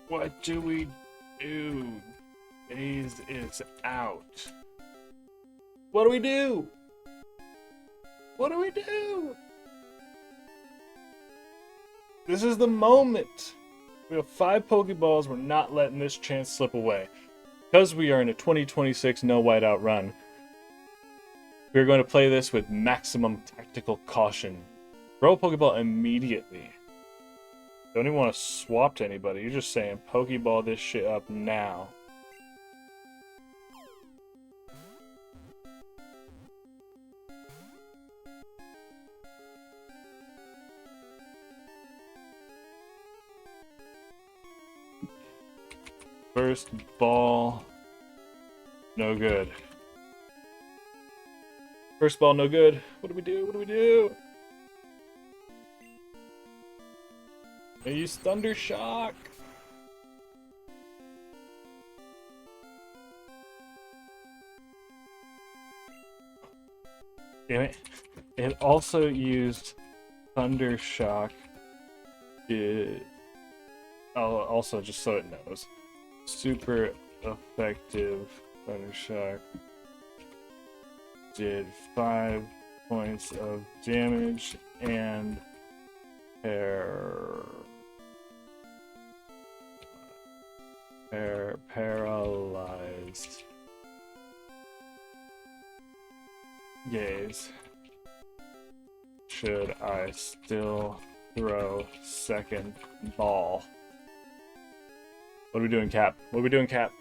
What do we do? Gaze is out. What do we do? What do we do? This is the moment. We have 5 Pokeballs. We're not letting this chance slip away. Because we are in a 2026 no whiteout run, we're going to play this with maximum tactical caution. Throw a Pokeball immediately. Don't even want to swap to anybody. You're just saying Pokeball this shit up now. First ball, no good. First ball, no good. What do we do? What do we do? I use Thunder Shock. Damn it. It also used Thunder Shock. Also, just so it knows, super effective Thunder Shock. Did 5 points of damage and paralyzed gaze. Should I still throw second ball? What are we doing, Cap? What are we doing, Cap?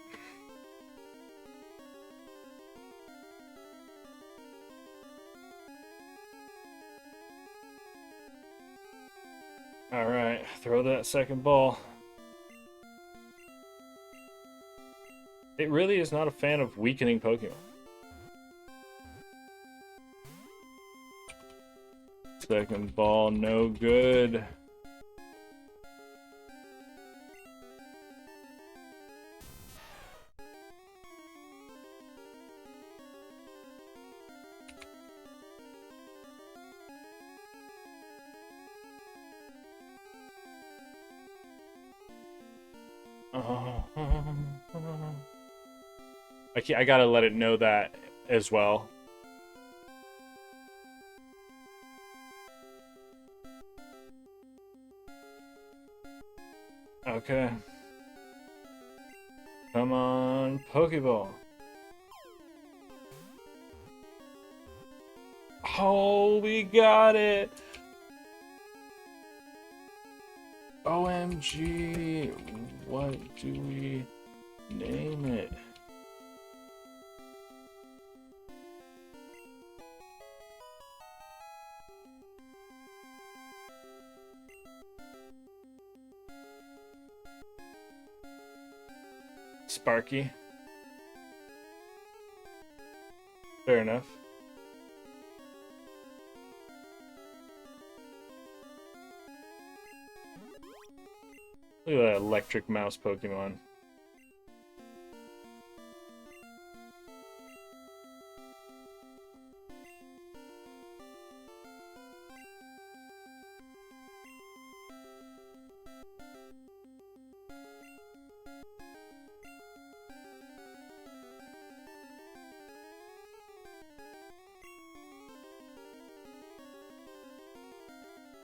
Alright, throw that second ball. It really is not a fan of weakening Pokemon. Second ball, no good. I gotta let it know that as well. Okay. Come on, Pokeball. Oh, we got it! OMG, what do we name it? Sparky. Fair enough. Look at that electric mouse Pokemon.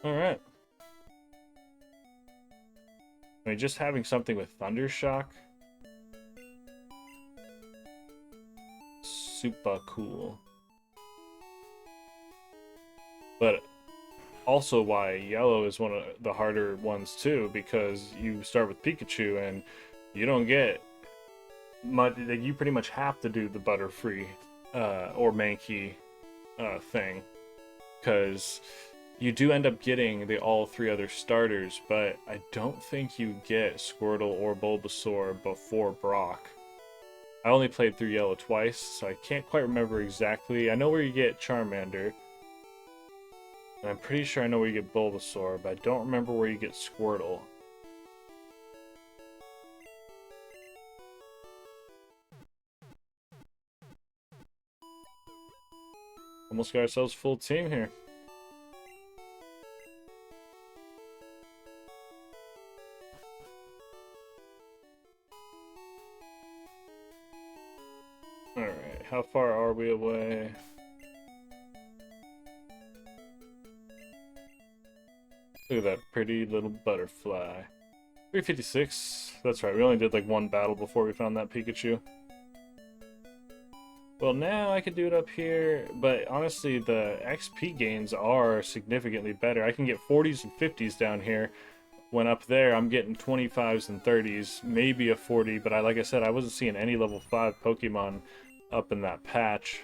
Alright. I mean, just having something with Thunder Shock. Super cool. But also why Yellow is one of the harder ones too, because you start with Pikachu and you don't get much. You pretty much have to do the Butterfree or Mankey thing, because you do end up getting all 3 other starters, but I don't think you get Squirtle or Bulbasaur before Brock. I only played through Yellow twice, so I can't quite remember exactly. I know where you get Charmander, and I'm pretty sure I know where you get Bulbasaur, but I don't remember where you get Squirtle. Almost got ourselves a full team here. Alright, how far are we away? Look at that pretty little butterfly. 356. That's right, we only did like 1 battle before we found that Pikachu. Well, now I could do it up here, but honestly, the XP gains are significantly better. I can get 40s and 50s down here, when up there I'm getting 25s and 30s, maybe a 40, but like I said, I wasn't seeing any level 5 Pokemon up in that patch.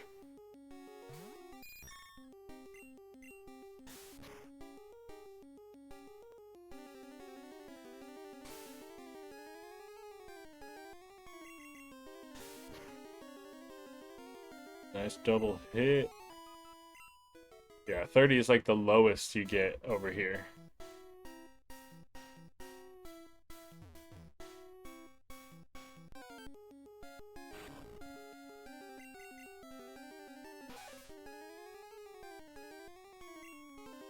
Nice double hit. Yeah, 30 is like the lowest you get over here.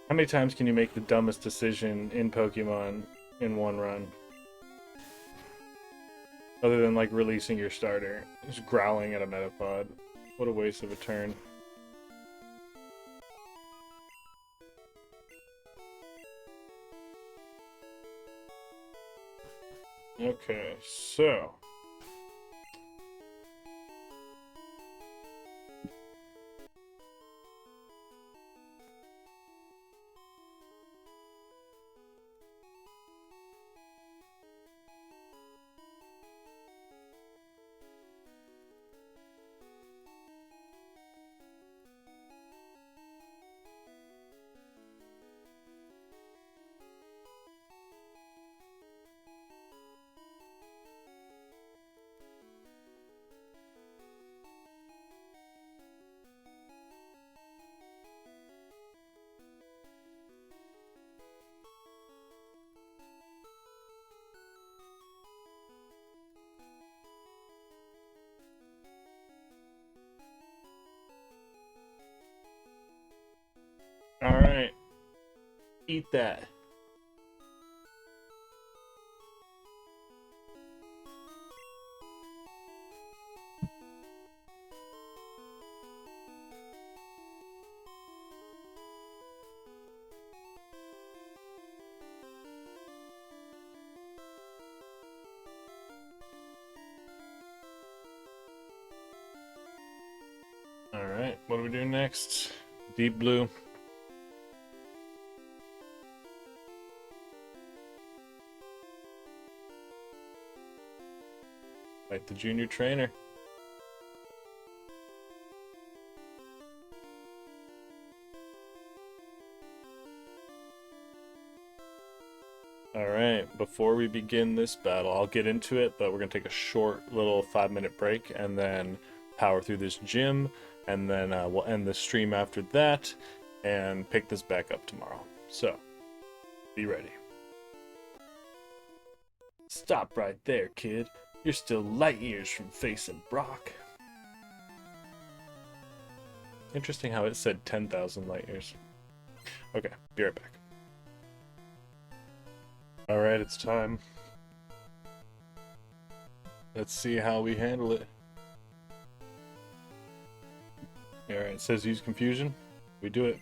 How many times can you make the dumbest decision in Pokemon in one run? Other than like releasing your starter. Just growling at a Metapod. What a waste of a turn. Okay, so alright. Eat that. Alright, what do we do next? Deep Blue. Like the junior trainer. Alright, before we begin this battle, I'll get into it, but we're going to take a short little 5-minute break and then power through this gym, and then we'll end the stream after that and pick this back up tomorrow. So, be ready. Stop right there, kid. You're still light years from facing Brock. Interesting how it said 10,000 light years. Okay, be right back. Alright, it's time. Let's see how we handle it. Alright, it says use confusion. We do it.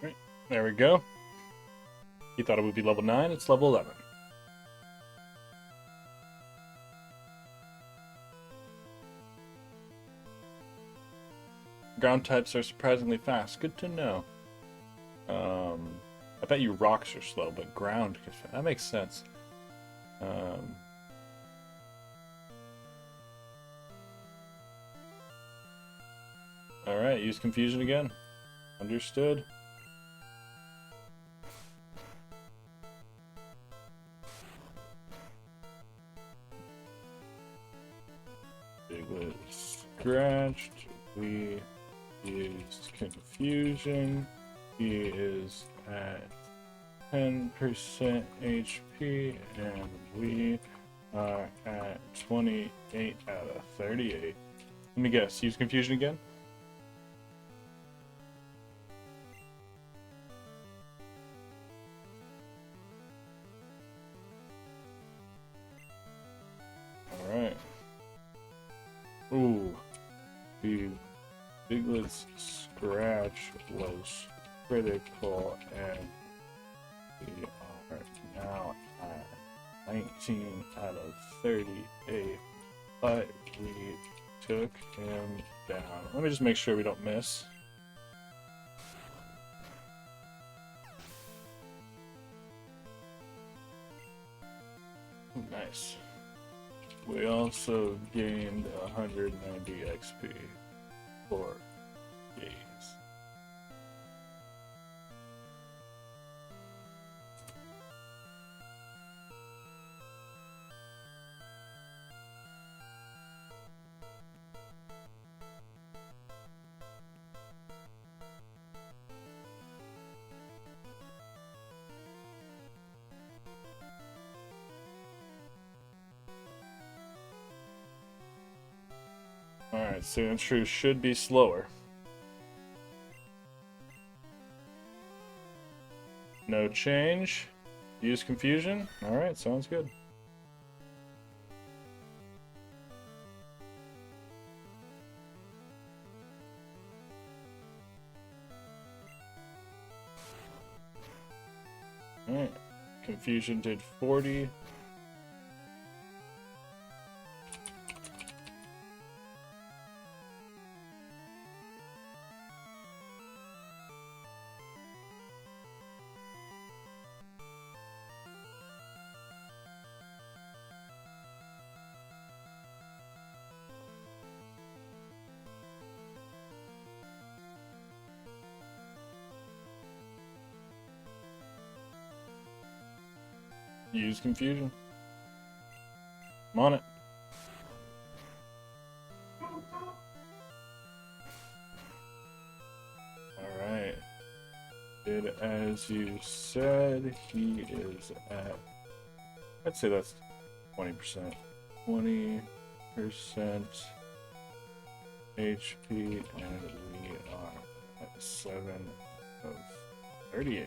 Right, there we go. You thought it would be level 9, it's level 11. Ground types are surprisingly fast. Good to know. I bet you rocks are slow, but ground, that makes sense. Alright, use confusion again. Understood. Biglet scratched. We used confusion. He is at 10% HP, and we are at 28 out of 38. Let me guess, use confusion again? Alright. Ooh. The Biglet's scratch was critical, and we are now at 19 out of 38, but we took him down. Let me just make sure we don't miss. Nice. We also gained 190 XP for days. Alright, Sandshrew should be slower. No change. Use confusion. Alright, sounds good. Alright. Confusion did 40. Use confusion. I'm on it. Alright. Did as you said, he is at, I'd say that's 20%. 20% HP, and we are at 7 of 38.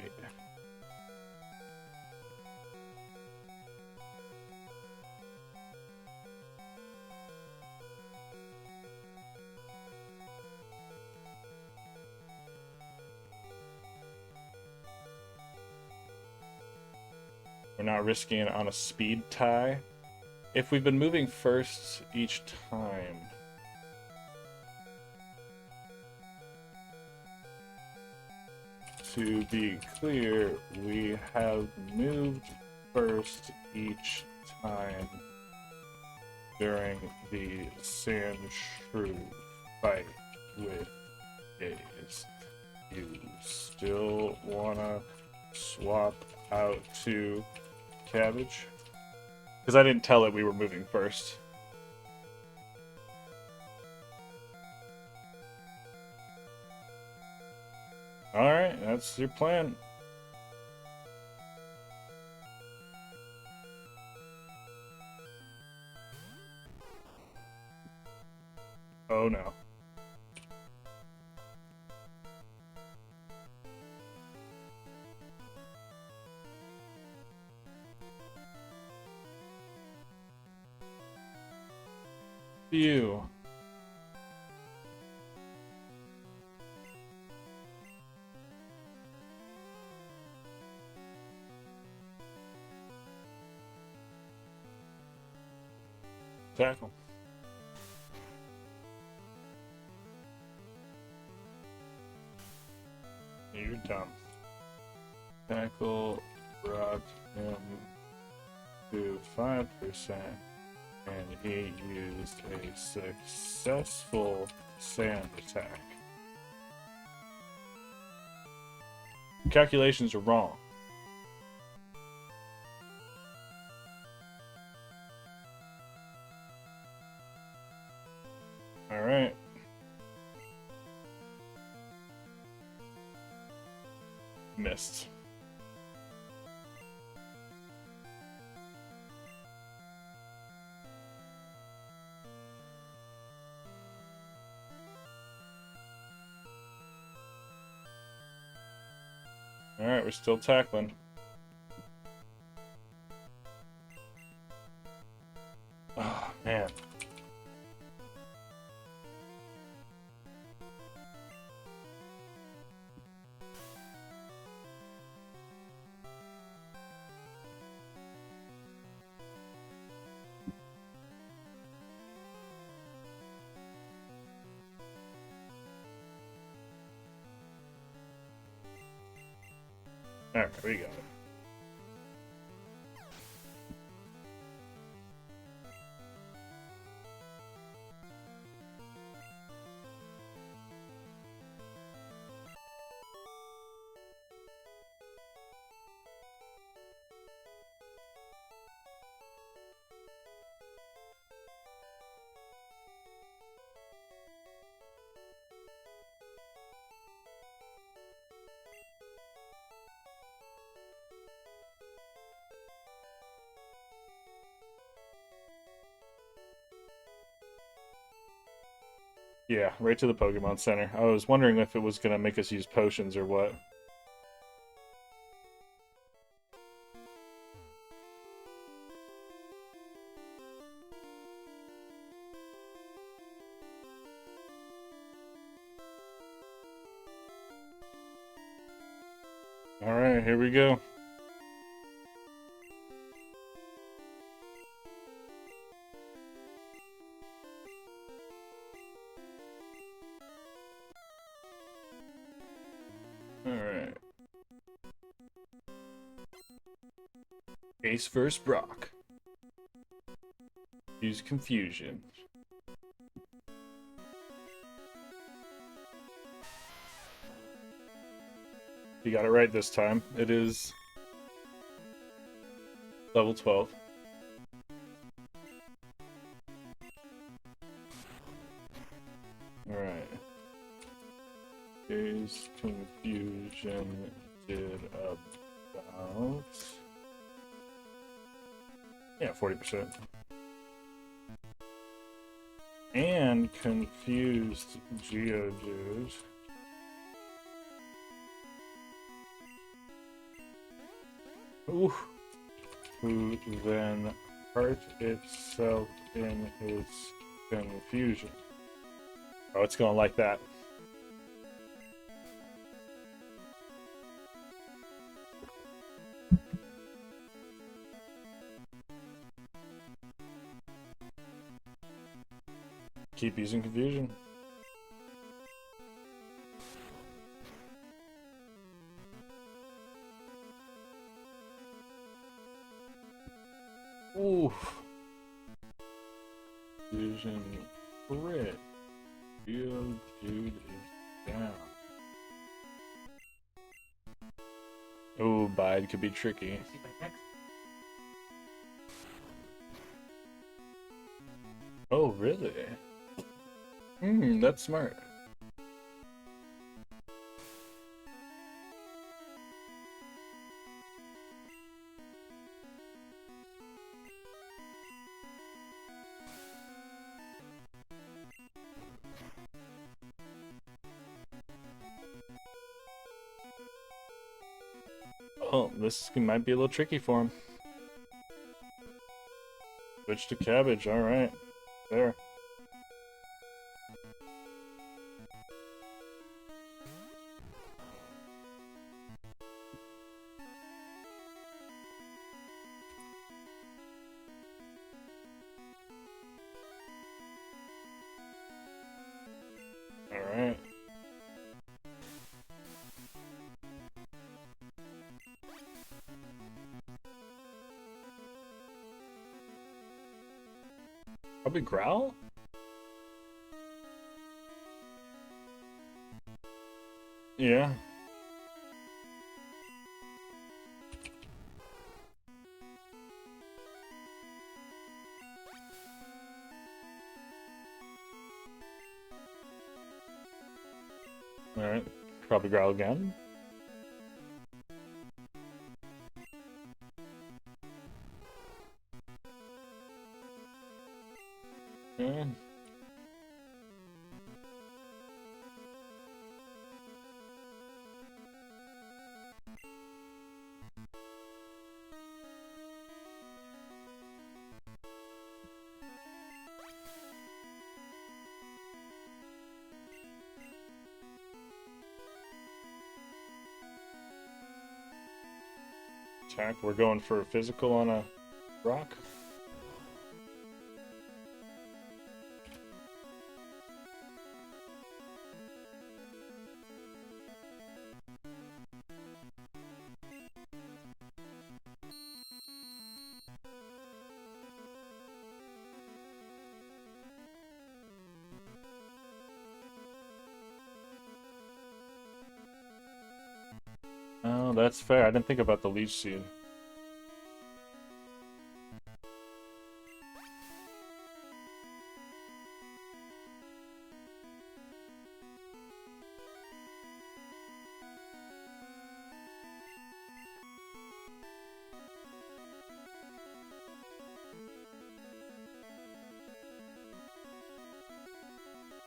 We're not risking it on a speed tie. If we've been moving first each time, to be clear, we have moved first each time during the Sandshrew fight with Daze. You still wanna swap out to Cabbage? Because I didn't tell it we were moving first. Alright, that's your plan. Oh no. You. Tackle. You're dumb. Tackle brought him to 5%, and he used a successful sand attack. Calculations are wrong. Alright. Missed. Alright, we're still tackling. Oh, man. Alright, we got it. Yeah, right to the Pokemon Center. I was wondering if it was going to make us use potions or what. Alright, here we go. Alright. Ace vs. Brock. Use confusion. You got it right this time. It is level 12. Alright. Ace confusion did about... yeah, 40%. And confused Geodude. Ooh. Who then hurt itself in its confusion. Oh, it's going like that. Keep using confusion. Ooh. Confusion crit. Geodude is down. Ooh, Bide could be tricky. Oh, really? That's smart. Oh, this might be a little tricky for him. Switch to cabbage, alright. There. Alright. Probably Growl? Yeah. Alright. Probably Growl again. Okay. Attack. We're going for a physical on a rock. that's fair. I didn't think about the leech seed.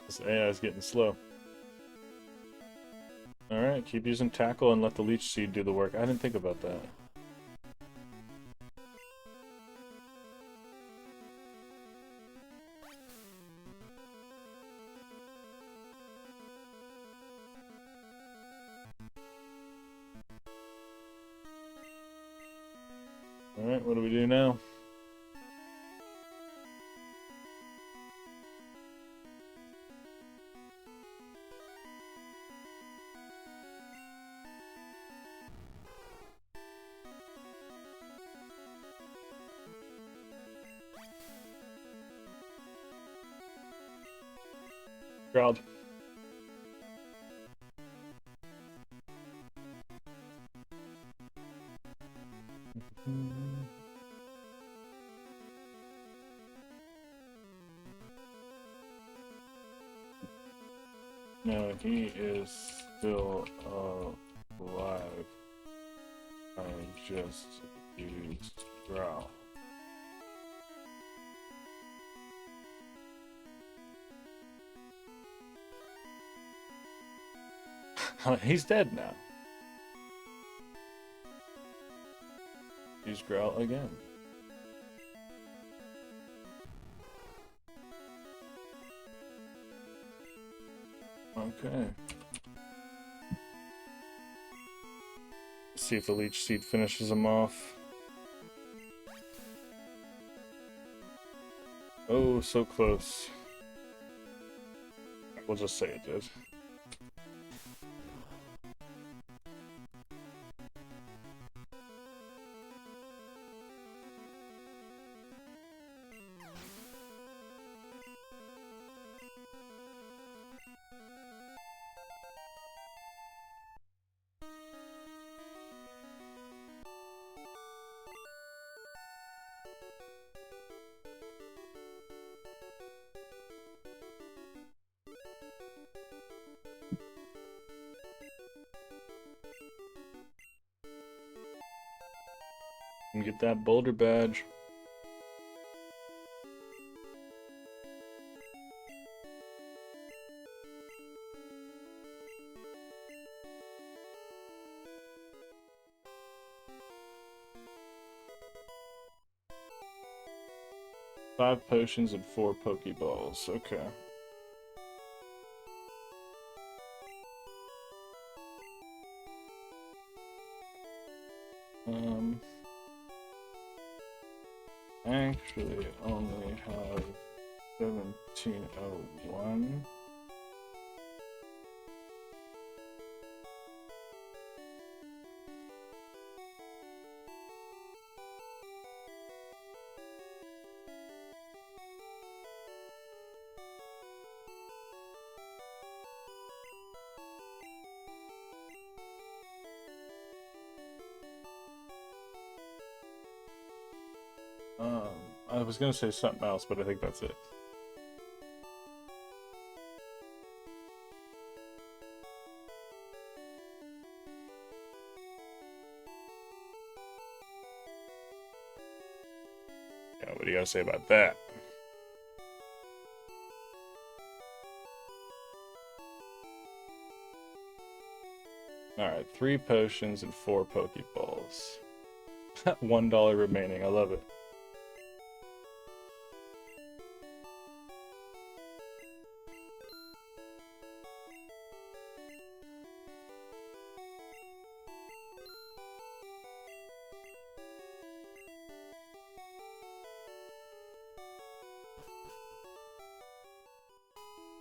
This AI is getting slow. Alright, keep using tackle and let the leech seed do the work. I didn't think about that. Alright, what do we do now? Growled. No, he is still alive. I just used growl. He's dead now. Use growl again. Okay. See if the leech seed finishes him off. Oh, so close. We'll just say it did. And get that boulder badge. Five potions and 4 Pokeballs. Okay. I actually only have 1701. I was gonna say something else, but I think that's it. Yeah, what do you gotta say about that? Alright, 3 potions and 4 Pokeballs. $1 remaining, I love it.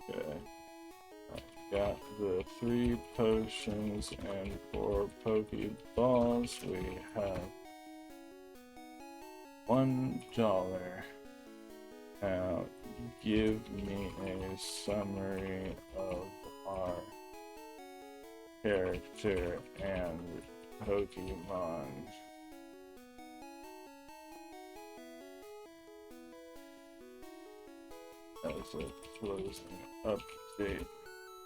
Okay. I've got the 3 potions and 4 Pokeballs. We have $1. Now, give me a summary of our character and Pokemon. As a closing update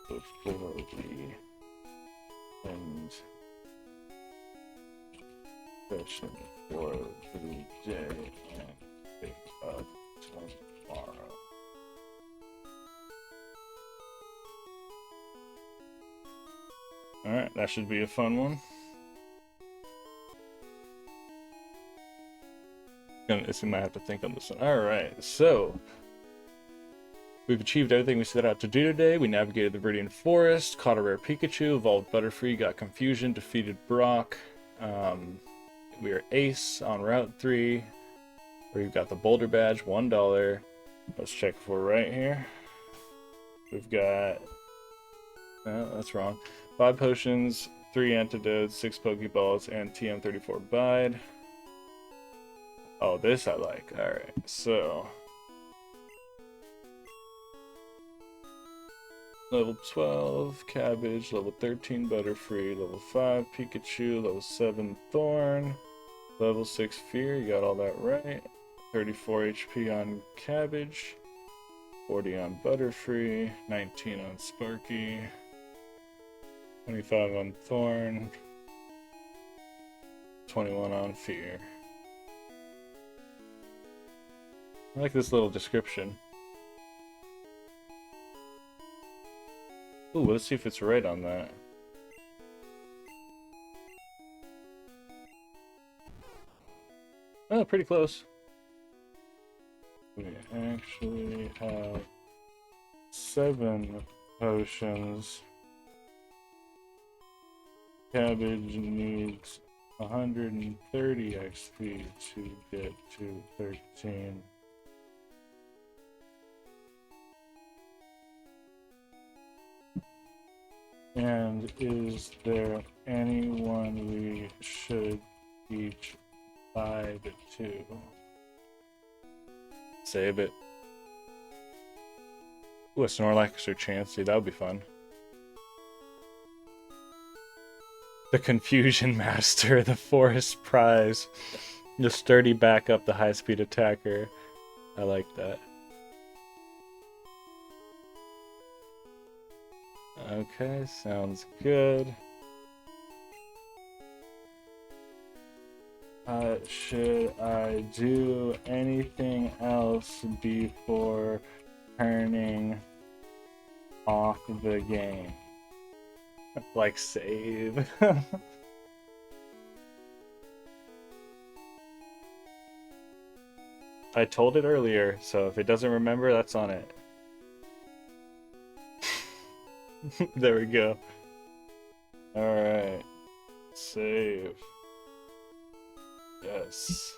before we end session for the day and pick up tomorrow. Alright, that should be a fun one. I might have to think on this one. Alright, so we've achieved everything we set out to do today. We navigated the Viridian Forest, caught a rare Pikachu, evolved Butterfree, got Confusion, defeated Brock. We are Ace on Route 3. We've got the Boulder Badge, $1. Let's check if we're right here. We've got... Oh, that's wrong. 5 potions, 3 antidotes, 6 Pokeballs, and TM34 Bide. Oh, this I like. Alright, so... Level 12, Cabbage, level 13, Butterfree, level 5, Pikachu, level 7, Thorn, level 6, Fear, you got all that right. 34 HP on Cabbage, 40 on Butterfree, 19 on Sparky, 25 on Thorn, 21 on Fear. I like this little description. Ooh, let's see if it's right on that. Oh, pretty close. We actually have 7 potions. Cabbage needs 130 XP to get to 13. And is there anyone we should each Bide to? Save it. Ooh, a Snorlax or Chansey, that would be fun. The Confusion Master, the Forest Prize. The sturdy backup, the high-speed attacker. I like that. Okay, sounds good. Should I do anything else before turning off the game? Like save? I told it earlier, so if it doesn't remember, that's on it. There we go. Alright. Save. Yes.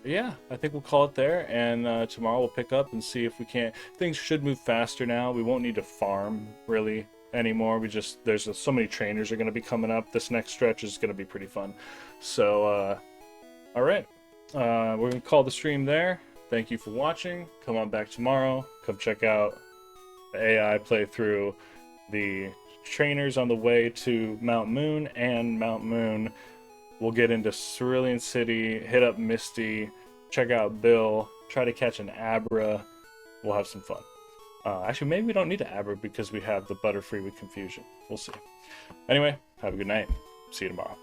Yeah, I think we'll call it there, and tomorrow we'll pick up and see if we can't. Things should move faster now. We won't need to farm, really, anymore. There's so many trainers are going to be coming up. This next stretch is going to be pretty fun. So, alright. We're going to call the stream there. Thank you for watching. Come on back tomorrow. Come check out the AI playthrough, the trainers on the way to Mount Moon, and Mount Moon. We'll get into Cerulean City, hit up Misty, check out Bill, try to catch an Abra. We'll have some fun. Actually, maybe we don't need an Abra because we have the Butterfree with Confusion. We'll see. Anyway, have a good night. See you tomorrow.